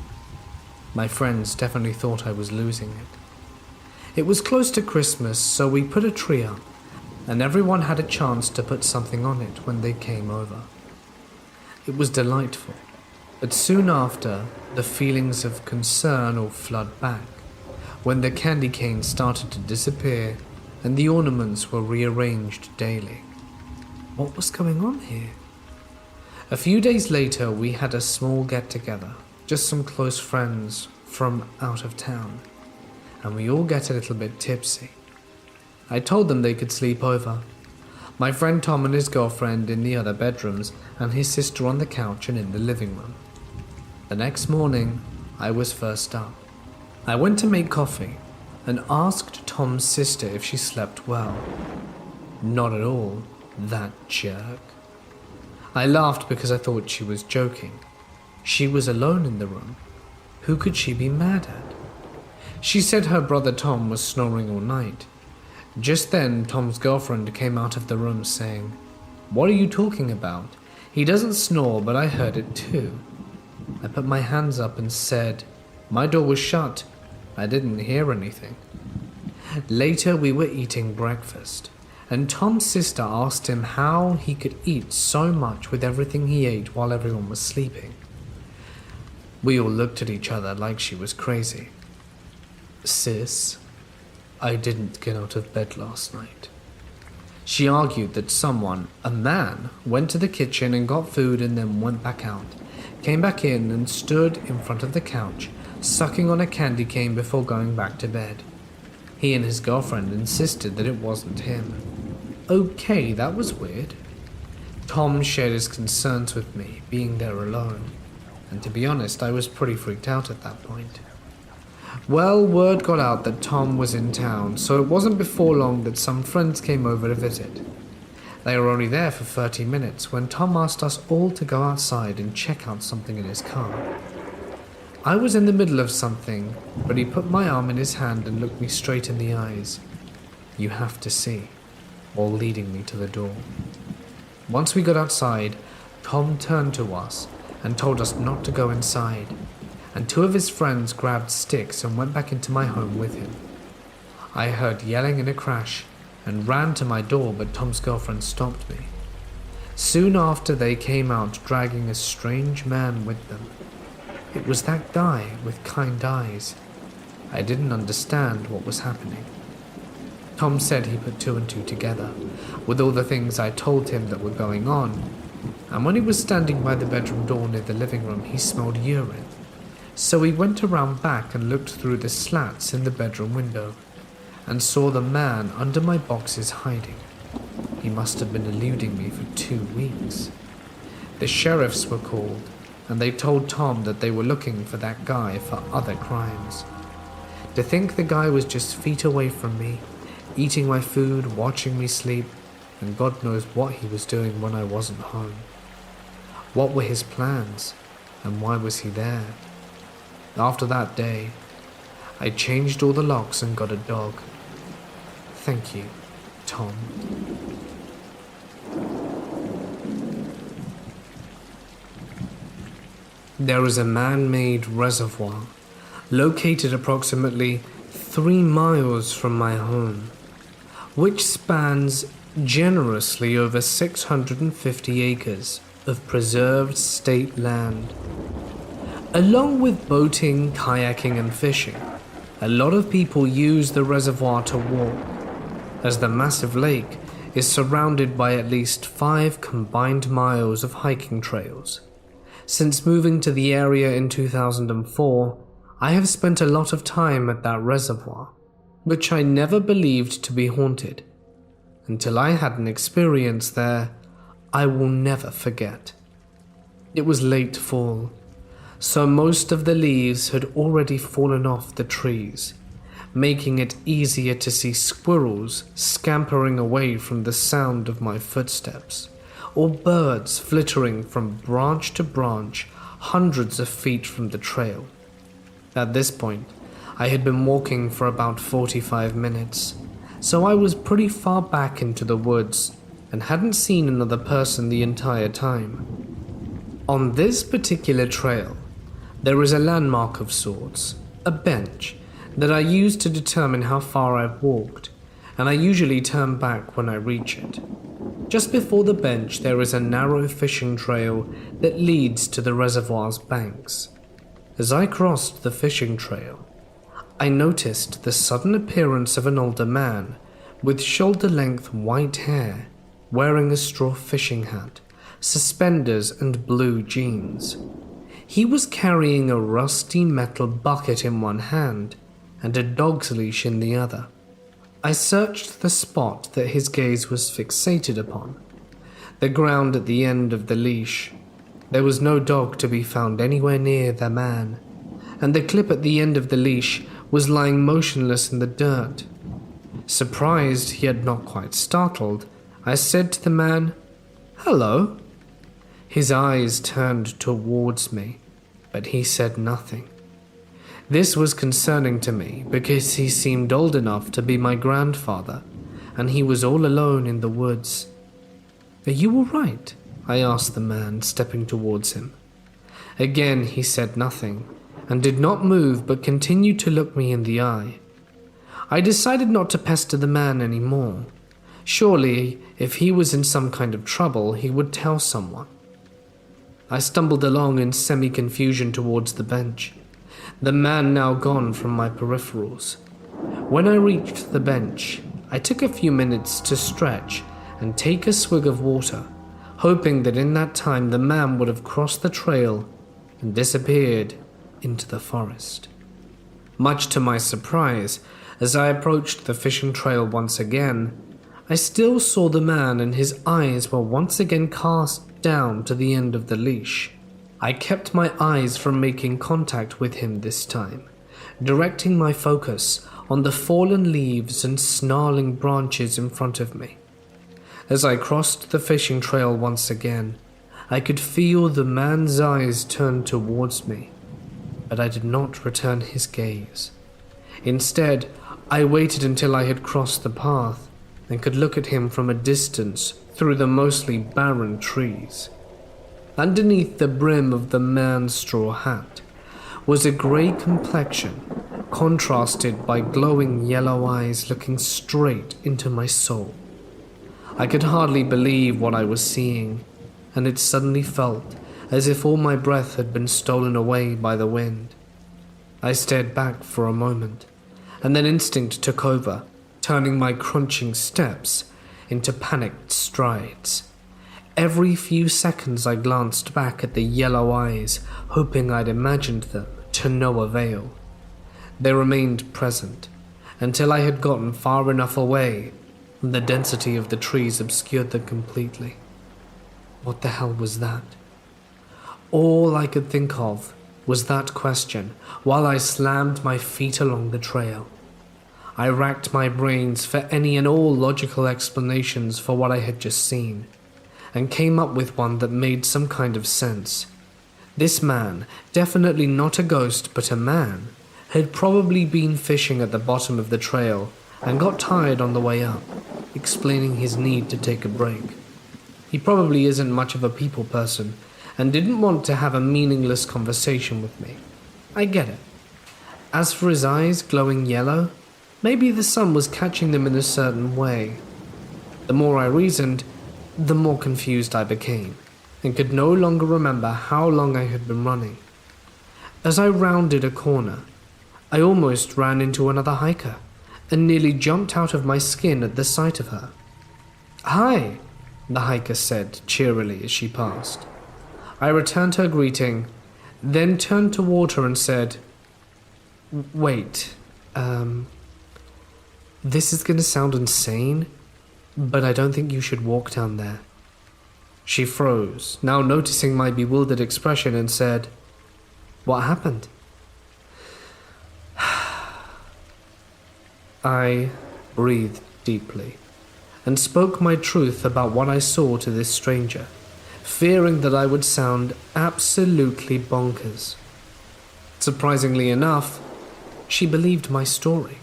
My friends definitely thought I was losing it. It was close to Christmas, so we put a tree up, and everyone had a chance to put something on it when they came over. It was delightful, but soon after, the feelings of concern all flood back, when the candy canes started to disappear and the ornaments were rearranged daily. What was going on here? A few days later, we had a small get-together, just some close friends from out of town, and we all get a little bit tipsy. I told them they could sleep over. My friend Tom and his girlfriend in the other bedrooms, and his sister on the couch and in the living room. The next morning, I was first up. I went to make coffee and asked Tom's sister if she slept well. Not at all, that jerk. I laughed because I thought she was joking. She was alone in the room. Who could she be mad at? She said her brother Tom was snoring all night. Just then, Tom's girlfriend came out of the room saying, "What are you talking about? He doesn't snore, but I heard it too." I put my hands up and said, "My door was shut. I didn't hear anything." Later, we were eating breakfast, and Tom's sister asked him how he could eat so much with everything he ate while everyone was sleeping. We all looked at each other like she was crazy. "Sis, I didn't get out of bed last night." She argued that someone, a man, went to the kitchen and got food and then went back out, came back in and stood in front of the couch, sucking on a candy cane before going back to bed. He and his girlfriend insisted that it wasn't him. Okay, that was weird. Tom shared his concerns with me, being there alone, and to be honest, I was pretty freaked out at that point. Well, word got out that Tom was in town, so it wasn't before long that some friends came over to visit. They were only there for 30 minutes when Tom asked us all to go outside and check out something in his car. I was in the middle of something, but he put my arm in his hand and looked me straight in the eyes. "You have to see," while leading me to the door. Once we got outside, Tom turned to us and told us not to go inside, and two of his friends grabbed sticks and went back into my home with him. I heard yelling and a crash and ran to my door, but Tom's girlfriend stopped me. Soon after, they came out dragging a strange man with them. It was that guy with kind eyes. I didn't understand what was happening. Tom said he put two and two together with all the things I told him that were going on, and when he was standing by the bedroom door near the living room, he smelled urine. So he went around back and looked through the slats in the bedroom window and saw the man under my boxes hiding. He must have been eluding me for 2 weeks. The sheriffs were called, and they told Tom that they were looking for that guy for other crimes. To think the guy was just feet away from me, eating my food, watching me sleep, and God knows what he was doing when I wasn't home. What were his plans, and why was he there? After that day, I changed all the locks and got a dog. Thank you, Tom. There is a man-made reservoir located approximately 3 miles from my home, which spans generously over 650 acres of preserved state land. Along with boating, kayaking, and fishing, a lot of people use the reservoir to walk, as the massive lake is surrounded by at least 5 combined miles of hiking trails. Since moving to the area in 2004, I have spent a lot of time at that reservoir, which I never believed to be haunted, until I had an experience there I will never forget. It was late fall, so most of the leaves had already fallen off the trees, making it easier to see squirrels scampering away from the sound of my footsteps, or birds flittering from branch to branch hundreds of feet from the trail. At this point, I had been walking for about 45 minutes, so I was pretty far back into the woods and hadn't seen another person the entire time. On this particular trail, there is a landmark of sorts, a bench, that I use to determine how far I've walked, and I usually turn back when I reach it. Just before the bench, there is a narrow fishing trail that leads to the reservoir's banks. As I crossed the fishing trail, I noticed the sudden appearance of an older man with shoulder-length white hair, wearing a straw fishing hat, suspenders, and blue jeans. He was carrying a rusty metal bucket in one hand and a dog's leash in the other. I searched the spot that his gaze was fixated upon, the ground at the end of the leash. There was no dog to be found anywhere near the man, and the clip at the end of the leash was lying motionless in the dirt. Surprised, yet not quite startled, I said to the man, "Hello." His eyes turned towards me, but he said nothing. This was concerning to me because he seemed old enough to be my grandfather, and he was all alone in the woods. "Are you all right?" I asked the man, stepping towards him. Again he said nothing, and did not move but continued to look me in the eye. I decided not to pester the man anymore. Surely, if he was in some kind of trouble, he would tell someone. I stumbled along in semi-confusion towards the bench, the man now gone from my peripherals. When I reached the bench, I took a few minutes to stretch and take a swig of water, hoping that in that time the man would have crossed the trail and disappeared into the forest. Much to my surprise, as I approached the fishing trail once again, I still saw the man, and his eyes were once again cast down to the end of the leash. I kept my eyes from making contact with him this time, directing my focus on the fallen leaves and snarling branches in front of me. As I crossed the fishing trail once again, I could feel the man's eyes turn towards me, but I did not return his gaze. Instead, I waited until I had crossed the path and could look at him from a distance through the mostly barren trees. Underneath the brim of the man's straw hat was a grey complexion, contrasted by glowing yellow eyes looking straight into my soul. I could hardly believe what I was seeing, and it suddenly felt as if all my breath had been stolen away by the wind. I stared back for a moment, and then instinct took over, turning my crunching steps into panicked strides. Every few seconds I glanced back at the yellow eyes, hoping I'd imagined them, to no avail. They remained present, until I had gotten far enough away, and the density of the trees obscured them completely. What the hell was that? All I could think of was that question while I slammed my feet along the trail. I racked my brains for any and all logical explanations for what I had just seen, and came up with one that made some kind of sense. This man, definitely not a ghost but a man, had probably been fishing at the bottom of the trail and got tired on the way up, explaining his need to take a break. He probably isn't much of a people person and didn't want to have a meaningless conversation with me. I get it. As for his eyes glowing yellow, maybe the sun was catching them in a certain way. The more I reasoned, the more confused I became, and could no longer remember how long I had been running. As I rounded a corner, I almost ran into another hiker, and nearly jumped out of my skin at the sight of her. "Hi," the hiker said cheerily as she passed. I returned her greeting, then turned toward her and said, "Wait, this is going to sound insane, but I don't think you should walk down there." She froze, now noticing my bewildered expression, and said, "What happened?" I breathed deeply and spoke my truth about what I saw to this stranger, fearing that I would sound absolutely bonkers. Surprisingly enough, she believed my story,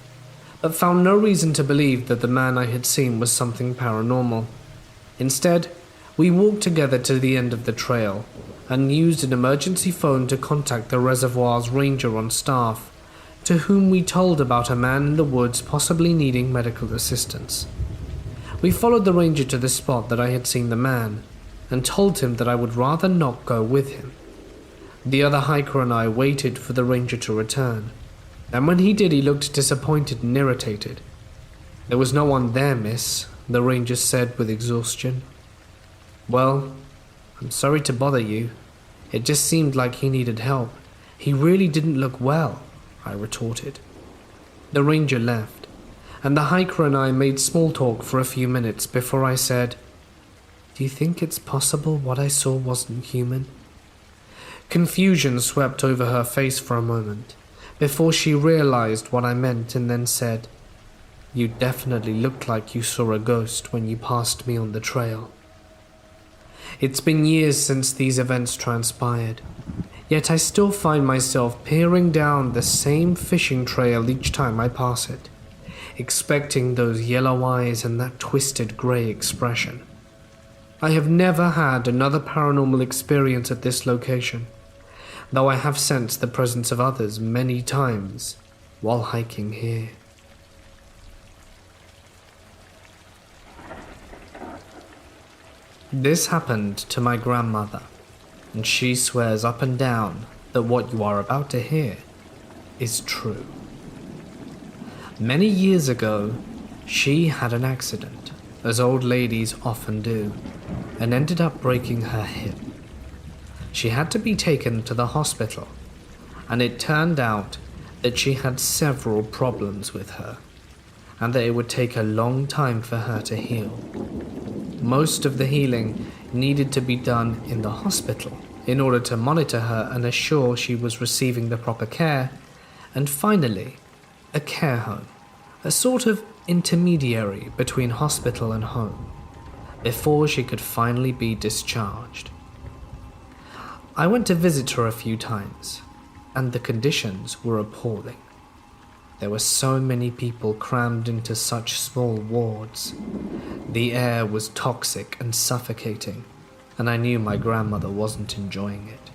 but found no reason to believe that the man I had seen was something paranormal. Instead, we walked together to the end of the trail and used an emergency phone to contact the reservoir's ranger on staff, to whom we told about a man in the woods possibly needing medical assistance. We followed the ranger to the spot that I had seen the man, and told him that I would rather not go with him. The other hiker and I waited for the ranger to return, and when he did, he looked disappointed and irritated. "There was no one there, miss," the ranger said with exhaustion. "Well, I'm sorry to bother you. It just seemed like he needed help. He really didn't look well," I retorted. The ranger left, and the hiker and I made small talk for a few minutes before I said, "Do you think it's possible what I saw wasn't human?" Confusion swept over her face for a moment, before she realized what I meant and then said, "You definitely looked like you saw a ghost when you passed me on the trail." It's been years since these events transpired, yet I still find myself peering down the same fishing trail each time I pass it, expecting those yellow eyes and that twisted grey expression. I have never had another paranormal experience at this location, though I have sensed the presence of others many times while hiking here. This happened to my grandmother, and she swears up and down that what you are about to hear is true. Many years ago, she had an accident, as old ladies often do, and ended up breaking her hip. She had to be taken to the hospital, and it turned out that she had several problems with her, and that it would take a long time for her to heal. Most of the healing needed to be done in the hospital in order to monitor her and assure she was receiving the proper care, and finally, a care home, a sort of intermediary between hospital and home, before she could finally be discharged. I went to visit her a few times, and the conditions were appalling. There were so many people crammed into such small wards. The air was toxic and suffocating, and I knew my grandmother wasn't enjoying it.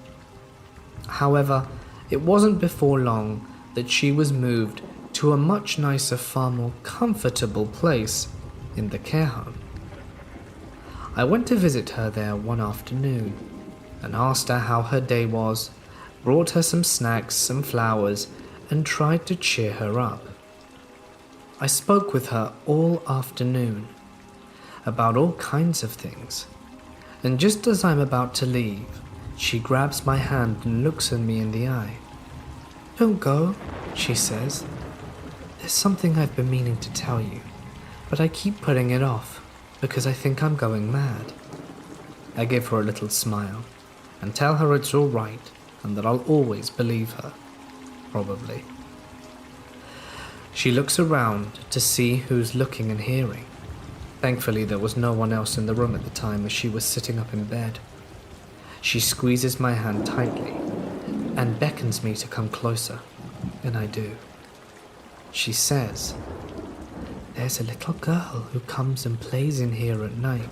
However, it wasn't before long that she was moved to a much nicer, far more comfortable place in the care home. I went to visit her there one afternoon and asked her how her day was, brought her some snacks, some flowers, and tried to cheer her up. I spoke with her all afternoon about all kinds of things, and just as I'm about to leave, she grabs my hand and looks at me in the eye. "Don't go," she says. "There's something I've been meaning to tell you, but I keep putting it off because I think I'm going mad." I give her a little smile and tell her it's all right and that I'll always believe her, probably. She looks around to see who's looking and hearing. Thankfully, there was no one else in the room at the time as she was sitting up in bed. She squeezes my hand tightly and beckons me to come closer, and I do. She says, "There's a little girl who comes and plays in here at night.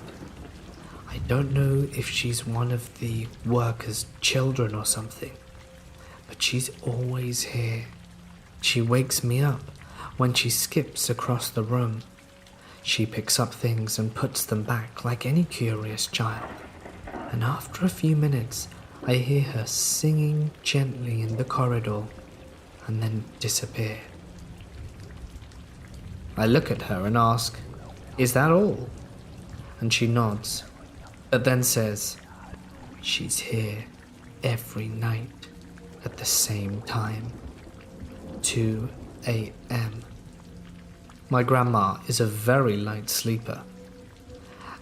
I don't know if she's one of the workers' children or something, but she's always here. She wakes me up when she skips across the room. She picks up things and puts them back like any curious child. And after a few minutes, I hear her singing gently in the corridor and then disappear." I look at her and ask, "Is that all?" And she nods, but then says, "She's here every night at the same time, 2 a.m. My grandma is a very light sleeper,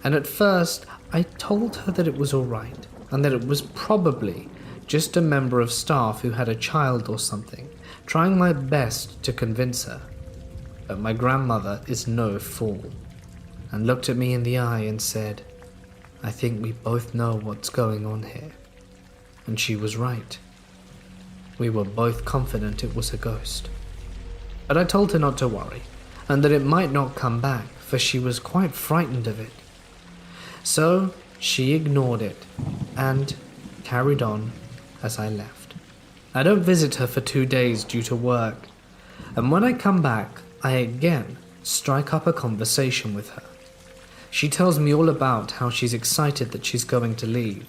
and at first I told her that it was all right and that it was probably just a member of staff who had a child or something, trying my best to convince her. But my grandmother is no fool and looked at me in the eye and said, "I think we both know what's going on here." And she was right. We were both confident it was a ghost. But I told her not to worry and that it might not come back, for she was quite frightened of it. So she ignored it and carried on as I left. I don't visit her for 2 days due to work, and when I come back, I again strike up a conversation with her. She tells me all about how she's excited that she's going to leave,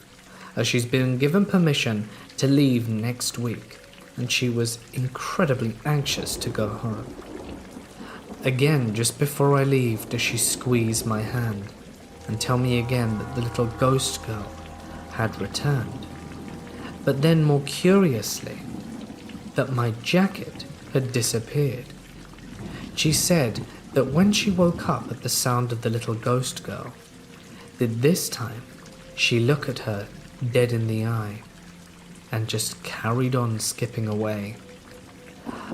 as she's been given permission to leave next week, and she was incredibly anxious to go home. Again, just before I leave, does she squeeze my hand and tell me again that the little ghost girl had returned. But then, more curiously, that my jacket had disappeared. She said that when she woke up at the sound of the little ghost girl, that this time she looked at her dead in the eye and just carried on skipping away.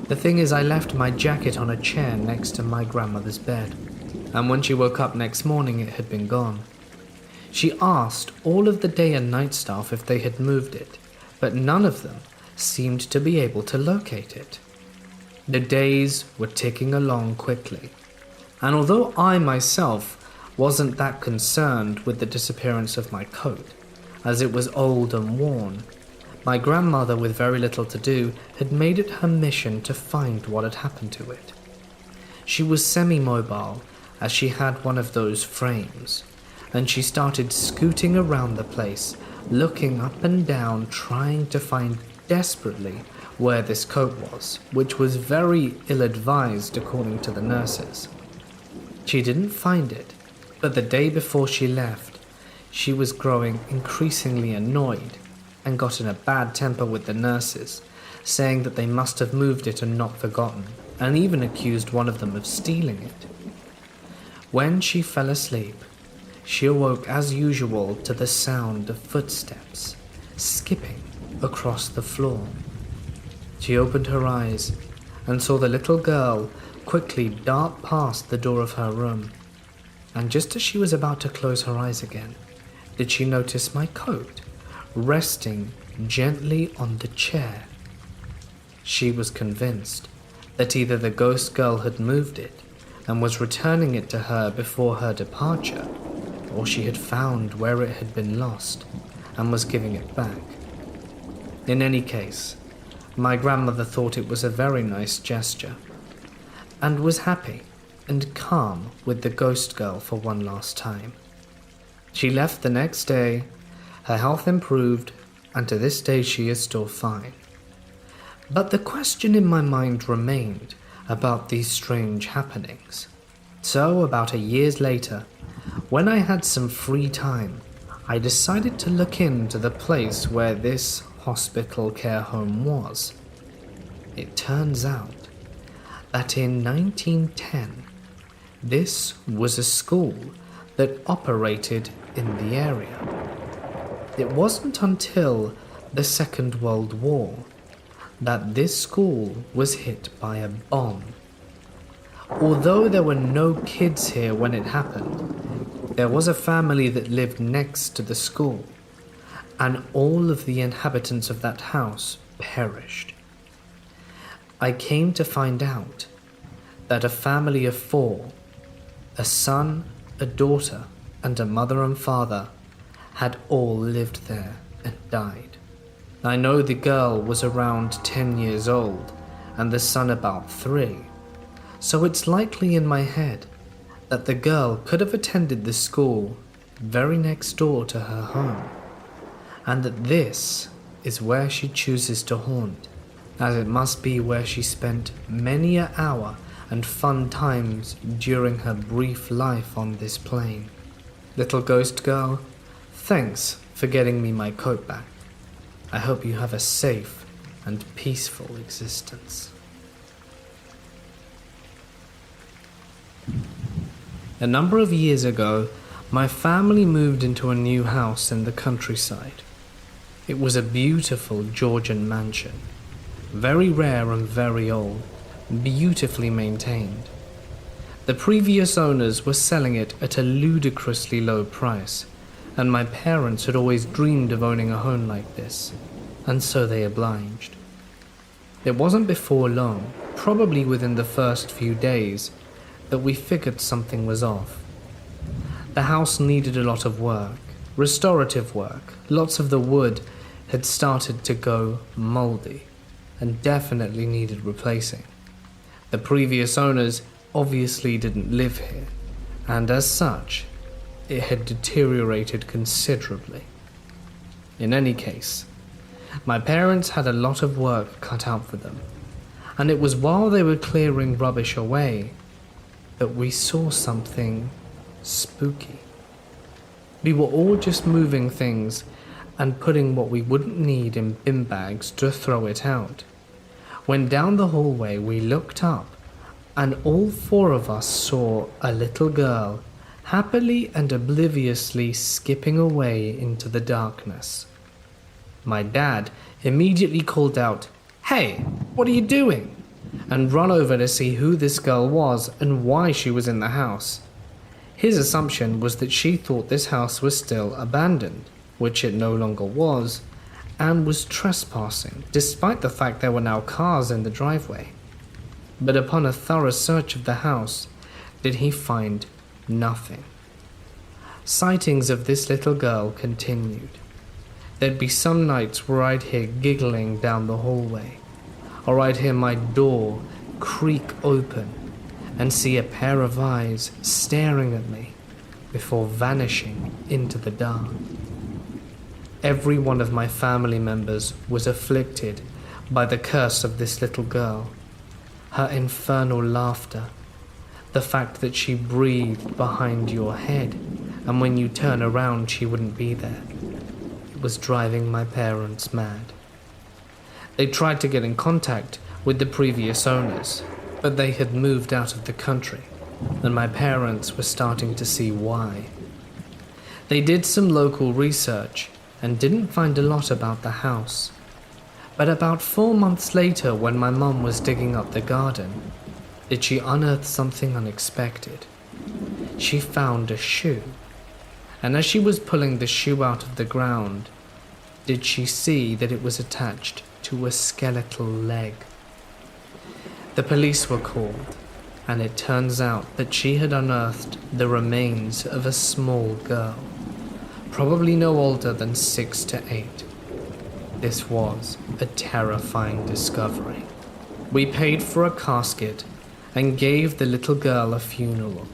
The thing is, I left my jacket on a chair next to my grandmother's bed, and when she woke up next morning it had been gone. She asked all of the day and night staff if they had moved it, but none of them seemed to be able to locate it. The days were ticking along quickly, and although I myself wasn't that concerned with the disappearance of my coat, as it was old and worn, my grandmother, with very little to do, had made it her mission to find what had happened to it. She was semi-mobile, as she had one of those frames, and she started scooting around the place, looking up and down, trying to find desperately where this coat was, which was very ill-advised according to the nurses. She didn't find it, but the day before she left, she was growing increasingly annoyed and got in a bad temper with the nurses, saying that they must have moved it and not forgotten, and even accused one of them of stealing it. When she fell asleep, she awoke as usual to the sound of footsteps skipping across the floor. She opened her eyes and saw the little girl quickly dart past the door of her room, and just as she was about to close her eyes again, did she notice my coat resting gently on the chair. She was convinced that either the ghost girl had moved it and was returning it to her before her departure, or she had found where it had been lost and was giving it back. In any case, my grandmother thought it was a very nice gesture and was happy and calm with the ghost girl for one last time. She left the next day, her health improved, and to this day she is still fine. But the question in my mind remained about these strange happenings. So about a year later, when I had some free time, I decided to look into the place where this hospital care home was. It turns out that in 1910, this was a school that operated in the area. It wasn't until the Second World War that this school was hit by a bomb. Although there were no kids here when it happened, there was a family that lived next to the school, and all of the inhabitants of that house perished. I came to find out that a family of 4, a son, a daughter, and a mother and father, had all lived there and died. I know the girl was around 10 years old and the son about 3, so it's likely in my head that the girl could have attended the school very next door to her home, and that this is where she chooses to haunt, as it must be where she spent many an hour and fun times during her brief life on this plane. Little ghost girl, thanks for getting me my coat back. I hope you have a safe and peaceful existence. A number of years ago, my family moved into a new house in the countryside. It was a beautiful Georgian mansion, very rare and very old, beautifully maintained. The previous owners were selling it at a ludicrously low price, and my parents had always dreamed of owning a home like this, and so they obliged. It wasn't before long, probably within the first few days, that we figured something was off. The house needed a lot of work, restorative work. Lots of the wood had started to go moldy and definitely needed replacing. The previous owners obviously didn't live here, and as such, it had deteriorated considerably. In any case, my parents had a lot of work cut out for them, and it was while they were clearing rubbish away that we saw something spooky. We were all just moving things and putting what we wouldn't need in bin bags to throw it out, when down the hallway we looked up and all 4 of us saw a little girl happily and obliviously skipping away into the darkness. My dad immediately called out, "Hey, what are you doing?" and run over to see who this girl was and why she was in the house. His assumption was that she thought this house was still abandoned, which it no longer was, and was trespassing, despite the fact there were now cars in the driveway. But upon a thorough search of the house, did he find nothing. Sightings of this little girl continued. There'd be some nights where I'd hear giggling down the hallway, or I'd hear my door creak open and see a pair of eyes staring at me before vanishing into the dark. Every one of my family members was afflicted by the curse of this little girl. Her infernal laughter, the fact that she breathed behind your head, and when you turn around she wouldn't be there. It was driving my parents mad. They tried to get in contact with the previous owners, but they had moved out of the country, and my parents were starting to see why. They did some local research and didn't find a lot about the house. But about 4 months later, when my mum was digging up the garden, did she unearth something unexpected. She found a shoe, and as she was pulling the shoe out of the ground, did she see that it was attached to a skeletal leg. The police were called, and it turns out that she had unearthed the remains of a small girl, probably no older than 6 to 8. This was a terrifying discovery. We paid for a casket and gave the little girl a funeral.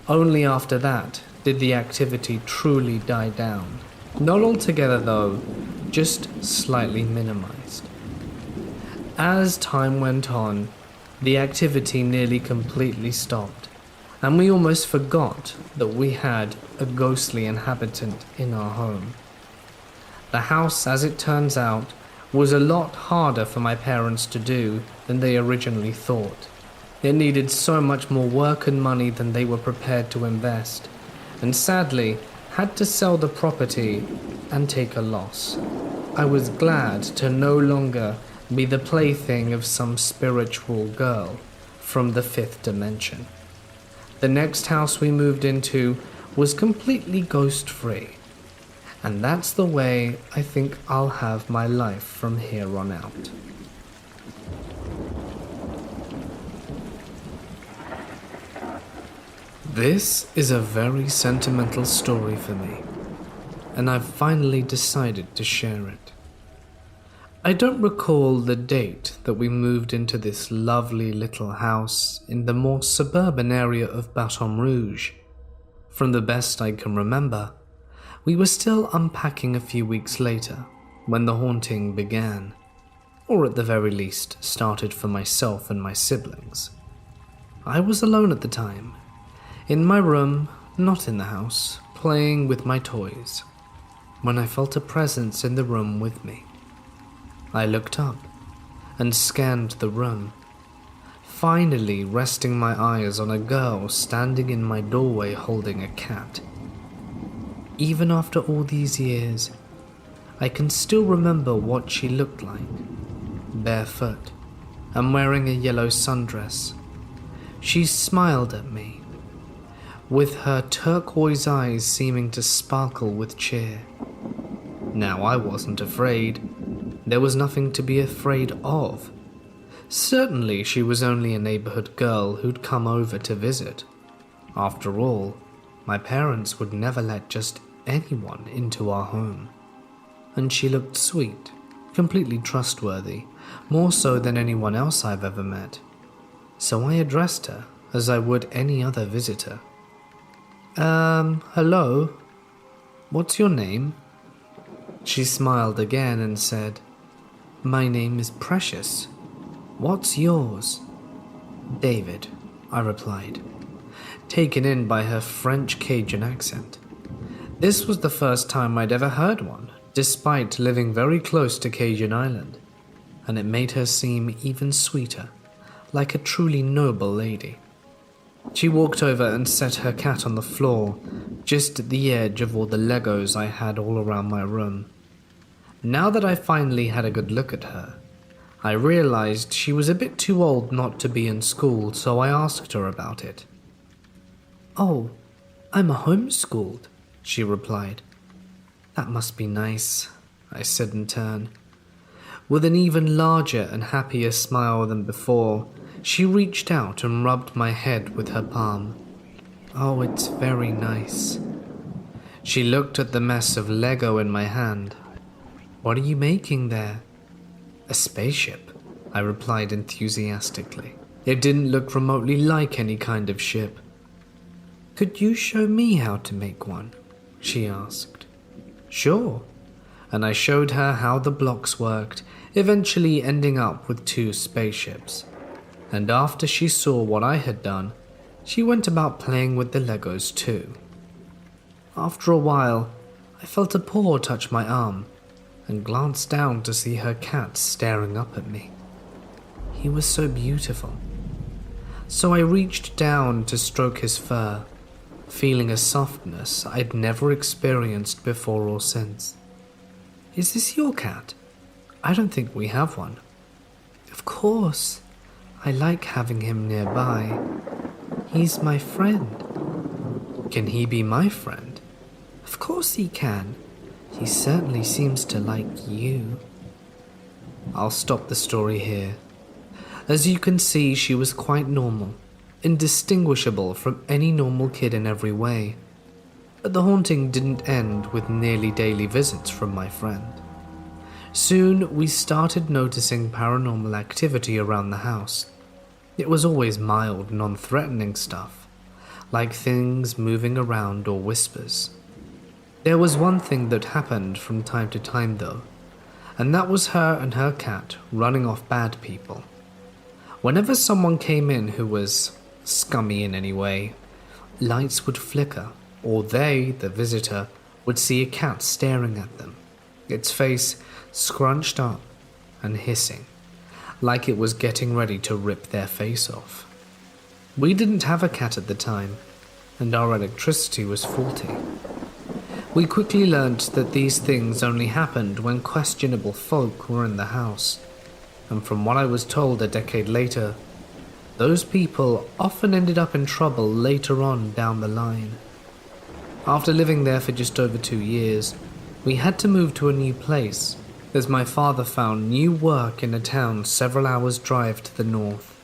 Only after that did the activity truly die down. Not altogether though, just slightly minimized. As time went on, the activity nearly completely stopped, and we almost forgot that we had a ghostly inhabitant in our home. The house, as it turns out, was a lot harder for my parents to do than they originally thought. It needed so much more work and money than they were prepared to invest, and sadly had to sell the property and take a loss. I was glad to no longer be the plaything of some spiritual girl from the 5th dimension. The next house we moved into was completely ghost-free, and that's the way I think I'll have my life from here on out. This is a very sentimental story for me, and I've finally decided to share it. I don't recall the date that we moved into this lovely little house in the more suburban area of Baton Rouge. From the best I can remember, we were still unpacking a few weeks later when the haunting began, or at the very least started for myself and my siblings. I was alone at the time, in my room, not in the house, playing with my toys, when I felt a presence in the room with me. I looked up and scanned the room, finally resting my eyes on a girl standing in my doorway holding a cat. Even after all these years, I can still remember what she looked like. Barefoot and wearing a yellow sundress. She smiled at me, with her turquoise eyes seeming to sparkle with cheer. Now I wasn't afraid. There was nothing to be afraid of. Certainly she was only a neighborhood girl who'd come over to visit. After all, my parents would never let just anyone into our home. And she looked sweet, completely trustworthy, more so than anyone else I've ever met. So I addressed her as I would any other visitor. Hello? What's your name?" She smiled again and said, "My name is Precious. What's yours?" "David," I replied, taken in by her French Cajun accent. This was the first time I'd ever heard one, despite living very close to Cajun Island, and it made her seem even sweeter, like a truly noble lady. She walked over and set her cat on the floor, just at the edge of all the Legos I had all around my room. Now that I finally had a good look at her, I realized she was a bit too old not to be in school, so I asked her about it. "Oh, I'm homeschooled," she replied. "That must be nice," I said in turn. With an even larger and happier smile than before, she reached out and rubbed my head with her palm. "Oh, it's very nice." She looked at the mess of Lego in my hand. "What are you making there?" "A spaceship," I replied enthusiastically. It didn't look remotely like any kind of ship. "Could you show me how to make one?" she asked. "Sure," and I showed her how the blocks worked, eventually ending up with 2 spaceships. And after she saw what I had done, she went about playing with the Legos too. After a while, I felt a paw touch my arm, and glanced down to see her cat staring up at me. He was so beautiful. So I reached down to stroke his fur, feeling a softness I'd never experienced before or since. "Is this your cat? I don't think we have one." "Of course. I like having him nearby. He's my friend." "Can he be my friend?" "Of course he can. He certainly seems to like you." I'll stop the story here. As you can see, she was quite normal, indistinguishable from any normal kid in every way. But the haunting didn't end with nearly daily visits from my friend. Soon, we started noticing paranormal activity around the house. It was always mild, non-threatening stuff, like things moving around or whispers. There was one thing that happened from time to time though, and that was her and her cat running off bad people. Whenever someone came in who was scummy in any way, lights would flicker, or they, the visitor, would see a cat staring at them, its face scrunched up and hissing, like it was getting ready to rip their face off. We didn't have a cat at the time, and our electricity was faulty. We quickly learnt that these things only happened when questionable folk were in the house, and from what I was told a decade later, those people often ended up in trouble later on down the line. After living there for just over 2 years, we had to move to a new place, as my father found new work in a town several hours' drive to the north.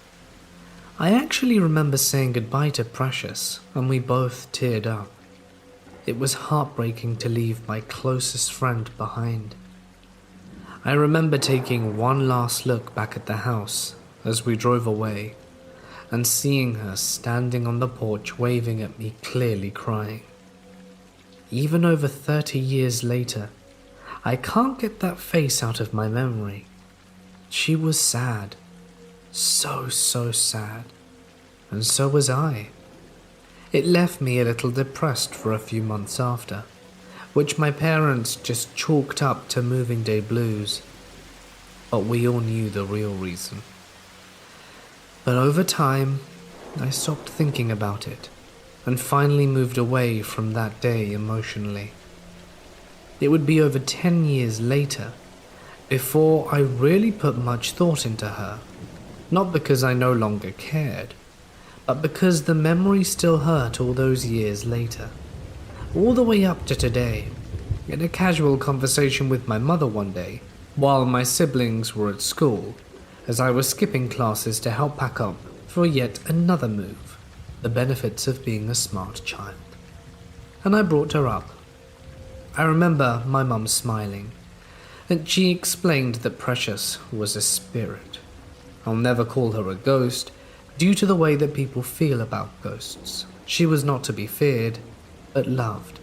I actually remember saying goodbye to Precious, and we both teared up. It was heartbreaking to leave my closest friend behind. I remember taking one last look back at the house as we drove away, and seeing her standing on the porch waving at me, clearly crying. Even over 30 years later, I can't get that face out of my memory. She was sad. So sad. And so was I. It left me a little depressed for a few months after, which my parents just chalked up to moving day blues. But we all knew the real reason. But over time, I stopped thinking about it, and finally moved away from that day emotionally. It would be over 10 years later before I really put much thought into her, not because I no longer cared, but because the memory still hurt all those years later. All the way up to today, in a casual conversation with my mother one day, while my siblings were at school, as I was skipping classes to help pack up for yet another move, the benefits of being a smart child. And I brought her up. I remember my mum smiling, and she explained that Precious was a spirit. I'll never call her a ghost, due to the way that people feel about ghosts. She was not to be feared, but loved.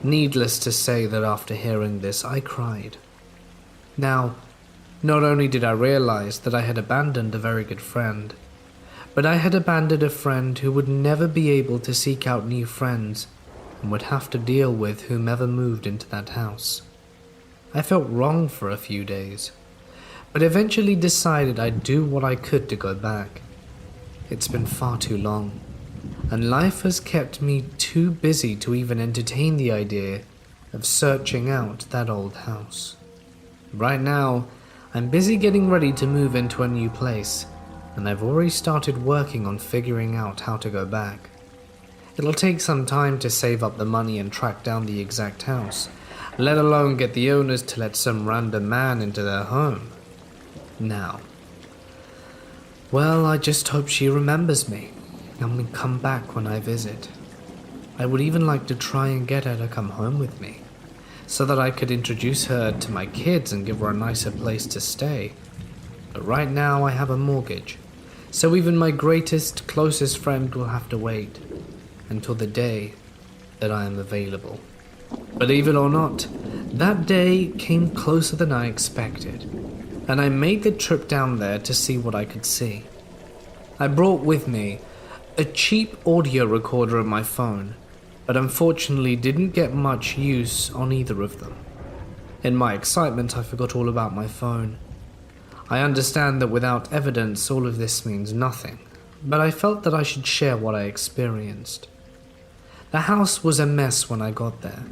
Needless to say that after hearing this, I cried. Now, not only did I realize that I had abandoned a very good friend, but I had abandoned a friend who would never be able to seek out new friends and would have to deal with whomever moved into that house. I felt wrong for a few days, but eventually decided I'd do what I could to go back. It's been far too long, and life has kept me too busy to even entertain the idea of searching out that old house. Right now, I'm busy getting ready to move into a new place, and I've already started working on figuring out how to go back. It'll take some time to save up the money and track down the exact house, let alone get the owners to let some random man into their home. Now, well, I just hope she remembers me and will come back when I visit. I would even like to try and get her to come home with me, so that I could introduce her to my kids and give her a nicer place to stay. But right now I have a mortgage, so even my greatest, closest friend will have to wait until the day that I am available. Believe it or not, that day came closer than I expected, and I made the trip down there to see what I could see. I brought with me a cheap audio recorder on my phone, but unfortunately didn't get much use on either of them. In my excitement, I forgot all about my phone. I understand that without evidence, all of this means nothing, but I felt that I should share what I experienced. The house was a mess when I got there.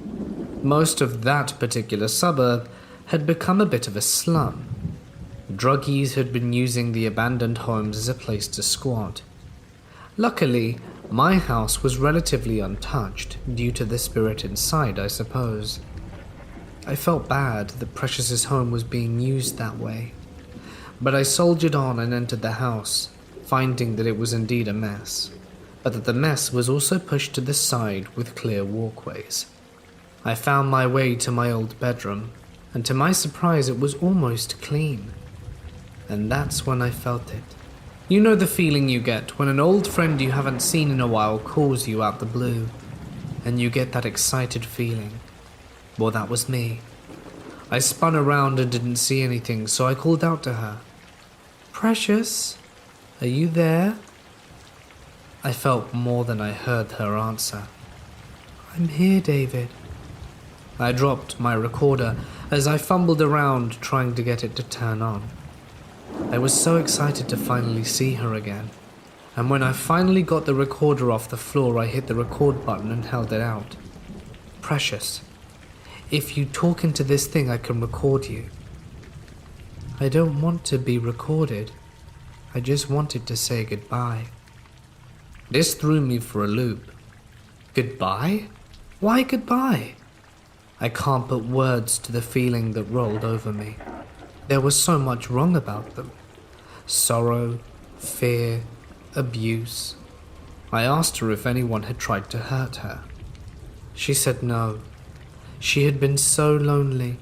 Most of that particular suburb had become a bit of a slum. Druggies had been using the abandoned homes as a place to squat. Luckily, my house was relatively untouched due to the spirit inside, I suppose. I felt bad that Precious's home was being used that way, but I soldiered on and entered the house, finding that it was indeed a mess, but that the mess was also pushed to the side with clear walkways. I found my way to my old bedroom, and to my surprise it was almost clean. And that's when I felt it. You know the feeling you get when an old friend you haven't seen in a while calls you out the blue, and you get that excited feeling. Well, that was me. I spun around and didn't see anything, so I called out to her. "Precious, are you there?" I felt more than I heard her answer. "I'm here, David." I dropped my recorder as I fumbled around trying to get it to turn on. I was so excited to finally see her again, and when I finally got the recorder off the floor, I hit the record button and held it out. "Precious, if you talk into this thing, I can record you." "I don't want to be recorded. I just wanted to say goodbye." This threw me for a loop. Goodbye? Why goodbye? I can't put words to the feeling that rolled over me. There was so much wrong about them. Sorrow, fear, abuse. I asked her if anyone had tried to hurt her. She said no. She had been so lonely.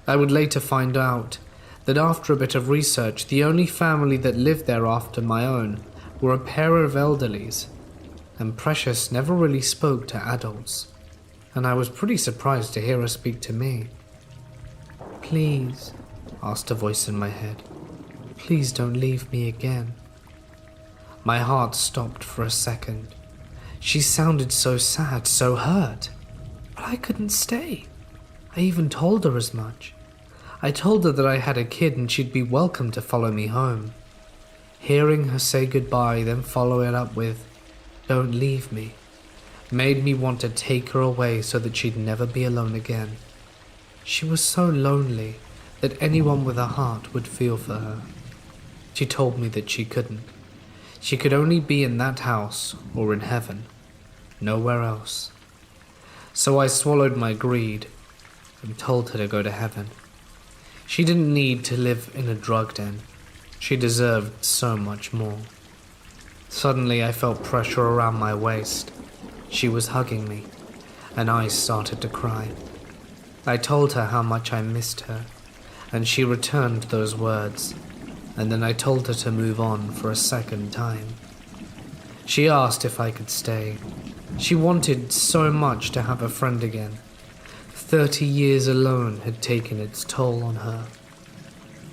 I would later find out that after a bit of research, the only family that lived there after my own were a pair of elderlies, and Precious never really spoke to adults, and I was pretty surprised to hear her speak to me. "Please," asked a voice in my head, "please don't leave me again." My heart stopped for a second. She sounded so sad, so hurt, but I couldn't stay. I even told her as much. I told her that I had a kid and she'd be welcome to follow me home. Hearing her say goodbye, then follow it up with, "Don't leave me," made me want to take her away so that she'd never be alone again. She was so lonely that anyone with a heart would feel for her. She told me that she couldn't. She could only be in that house or in heaven, nowhere else. So I swallowed my greed and told her to go to heaven. She didn't need to live in a drug den. She deserved so much more. Suddenly I felt pressure around my waist. She was hugging me, and I started to cry. I told her how much I missed her, and she returned those words, and then I told her to move on for a second time. She asked if I could stay. She wanted so much to have a friend again. 30 years alone had taken its toll on her.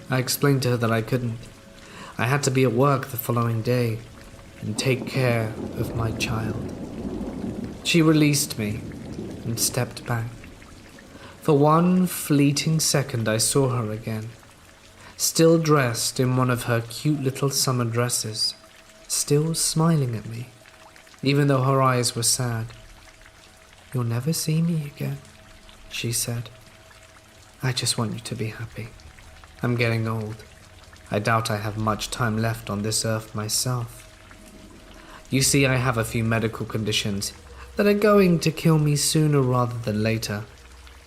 I explained to her that I couldn't. I had to be at work the following day and take care of my child. She released me and stepped back. For one fleeting second I saw her again, still dressed in one of her cute little summer dresses, still smiling at me, even though her eyes were sad. "You'll never see me again," she said. "I just want you to be happy. I'm getting old. I doubt I have much time left on this earth myself. You see, I have a few medical conditions that are going to kill me sooner rather than later,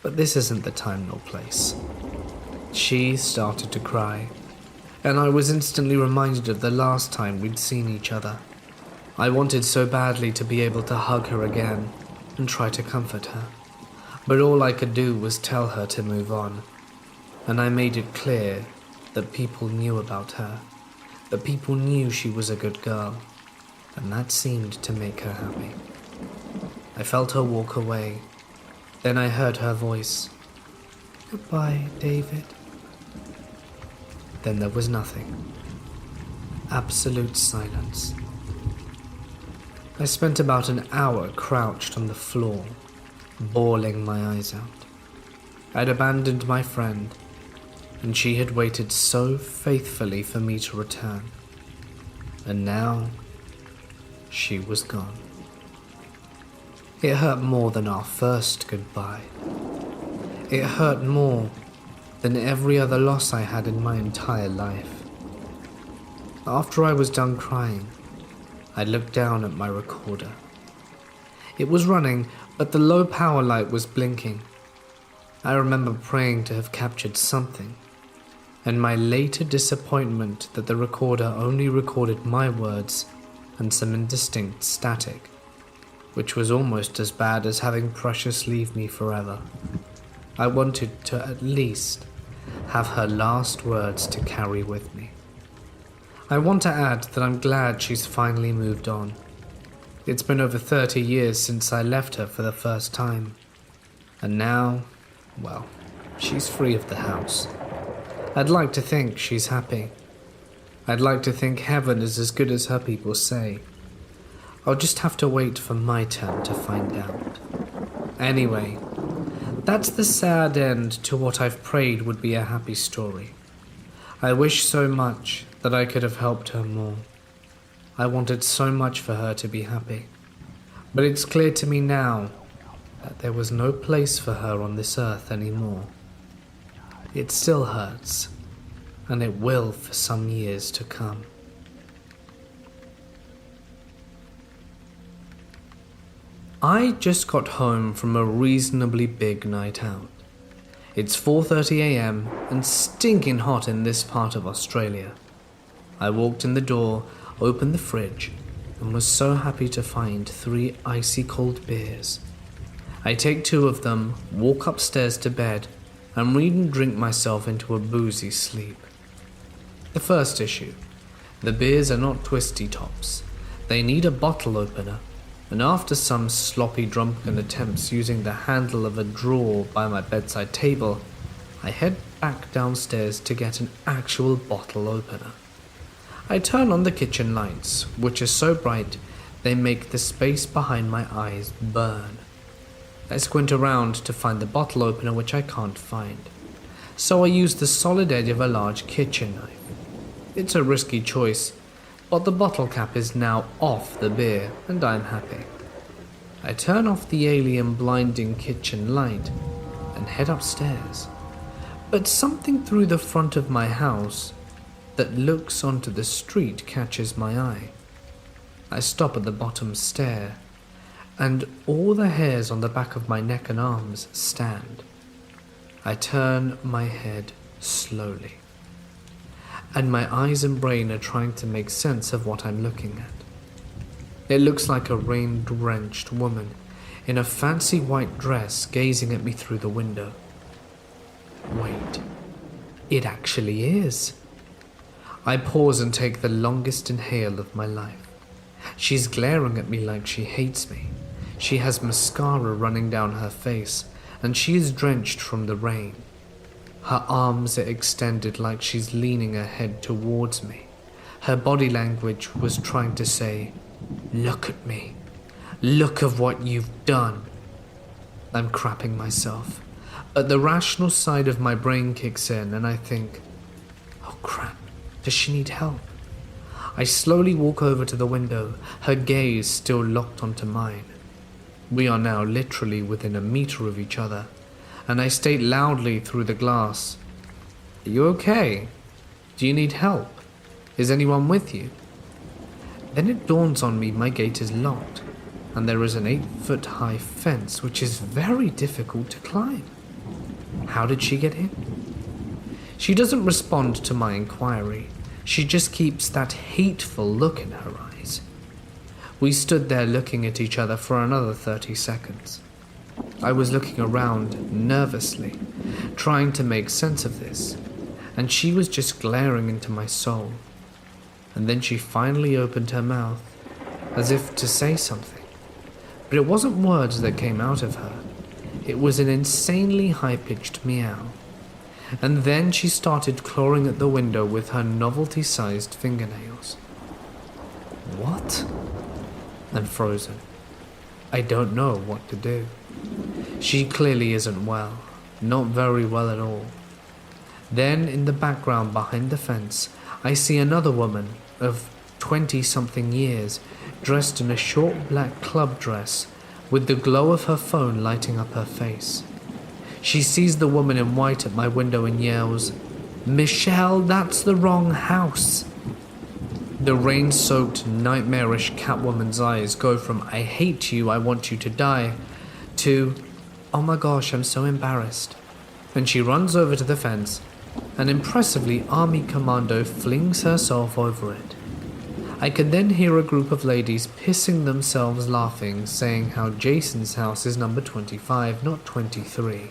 but this isn't the time nor place." She started to cry, and I was instantly reminded of the last time we'd seen each other. I wanted so badly to be able to hug her again and try to comfort her, but all I could do was tell her to move on, and I made it clear that people knew about her, that people knew she was a good girl, and that seemed to make her happy. I felt her walk away. Then I heard her voice. "Goodbye, David." Then there was nothing. Absolute silence. I spent about an hour crouched on the floor, bawling my eyes out. I'd abandoned my friend, and she had waited so faithfully for me to return. And now, she was gone. It hurt more than our first goodbye. It hurt more than every other loss I had in my entire life. After I was done crying, I looked down at my recorder. It was running, but the low power light was blinking. I remember praying to have captured something, and my later disappointment that the recorder only recorded my words and some indistinct static, which was almost as bad as having Precious leave me forever. I wanted to at least have her last words to carry with me. I want to add that I'm glad she's finally moved on. It's been over 30 years since I left her for the first time. And now, well, she's free of the house. I'd like to think she's happy. I'd like to think heaven is as good as her people say. I'll just have to wait for my turn to find out. Anyway, that's the sad end to what I've prayed would be a happy story. I wish so much that I could have helped her more. I wanted so much for her to be happy. But it's clear to me now that there was no place for her on this earth anymore. It still hurts, and it will for some years to come. I just got home from a reasonably big night out. It's 4:30 a.m. and stinking hot in this part of Australia. I walked in the door, opened the fridge, and was so happy to find 3 icy cold beers. I take 2 of them, walk upstairs to bed, and read and drink myself into a boozy sleep. The first issue. The beers are not twisty tops. They need a bottle opener, and after some sloppy drunken attempts using the handle of a drawer by my bedside table, I head back downstairs to get an actual bottle opener. I turn on the kitchen lights, which are so bright they make the space behind my eyes burn. I squint around to find the bottle opener, which I can't find. So I use the solid edge of a large kitchen knife. It's a risky choice, but the bottle cap is now off the beer, and I'm happy. I turn off the alien blinding kitchen light and head upstairs. But something through the front of my house that looks onto the street catches my eye. I stop at the bottom stair, and all the hairs on the back of my neck and arms stand. I turn my head slowly, and my eyes and brain are trying to make sense of what I'm looking at. It looks like a rain-drenched woman in a fancy white dress gazing at me through the window. Wait, it actually is. I pause and take the longest inhale of my life. She's glaring at me like she hates me. She has mascara running down her face, and she is drenched from the rain. Her arms are extended like she's leaning her head towards me. Her body language was trying to say, "Look at me. Look of what you've done." I'm crapping myself, but the rational side of my brain kicks in and I think, oh crap, does she need help? I slowly walk over to the window, her gaze still locked onto mine. We are now literally within a meter of each other, and I state loudly through the glass, "Are you okay? Do you need help? Is anyone with you?" Then it dawns on me my gate is locked, and there is an 8-foot-high fence which is very difficult to climb. How did she get in? She doesn't respond to my inquiry. She just keeps that hateful look in her eyes. We stood there looking at each other for another 30 seconds. I was looking around nervously, trying to make sense of this, and she was just glaring into my soul. And then she finally opened her mouth, as if to say something. But it wasn't words that came out of her. It was an insanely high-pitched meow. And then she started clawing at the window with her novelty-sized fingernails. What? I'm frozen. I don't know what to do. She clearly isn't well. Not very well at all. Then, in the background behind the fence, I see another woman of 20-something years, dressed in a short black club dress, with the glow of her phone lighting up her face. She sees the woman in white at my window and yells, "Michelle, that's the wrong house." The rain-soaked, nightmarish Catwoman's eyes go from "I hate you, I want you to die" to "Oh my gosh, I'm so embarrassed." And she runs over to the fence, An impressively army commando flings herself over it. I could then hear a group of ladies pissing themselves laughing, saying how Jason's house is number 25, not 23.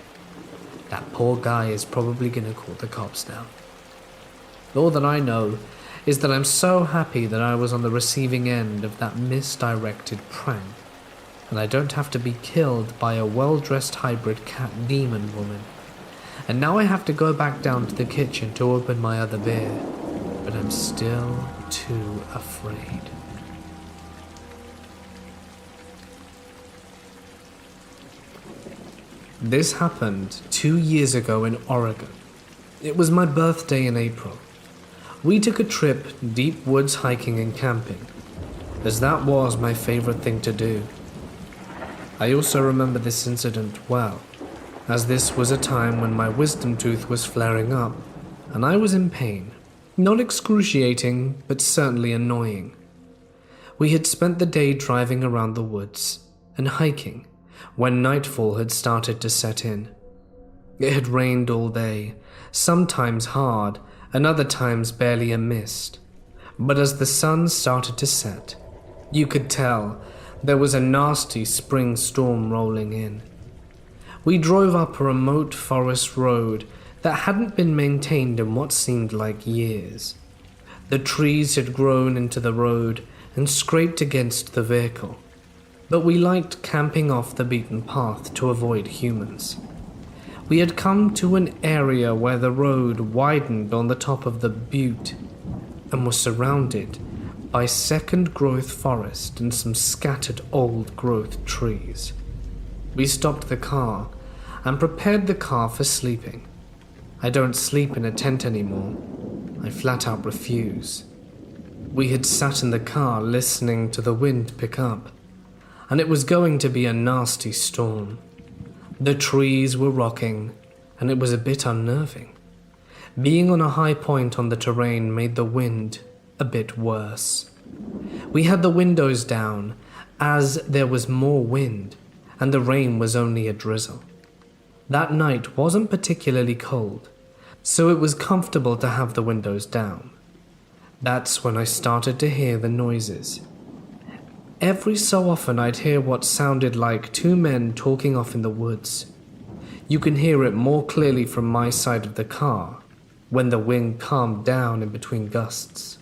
That poor guy is probably gonna call the cops now. All that I know is that I'm so happy that I was on the receiving end of that misdirected prank, and I don't have to be killed by a well-dressed hybrid cat demon woman. And now I have to go back down to the kitchen to open my other beer, but I'm still too afraid. This happened 2 years ago in Oregon. It was my birthday in April. We took a trip deep woods hiking and camping, as that was my favorite thing to do. I also remember this incident well, as this was a time when my wisdom tooth was flaring up, and I was in pain. Not excruciating, but certainly annoying. We had spent the day driving around the woods and hiking when nightfall had started to set in. It had rained all day, sometimes hard, and other times barely a mist. But as the sun started to set, you could tell there was a nasty spring storm rolling in. We drove up a remote forest road that hadn't been maintained in what seemed like years. The trees had grown into the road and scraped against the vehicle, but we liked camping off the beaten path to avoid humans. We had come to an area where the road widened on the top of the butte and was surrounded by second-growth forest and some scattered old-growth trees. We stopped the car and prepared the car for sleeping. I don't sleep in a tent anymore. I flat out refuse. We had sat in the car listening to the wind pick up, and it was going to be a nasty storm. The trees were rocking, and it was a bit unnerving. Being on a high point on the terrain made the wind a bit worse. We had the windows down, as there was more wind, and the rain was only a drizzle. That night wasn't particularly cold, so it was comfortable to have the windows down. That's when I started to hear the noises. Every so often I'd hear what sounded like two men talking off in the woods. You can hear it more clearly from my side of the car, when the wind calmed down in between gusts.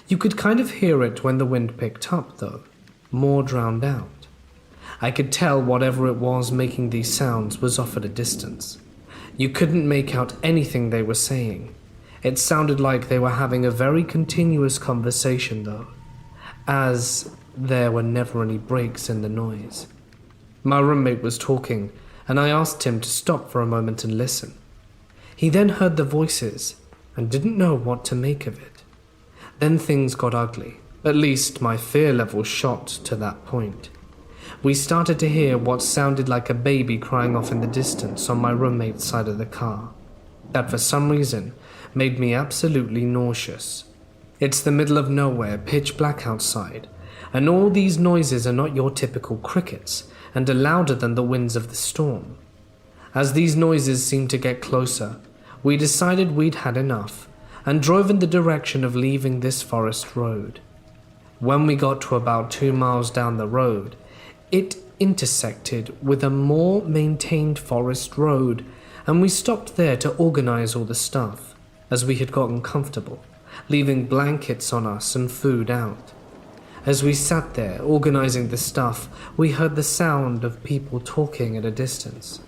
You could kind of hear it when the wind picked up, though, more drowned out. I could tell whatever it was making these sounds was off at a distance. You couldn't make out anything they were saying. It sounded like they were having a very continuous conversation, though, as there were never any breaks in the noise. My roommate was talking, and I asked him to stop for a moment and listen. He then heard the voices and didn't know what to make of it. Then things got ugly. At least my fear level shot to that point. We started to hear what sounded like a baby crying off in the distance on my roommate's side of the car. That for some reason made me absolutely nauseous. It's the middle of nowhere, pitch black outside, and all these noises are not your typical crickets and are louder than the winds of the storm. As these noises seemed to get closer, we decided we'd had enough and drove in the direction of leaving this forest road. When we got to about 2 miles down the road, it intersected with a more maintained forest road, and we stopped there to organize all the stuff, as we had gotten comfortable, leaving blankets on us and food out. As we sat there organizing the stuff, we heard the sound of people talking at a distance.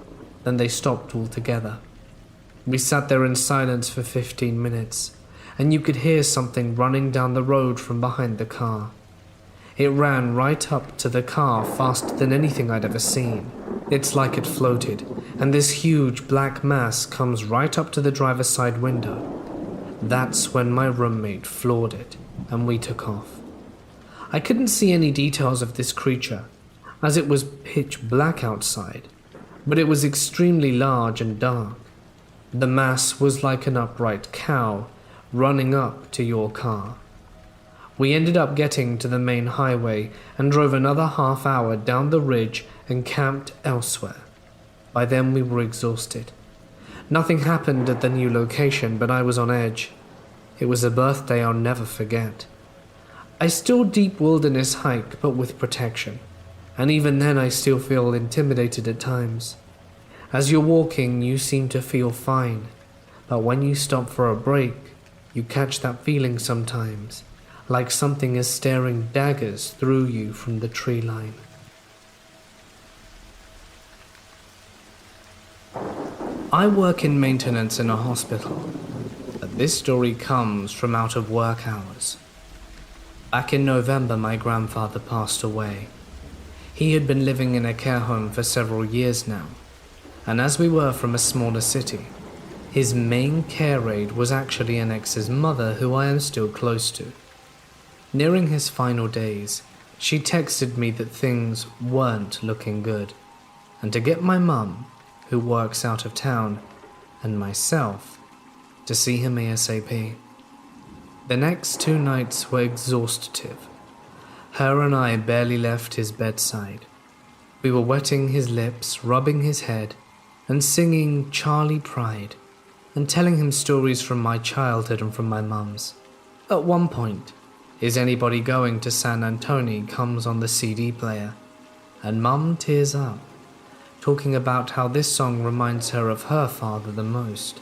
Then they stopped altogether. We sat there in silence for 15 minutes, and you could hear something running down the road from behind the car. It ran right up to the car faster than anything I'd ever seen. It's like it floated, and this huge black mass comes right up to the driver's side window. That's when my roommate floored it, and we took off. I couldn't see any details of this creature, as it was pitch black outside, but it was extremely large and dark. The mass was like an upright cow running up to your car. We ended up getting to the main highway and drove another half hour down the ridge and camped elsewhere. By then we were exhausted. Nothing happened at the new location, but I was on edge. It was a birthday I'll never forget. I still deep wilderness hike, but with protection. And even then I still feel intimidated at times. As you're walking, you seem to feel fine. But when you stop for a break, you catch that feeling sometimes, like something is staring daggers through you from the tree line. I work in maintenance in a hospital, but this story comes from out of work hours. Back in November, my grandfather passed away. He had been living in a care home for several years now, and as we were from a smaller city, his main care aide was actually an ex's mother who I am still close to. Nearing his final days, she texted me that things weren't looking good, and to get my mum, who works out of town, and myself, to see him ASAP. The next 2 nights were exhaustive. Her and I barely left his bedside. We were wetting his lips, rubbing his head, and singing Charlie Pride, and telling him stories from my childhood and from my mum's. At one point, Is Anybody Going to San Antonio comes on the CD player, and Mum tears up, talking about how this song reminds her of her father the most.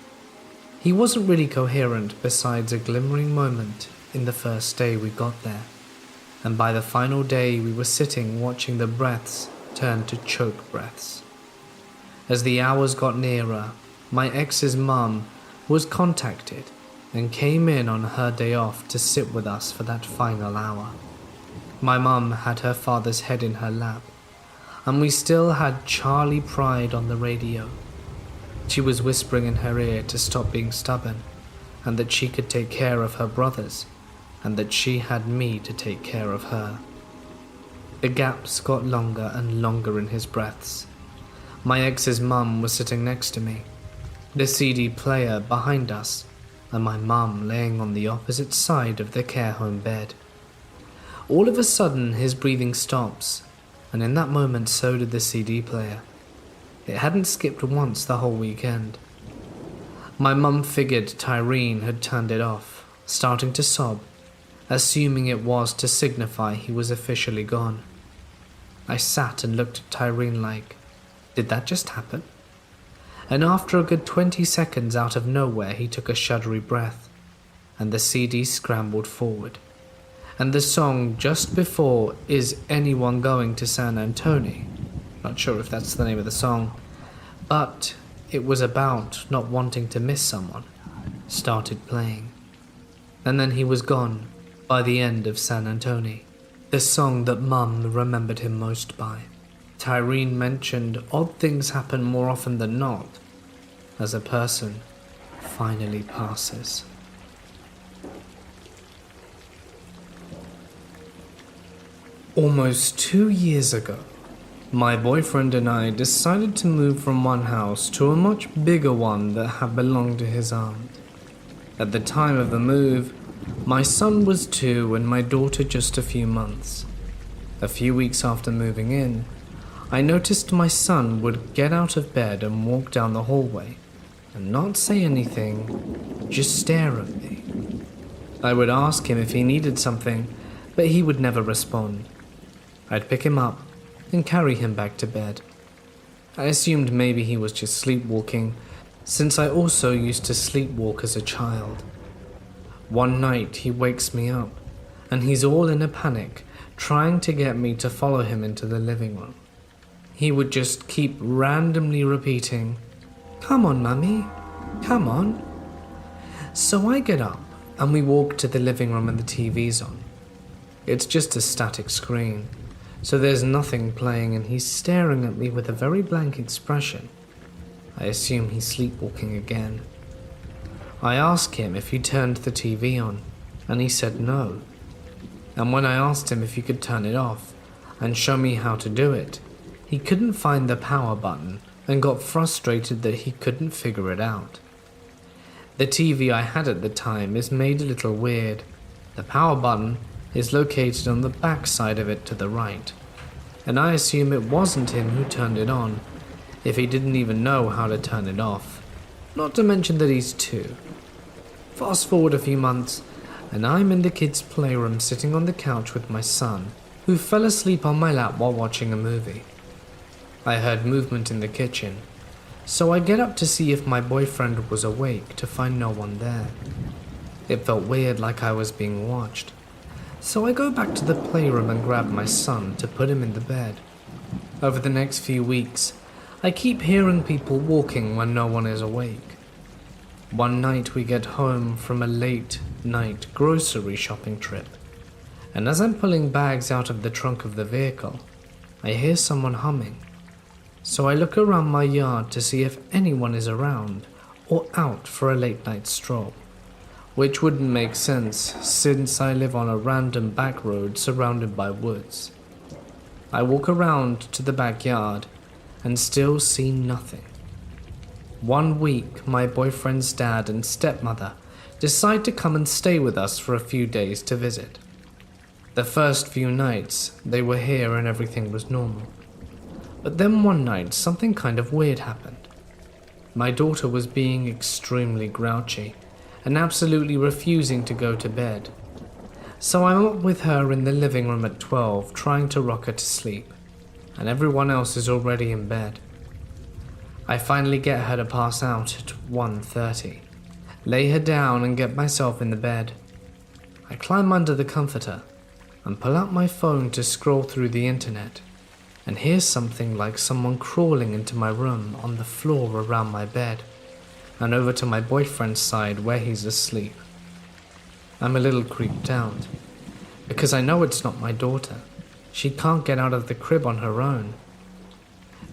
He wasn't really coherent besides a glimmering moment in the first day we got there, and by the final day we were sitting watching the breaths turn to choke breaths. As the hours got nearer, my ex's mum was contacted and came in on her day off to sit with us for that final hour. My mum had her father's head in her lap, and we still had Charlie Pride on the radio. She was whispering in her ear to stop being stubborn, and that she could take care of her brothers, and that she had me to take care of her. The gaps got longer and longer in his breaths. My ex's mum was sitting next to me, the CD player behind us, and my mum laying on the opposite side of the care home bed. All of a sudden his breathing stops, and in that moment so did the CD player. It hadn't skipped once the whole weekend. My mum figured Tyreen had turned it off, starting to sob, assuming it was to signify he was officially gone. I sat and looked at Tyreen like, did that just happen? And after a good 20 seconds out of nowhere he took a shuddery breath, and the CD scrambled forward. And the song just before Is Anyone Going to San Antonio, not sure if that's the name of the song, but it was about not wanting to miss someone, started playing. And then he was gone by the end of San Antonio, the song that Mum remembered him most by. Tyreen mentioned odd things happen more often than not as a person finally passes. Almost 2 years ago, my boyfriend and I decided to move from one house to a much bigger one that had belonged to his aunt. At the time of the move, my son was 2 and my daughter just a few months. A few weeks after moving in, I noticed my son would get out of bed and walk down the hallway and not say anything, just stare at me. I would ask him if he needed something, but he would never respond. I'd pick him up and carry him back to bed. I assumed maybe he was just sleepwalking, since I also used to sleepwalk as a child. One night he wakes me up, and he's all in a panic, trying to get me to follow him into the living room. He would just keep randomly repeating, "Come on, Mummy, come on." So I get up, and we walk to the living room and the TV's on. It's just a static screen, so there's nothing playing, and he's staring at me with a very blank expression. I assume he's sleepwalking again. I ask him if he turned the TV on, and he said no. And when I asked him if he could turn it off and show me how to do it, he couldn't find the power button and got frustrated that he couldn't figure it out. The TV I had at the time is made a little weird. The power button is located on the back side of it to the right, and I assume it wasn't him who turned it on, if he didn't even know how to turn it off. Not to mention that he's 2. Fast forward a few months, and I'm in the kids' playroom sitting on the couch with my son, who fell asleep on my lap while watching a movie. I heard movement in the kitchen, so I get up to see if my boyfriend was awake to find no one there. It felt weird, like I was being watched, so I go back to the playroom and grab my son to put him in the bed. Over the next few weeks, I keep hearing people walking when no one is awake. One night we get home from a late night grocery shopping trip, and as I'm pulling bags out of the trunk of the vehicle, I hear someone humming. So I look around my yard to see if anyone is around or out for a late night stroll, which wouldn't make sense since I live on a random back road surrounded by woods. I walk around to the backyard and still see nothing. 1 week, my boyfriend's dad and stepmother decide to come and stay with us for a few days to visit. The first few nights, they were here and everything was normal. But then one night, something kind of weird happened. My daughter was being extremely grouchy and absolutely refusing to go to bed. So I'm up with her in the living room at 12, trying to rock her to sleep, and everyone else is already in bed. I finally get her to pass out at 1:30, lay her down and get myself in the bed. I climb under the comforter and pull out my phone to scroll through the internet, and hear something like someone crawling into my room on the floor around my bed, and over to my boyfriend's side where he's asleep. I'm a little creeped out, because I know it's not my daughter. She can't get out of the crib on her own.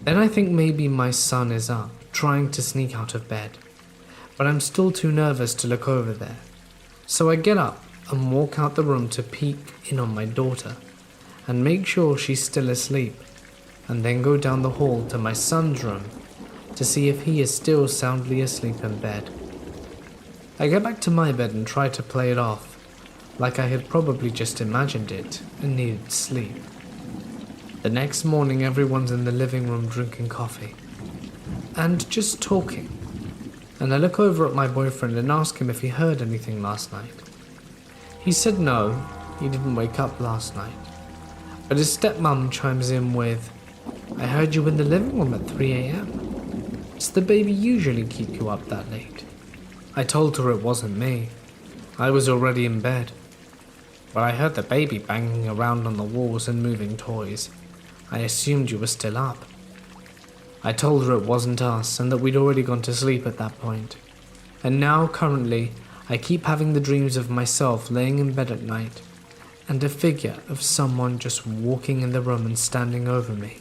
Then I think maybe my son is up, trying to sneak out of bed, but I'm still too nervous to look over there. So I get up and walk out the room to peek in on my daughter and make sure she's still asleep, and then go down the hall to my son's room to see if he is still soundly asleep in bed. I get back to my bed and try to play it off, like I had probably just imagined it and needed sleep. The next morning, everyone's in the living room drinking coffee and just talking, and I look over at my boyfriend and ask him if he heard anything last night. He said no, he didn't wake up last night, but his stepmom chimes in with, "I heard you in the living room at 3 a.m. Does the baby usually keep you up that late?" I told her it wasn't me. I was already in bed. But I heard the baby banging around on the walls and moving toys. I assumed you were still up. I told her it wasn't us and that we'd already gone to sleep at that point. And now, currently, I keep having the dreams of myself laying in bed at night and a figure of someone just walking in the room and standing over me,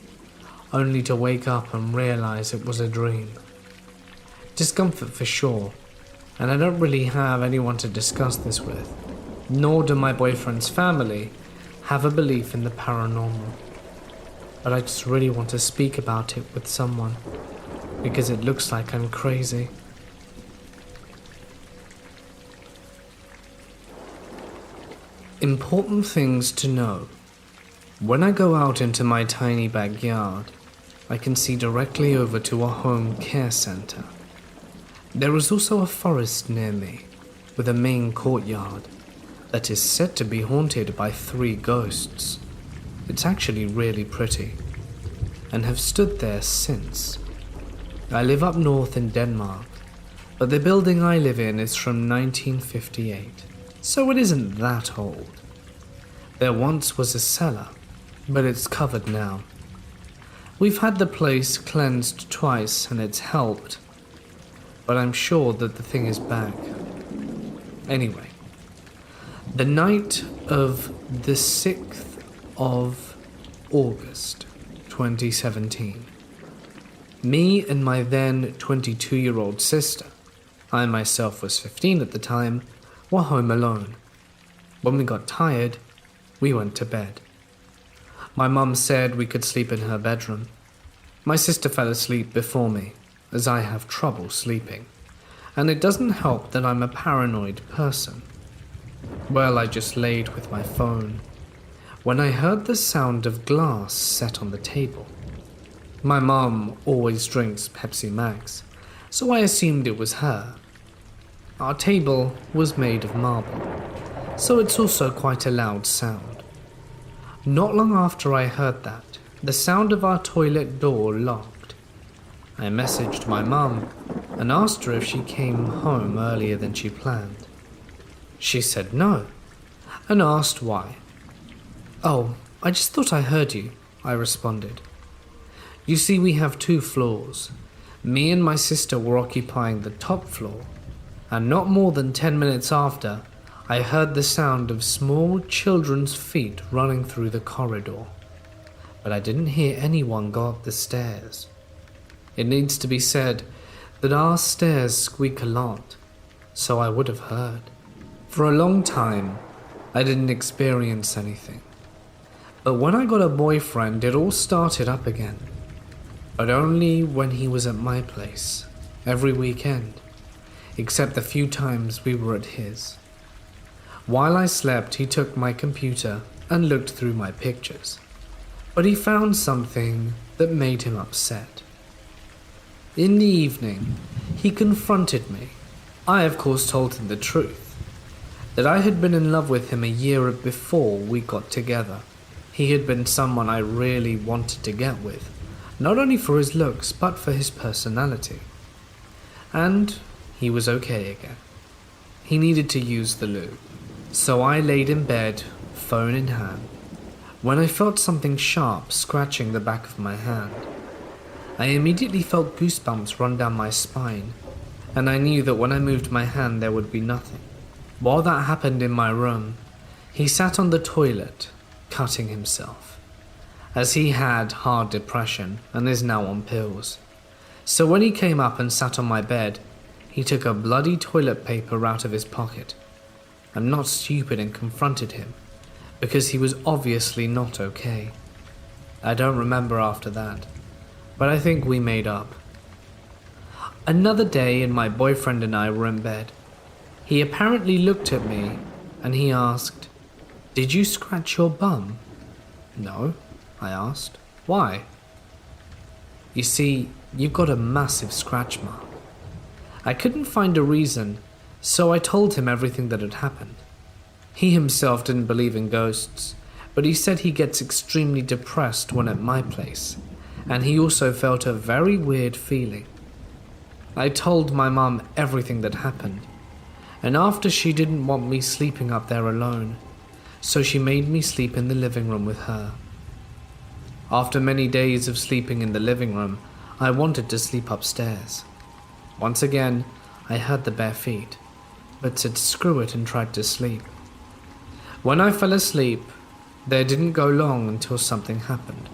only to wake up and realize it was a dream. Discomfort for sure, and I don't really have anyone to discuss this with, nor do my boyfriend's family have a belief in the paranormal. But I just really want to speak about it with someone, because it looks like I'm crazy. Important things to know. When I go out into my tiny backyard, I can see directly over to a home care center. There is also a forest near me, with a main courtyard that is said to be haunted by 3 ghosts. It's actually really pretty, and have stood there since. I live up north in Denmark, but the building I live in is from 1958, so it isn't that old. There once was a cellar, but it's covered now. We've had the place cleansed twice and it's helped, but I'm sure that the thing is back. Anyway, the night of the 6th of August 2017, me and my then 22-year-old sister, I myself was 15 at the time, were home alone. When we got tired, we went to bed. My mum said we could sleep in her bedroom. My sister fell asleep before me, as I have trouble sleeping, and it doesn't help that I'm a paranoid person. Well, I just laid with my phone when I heard the sound of glass set on the table. My mum always drinks Pepsi Max, so I assumed it was her. Our table was made of marble, so it's also quite a loud sound. Not long after I heard that, the sound of our toilet door locked. I messaged my mum and asked her if she came home earlier than she planned. She said no, and asked why. "Oh, I just thought I heard you," I responded. "You see, we have 2 floors. Me and my sister were occupying the top floor, and not more than 10 minutes after, I heard the sound of small children's feet running through the corridor. But I didn't hear anyone go up the stairs. It needs to be said that our stairs squeak a lot, so I would have heard. For a long time, I didn't experience anything. But when I got a boyfriend, it all started up again. But only when he was at my place, every weekend, except the few times we were at his. While I slept, he took my computer and looked through my pictures. But he found something that made him upset. In the evening, he confronted me. I, of course, told him the truth, that I had been in love with him a year before we got together. He had been someone I really wanted to get with, not only for his looks, but for his personality. And he was okay again. He needed to use the loo. So I laid in bed, phone in hand, when I felt something sharp scratching the back of my hand. I immediately felt goosebumps run down my spine, and I knew that when I moved my hand there would be nothing. While that happened in my room, he sat on the toilet, cutting himself, as he had hard depression and is now on pills. So when he came up and sat on my bed, he took a bloody toilet paper out of his pocket. I'm not stupid and confronted him, because he was obviously not okay. I don't remember after that, but I think we made up. Another day and my boyfriend and I were in bed. He apparently looked at me and he asked, "Did you scratch your bum?" "No," I asked. "Why?" "You see, you've got a massive scratch mark." I couldn't find a reason, so I told him everything that had happened. He himself didn't believe in ghosts, but he said he gets extremely depressed when at my place, and he also felt a very weird feeling. I told my mum everything that happened, and after she didn't want me sleeping up there alone, so she made me sleep in the living room with her. After many days of sleeping in the living room, I wanted to sleep upstairs. Once again, I heard the bare feet, but said screw it and tried to sleep. When I fell asleep, there didn't go long until something happened.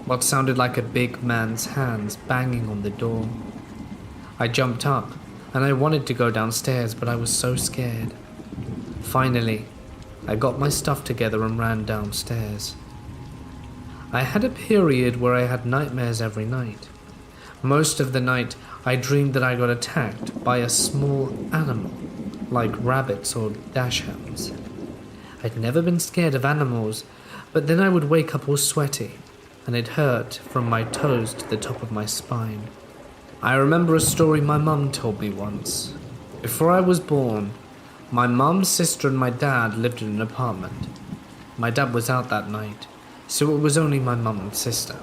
What sounded like a big man's hands banging on the door. I jumped up and I wanted to go downstairs, but I was so scared. Finally, I got my stuff together and ran downstairs. I had a period where I had nightmares every night. Most of the night, I dreamed that I got attacked by a small animal, like rabbits or dachshunds. I'd never been scared of animals, but then I would wake up all sweaty, and it hurt from my toes to the top of my spine. I remember a story my mum told me once. Before I was born, my mum's sister and my dad lived in an apartment. My dad was out that night, so it was only my mum and sister.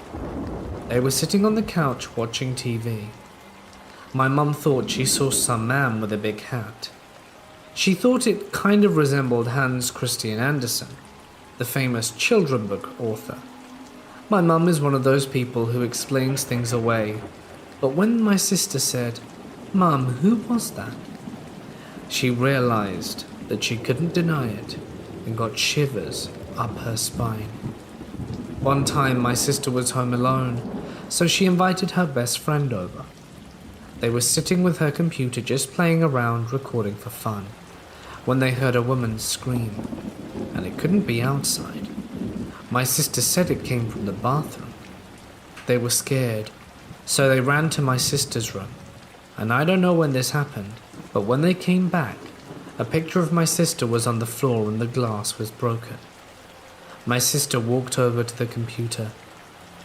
They were sitting on the couch watching TV. My mum thought she saw some man with a big hat. She thought it kind of resembled Hans Christian Andersen, the famous children book author. My mum is one of those people who explains things away, but when my sister said, "Mum, who was that?" she realized that she couldn't deny it and got shivers up her spine. One time my sister was home alone, so she invited her best friend over. They were sitting with her computer just playing around, recording for fun, when they heard a woman scream, and it couldn't be outside. My sister said it came from the bathroom. They were scared, so they ran to my sister's room, and I don't know when this happened, but when they came back, a picture of my sister was on the floor and the glass was broken. My sister walked over to the computer,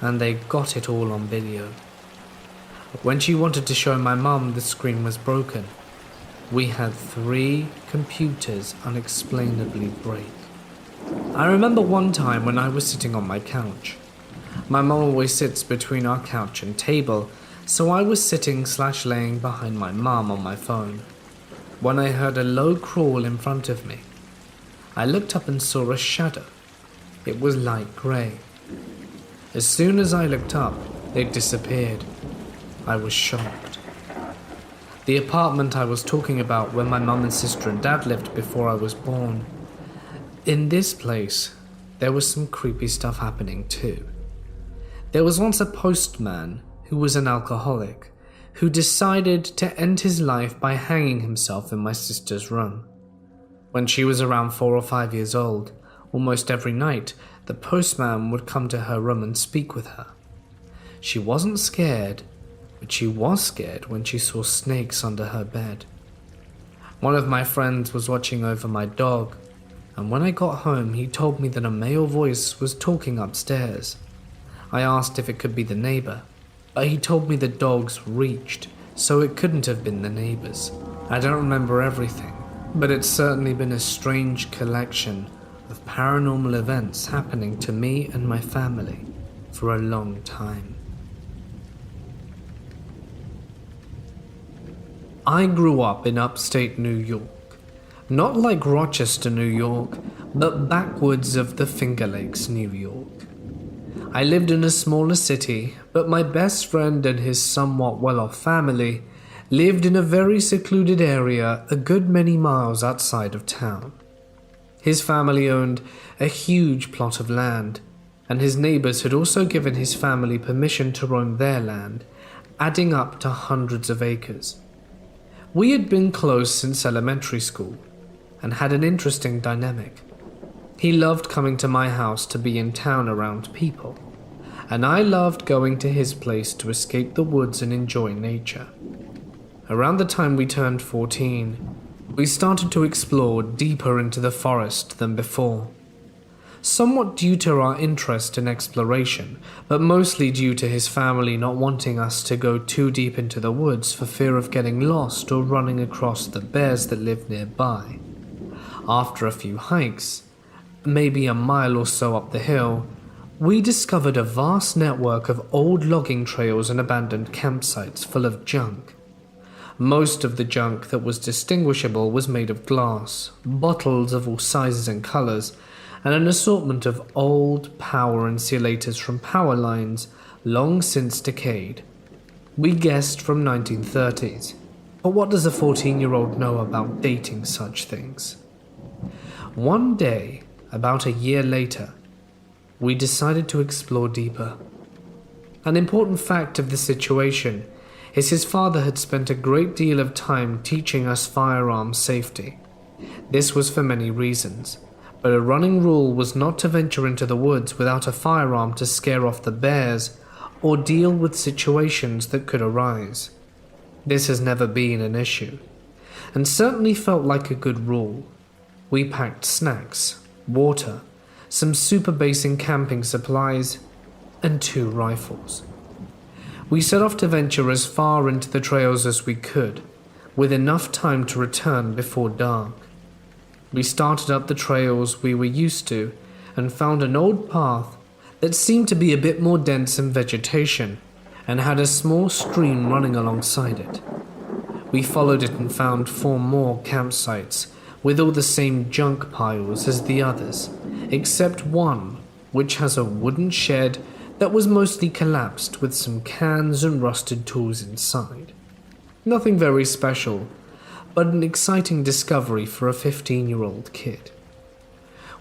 and they got it all on video. When she wanted to show my mum, the screen was broken. We had 3 computers unexplainably break. I remember one time when I was sitting on my couch. My mum always sits between our couch and table, so I was sitting/laying behind my mum on my phone, when I heard a low crawl in front of me. I looked up and saw a shadow. It was light grey. As soon as I looked up, it disappeared. I was shocked. The apartment I was talking about where my mum and sister and dad lived before I was born. In this place, there was some creepy stuff happening too. There was once a postman who was an alcoholic who decided to end his life by hanging himself in my sister's room. When she was around 4 or 5 years old, almost every night, the postman would come to her room and speak with her. She wasn't scared, but she was scared when she saw snakes under her bed. One of my friends was watching over my dog, and when I got home, he told me that a male voice was talking upstairs. I asked if it could be the neighbor, but he told me the dogs reached, so it couldn't have been the neighbors. I don't remember everything, but it's certainly been a strange collection of paranormal events happening to me and my family for a long time. I grew up in upstate New York, not like Rochester, New York, but backwoods of the Finger Lakes, New York. I lived in a smaller city, but my best friend and his somewhat well-off family lived in a very secluded area a good many miles outside of town. His family owned a huge plot of land, and his neighbors had also given his family permission to roam their land, adding up to hundreds of acres. We had been close since elementary school and had an interesting dynamic. He loved coming to my house to be in town around people, and I loved going to his place to escape the woods and enjoy nature. Around the time we turned 14, we started to explore deeper into the forest than before. Somewhat due to our interest in exploration, but mostly due to his family not wanting us to go too deep into the woods for fear of getting lost or running across the bears that lived nearby. After a few hikes, maybe a mile or so up the hill, we discovered a vast network of old logging trails and abandoned campsites full of junk. Most of the junk that was distinguishable was made of glass, bottles of all sizes and colors, and an assortment of old power insulators from power lines long since decayed. We guessed from 1930s, but what does a 14-year-old know about dating such things? One day, about a year later, we decided to explore deeper. An important fact of the situation is his father had spent a great deal of time teaching us firearm safety. This was for many reasons, but a running rule was not to venture into the woods without a firearm to scare off the bears or deal with situations that could arise. This has never been an issue, and certainly felt like a good rule. We packed snacks, water, some super basic camping supplies, and 2 rifles. We set off to venture as far into the trails as we could, with enough time to return before dark. We started up the trails we were used to and found an old path that seemed to be a bit more dense in vegetation and had a small stream running alongside it. We followed it and found 4 more campsites with all the same junk piles as the others, except one which has a wooden shed that was mostly collapsed with some cans and rusted tools inside. Nothing very special, but an exciting discovery for a 15-year-old kid.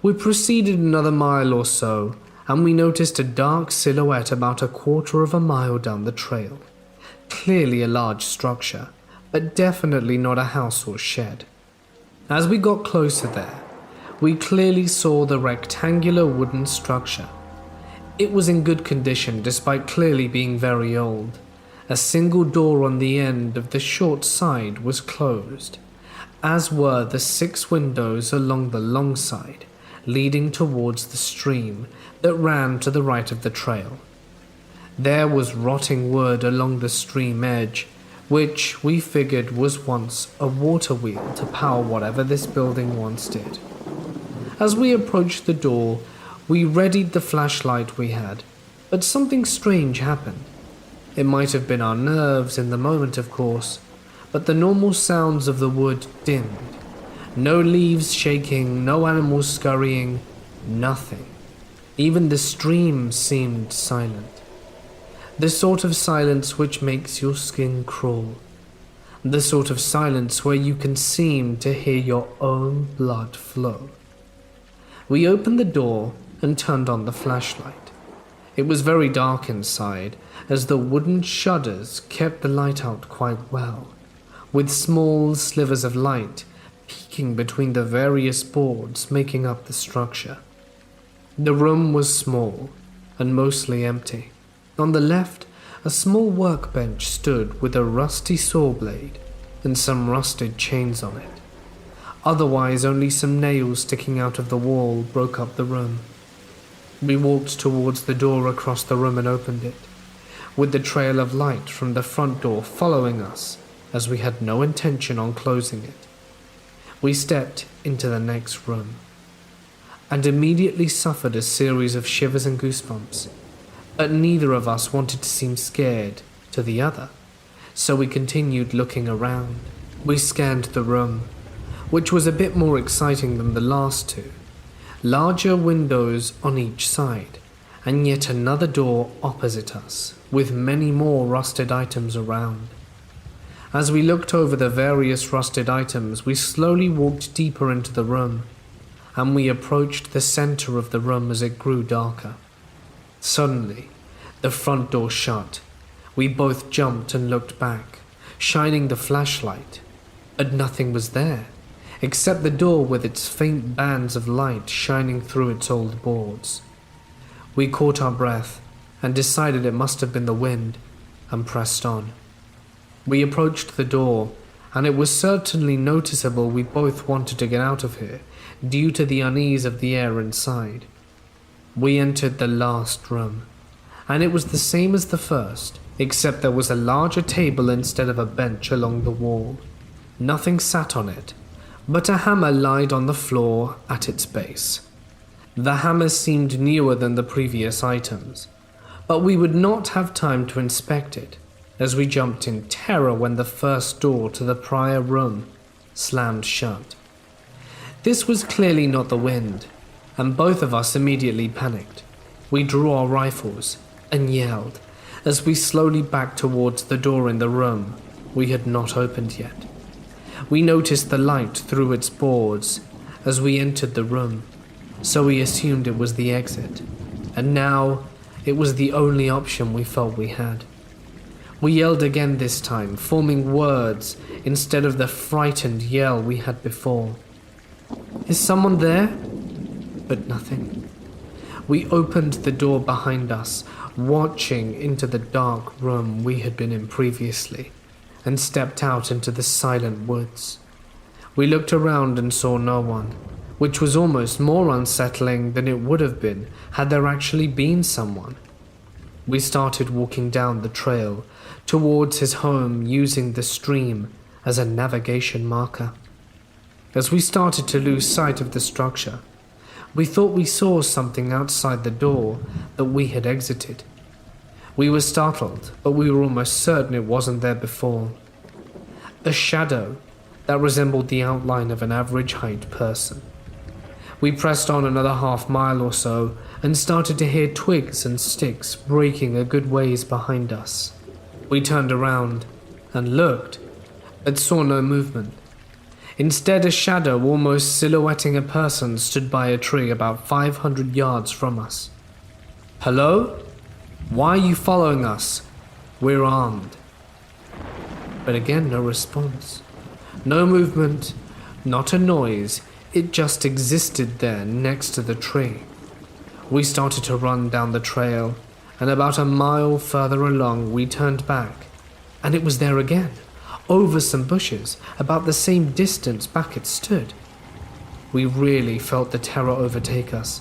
We proceeded another mile or so, and we noticed a dark silhouette about a quarter of a mile down the trail. Clearly a large structure, but definitely not a house or shed. As we got closer there, we clearly saw the rectangular wooden structure. It was in good condition despite clearly being very old. A single door on the end of the short side was closed, as were the 6 windows along the long side, leading towards the stream that ran to the right of the trail. There was rotting wood along the stream edge, which we figured was once a water wheel to power whatever this building once did. As we approached the door, we readied the flashlight we had, but something strange happened. It might have been our nerves in the moment, of course, but the normal sounds of the wood dimmed. No leaves shaking, no animals scurrying, nothing. Even the stream seemed silent. The sort of silence which makes your skin crawl. The sort of silence where you can seem to hear your own blood flow. We opened the door and turned on the flashlight. It was very dark inside, as the wooden shutters kept the light out quite well, with small slivers of light peeking between the various boards making up the structure. The room was small and mostly empty. On the left, a small workbench stood with a rusty saw blade and some rusted chains on it. Otherwise, only some nails sticking out of the wall broke up the room. We walked towards the door across the room and opened it, with the trail of light from the front door following us, as we had no intention on closing it. We stepped into the next room, and immediately suffered a series of shivers and goosebumps. But neither of us wanted to seem scared to the other, so we continued looking around. We scanned the room, which was a bit more exciting than the last two. Larger windows on each side, and yet another door opposite us, with many more rusted items around. As we looked over the various rusted items, we slowly walked deeper into the room, and we approached the center of the room as it grew darker. Suddenly, the front door shut. We both jumped and looked back, shining the flashlight, but nothing was there, except the door with its faint bands of light shining through its old boards. We caught our breath and decided it must have been the wind, and pressed on. We approached the door, and it was certainly noticeable we both wanted to get out of here, due to the unease of the air inside. We entered the last room, and it was the same as the first, except there was a larger table instead of a bench along the wall. Nothing sat on it, but a hammer lied on the floor at its base. The hammer seemed newer than the previous items, but we would not have time to inspect it, as we jumped in terror when the first door to the prior room slammed shut. This was clearly not the wind, and both of us immediately panicked. We drew our rifles and yelled as we slowly backed towards the door in the room we had not opened yet. We noticed the light through its boards as we entered the room, so we assumed it was the exit, and now it was the only option we felt we had. We yelled again this time, forming words instead of the frightened yell we had before. "Is someone there?" But nothing. We opened the door behind us, watching into the dark room we had been in previously, and stepped out into the silent woods. We looked around and saw no one, which was almost more unsettling than it would have been had there actually been someone. We started walking down the trail towards his home, using the stream as a navigation marker. As we started to lose sight of the structure, we thought we saw something outside the door that we had exited. We were startled, but we were almost certain it wasn't there before. A shadow that resembled the outline of an average-height person. We pressed on another half-mile or so and started to hear twigs and sticks breaking a good ways behind us. We turned around and looked, but saw no movement. Instead, a shadow almost silhouetting a person stood by a tree about 500 yards from us. "Hello? Why are you following us? We're armed." But again, no response. No movement, not a noise. It just existed there next to the tree. We started to run down the trail, and about a mile further along we turned back, and it was there again, over some bushes, about the same distance back it stood. We really felt the terror overtake us,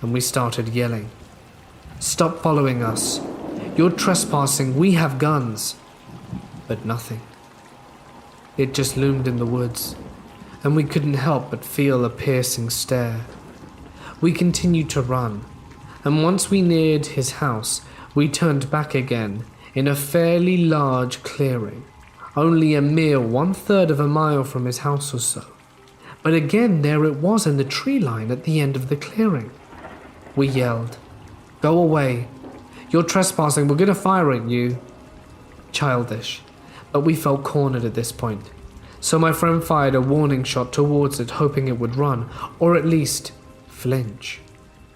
and we started yelling, "Stop following us. You're trespassing, we have guns. But nothing. It just loomed in the woods, and we couldn't help but feel a piercing stare. We continued to run, and once we neared his house, we turned back again in a fairly large clearing, only a mere 1/3 of a mile from his house or so. But again, there it was in the tree line at the end of the clearing. We yelled, "Go away! You're trespassing, we're gonna fire at you!" Childish, but we felt cornered at this point. So my friend fired a warning shot towards it, hoping it would run, or at least flinch.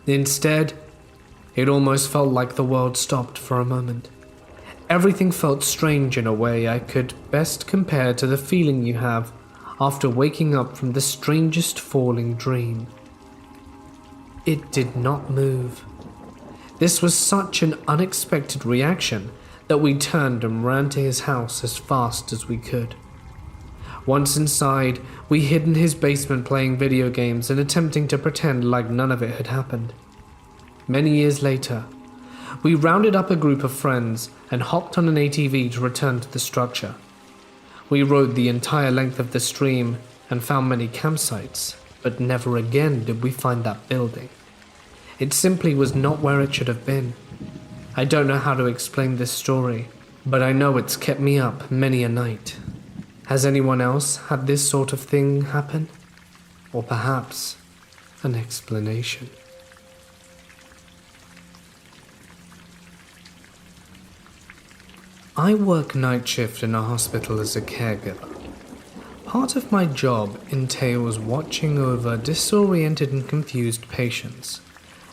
Instead, it almost felt like the world stopped for a moment. Everything felt strange in a way I could best compare to the feeling you have after waking up from the strangest falling dream. It did not move. This was such an unexpected reaction that we turned and ran to his house as fast as we could. Once inside, we hid in his basement playing video games and attempting to pretend like none of it had happened. Many years later, we rounded up a group of friends and hopped on an ATV to return to the structure. We rode the entire length of the stream and found many campsites, but never again did we find that building. It simply was not where it should have been. I don't know how to explain this story, but I know it's kept me up many a night. Has anyone else had this sort of thing happen? Or perhaps an explanation? I work night shift in a hospital as a caregiver. Part of my job entails watching over disoriented and confused patients,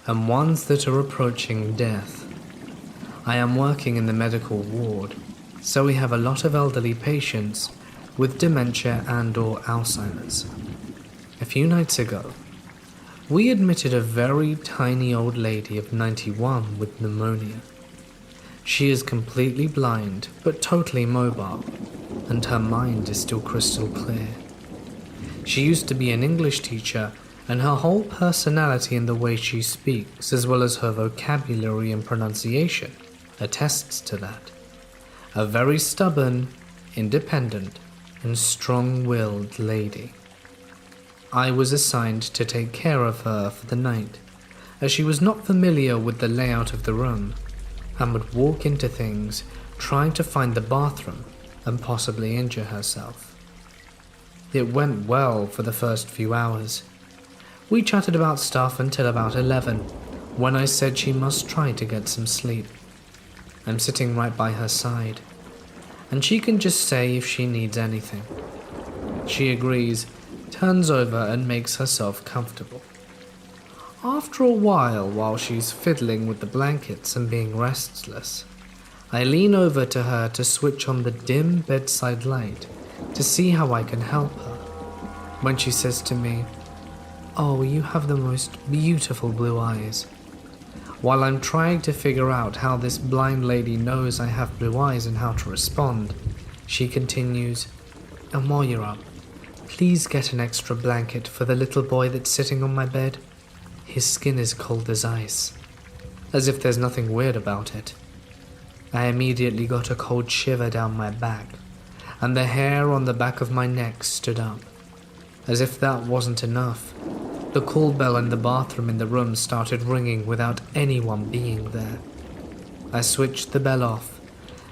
and ones that are approaching death. I am working in the medical ward, so we have a lot of elderly patients with dementia and/or Alzheimer's. A few nights ago, we admitted a very tiny old lady of 91 with pneumonia. She is completely blind but totally mobile, and her mind is still crystal clear. She used to be an English teacher, and her whole personality and the way she speaks, as well as her vocabulary and pronunciation, attests to that. A very stubborn, independent, and strong-willed lady. I was assigned to take care of her for the night, as she was not familiar with the layout of the room, and would walk into things trying to find the bathroom and possibly injure herself. It went well for the first few hours. We chatted about stuff until about 11, when I said she must try to get some sleep. I'm sitting right by her side, and she can just say if she needs anything. She agrees, turns over and makes herself comfortable. After a while she's fiddling with the blankets and being restless, I lean over to her to switch on the dim bedside light to see how I can help her. When she says to me, "Oh, you have the most beautiful blue eyes." While I'm trying to figure out how this blind lady knows I have blue eyes and how to respond, she continues, "And while you're up, please get an extra blanket for the little boy that's sitting on my bed. His skin is cold as ice." As if there's nothing weird about it. I immediately got a cold shiver down my back, and the hair on the back of my neck stood up. As if that wasn't enough, the call bell in the bathroom in the room started ringing without anyone being there. I switched the bell off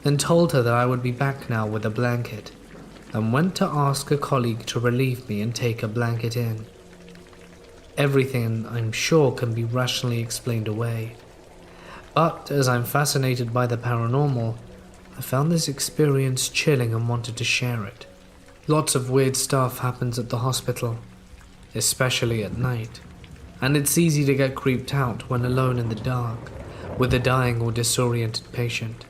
and told her that I would be back now with a blanket, and went to ask a colleague to relieve me and take a blanket in. Everything, I'm sure, can be rationally explained away, but as I'm fascinated by the paranormal, I found this experience chilling and wanted to share it. Lots of weird stuff happens at the hospital, especially at night, and it's easy to get creeped out when alone in the dark with a dying or disoriented patient.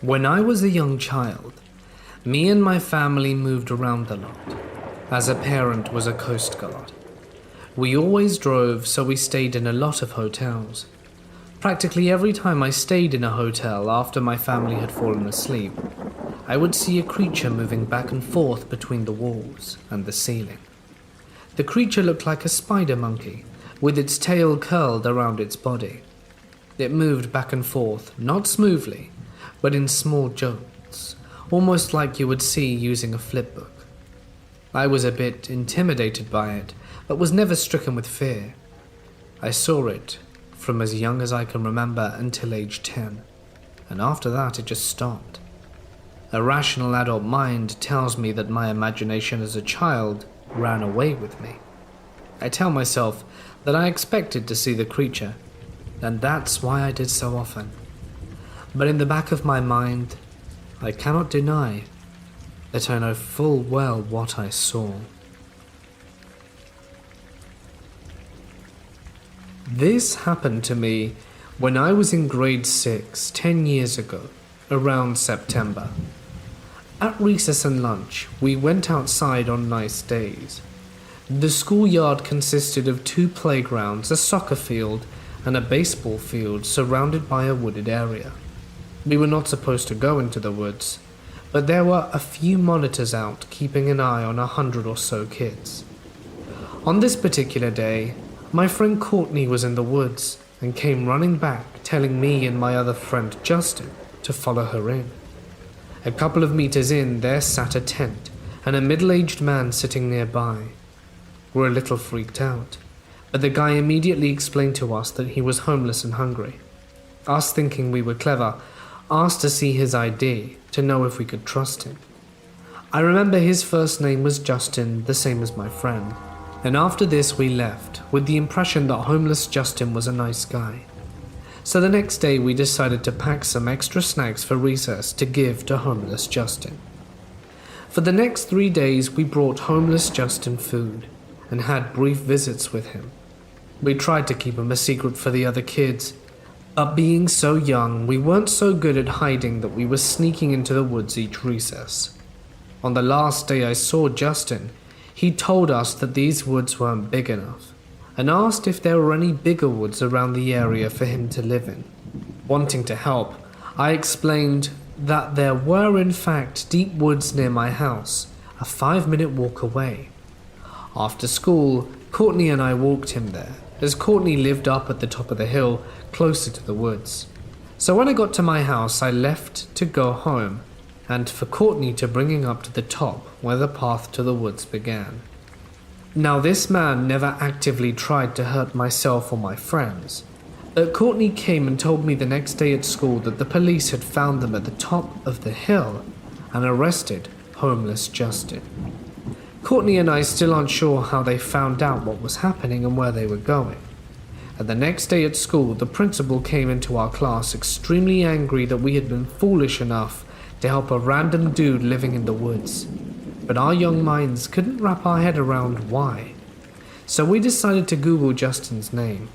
When I was a young child, me and my family moved around a lot, as a parent was a coast guard. We always drove, so we stayed in a lot of hotels. Practically every time I stayed in a hotel after my family had fallen asleep, I would see a creature moving back and forth between the walls and the ceiling. The creature looked like a spider monkey, with its tail curled around its body. It moved back and forth, not smoothly, but in small jolts, almost like you would see using a flipbook. I was a bit intimidated by it, but was never stricken with fear. I saw it from as young as I can remember until age 10, and after that it just stopped. A rational adult mind tells me that my imagination as a child ran away with me. I tell myself that I expected to see the creature, and that's why I did so often. But in the back of my mind, I cannot deny that I know full well what I saw. This happened to me when I was in grade 6, 10 years ago, around September. At recess and lunch, we went outside on nice days. The schoolyard consisted of 2 playgrounds, a soccer field, and a baseball field surrounded by a wooded area. We were not supposed to go into the woods, but there were a few monitors out keeping an eye on 100 or so kids. On this particular day, my friend Courtney was in the woods and came running back, telling me and my other friend Justin to follow her in. A couple of meters in, there sat a tent and a middle-aged man sitting nearby. We were a little freaked out, but the guy immediately explained to us that he was homeless and hungry. Us, thinking we were clever, asked to see his ID to know if we could trust him. I remember his first name was Justin, the same as my friend, and after this we left with the impression that homeless Justin was a nice guy. So the next day we decided to pack some extra snacks for recess to give to homeless Justin. For the next 3 days we brought homeless Justin food and had brief visits with him. We tried to keep him a secret for the other kids, but being so young, we weren't so good at hiding that we were sneaking into the woods each recess. On the last day I saw Justin, he told us that these woods weren't big enough, and asked if there were any bigger woods around the area for him to live in. Wanting to help, I explained that there were in fact deep woods near my house, a 5-minute walk away. After school, Courtney and I walked him there, as Courtney lived up at the top of the hill, closer to the woods. So when I got to my house, I left to go home, and for Courtney to bring him up to the top where the path to the woods began. Now this man never actively tried to hurt myself or my friends, but Courtney came and told me the next day at school that the police had found them at the top of the hill and arrested homeless Justin. Courtney and I still aren't sure how they found out what was happening and where they were going. And the next day at school, the principal came into our class extremely angry that we had been foolish enough to help a random dude living in the woods. But our young minds couldn't wrap our head around why. So we decided to Google Justin's name.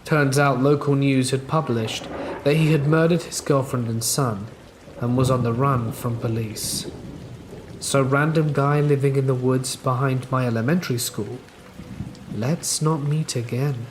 Turns out local news had published that he had murdered his girlfriend and son and was on the run from police. So random guy living in the woods behind my elementary school, let's not meet again.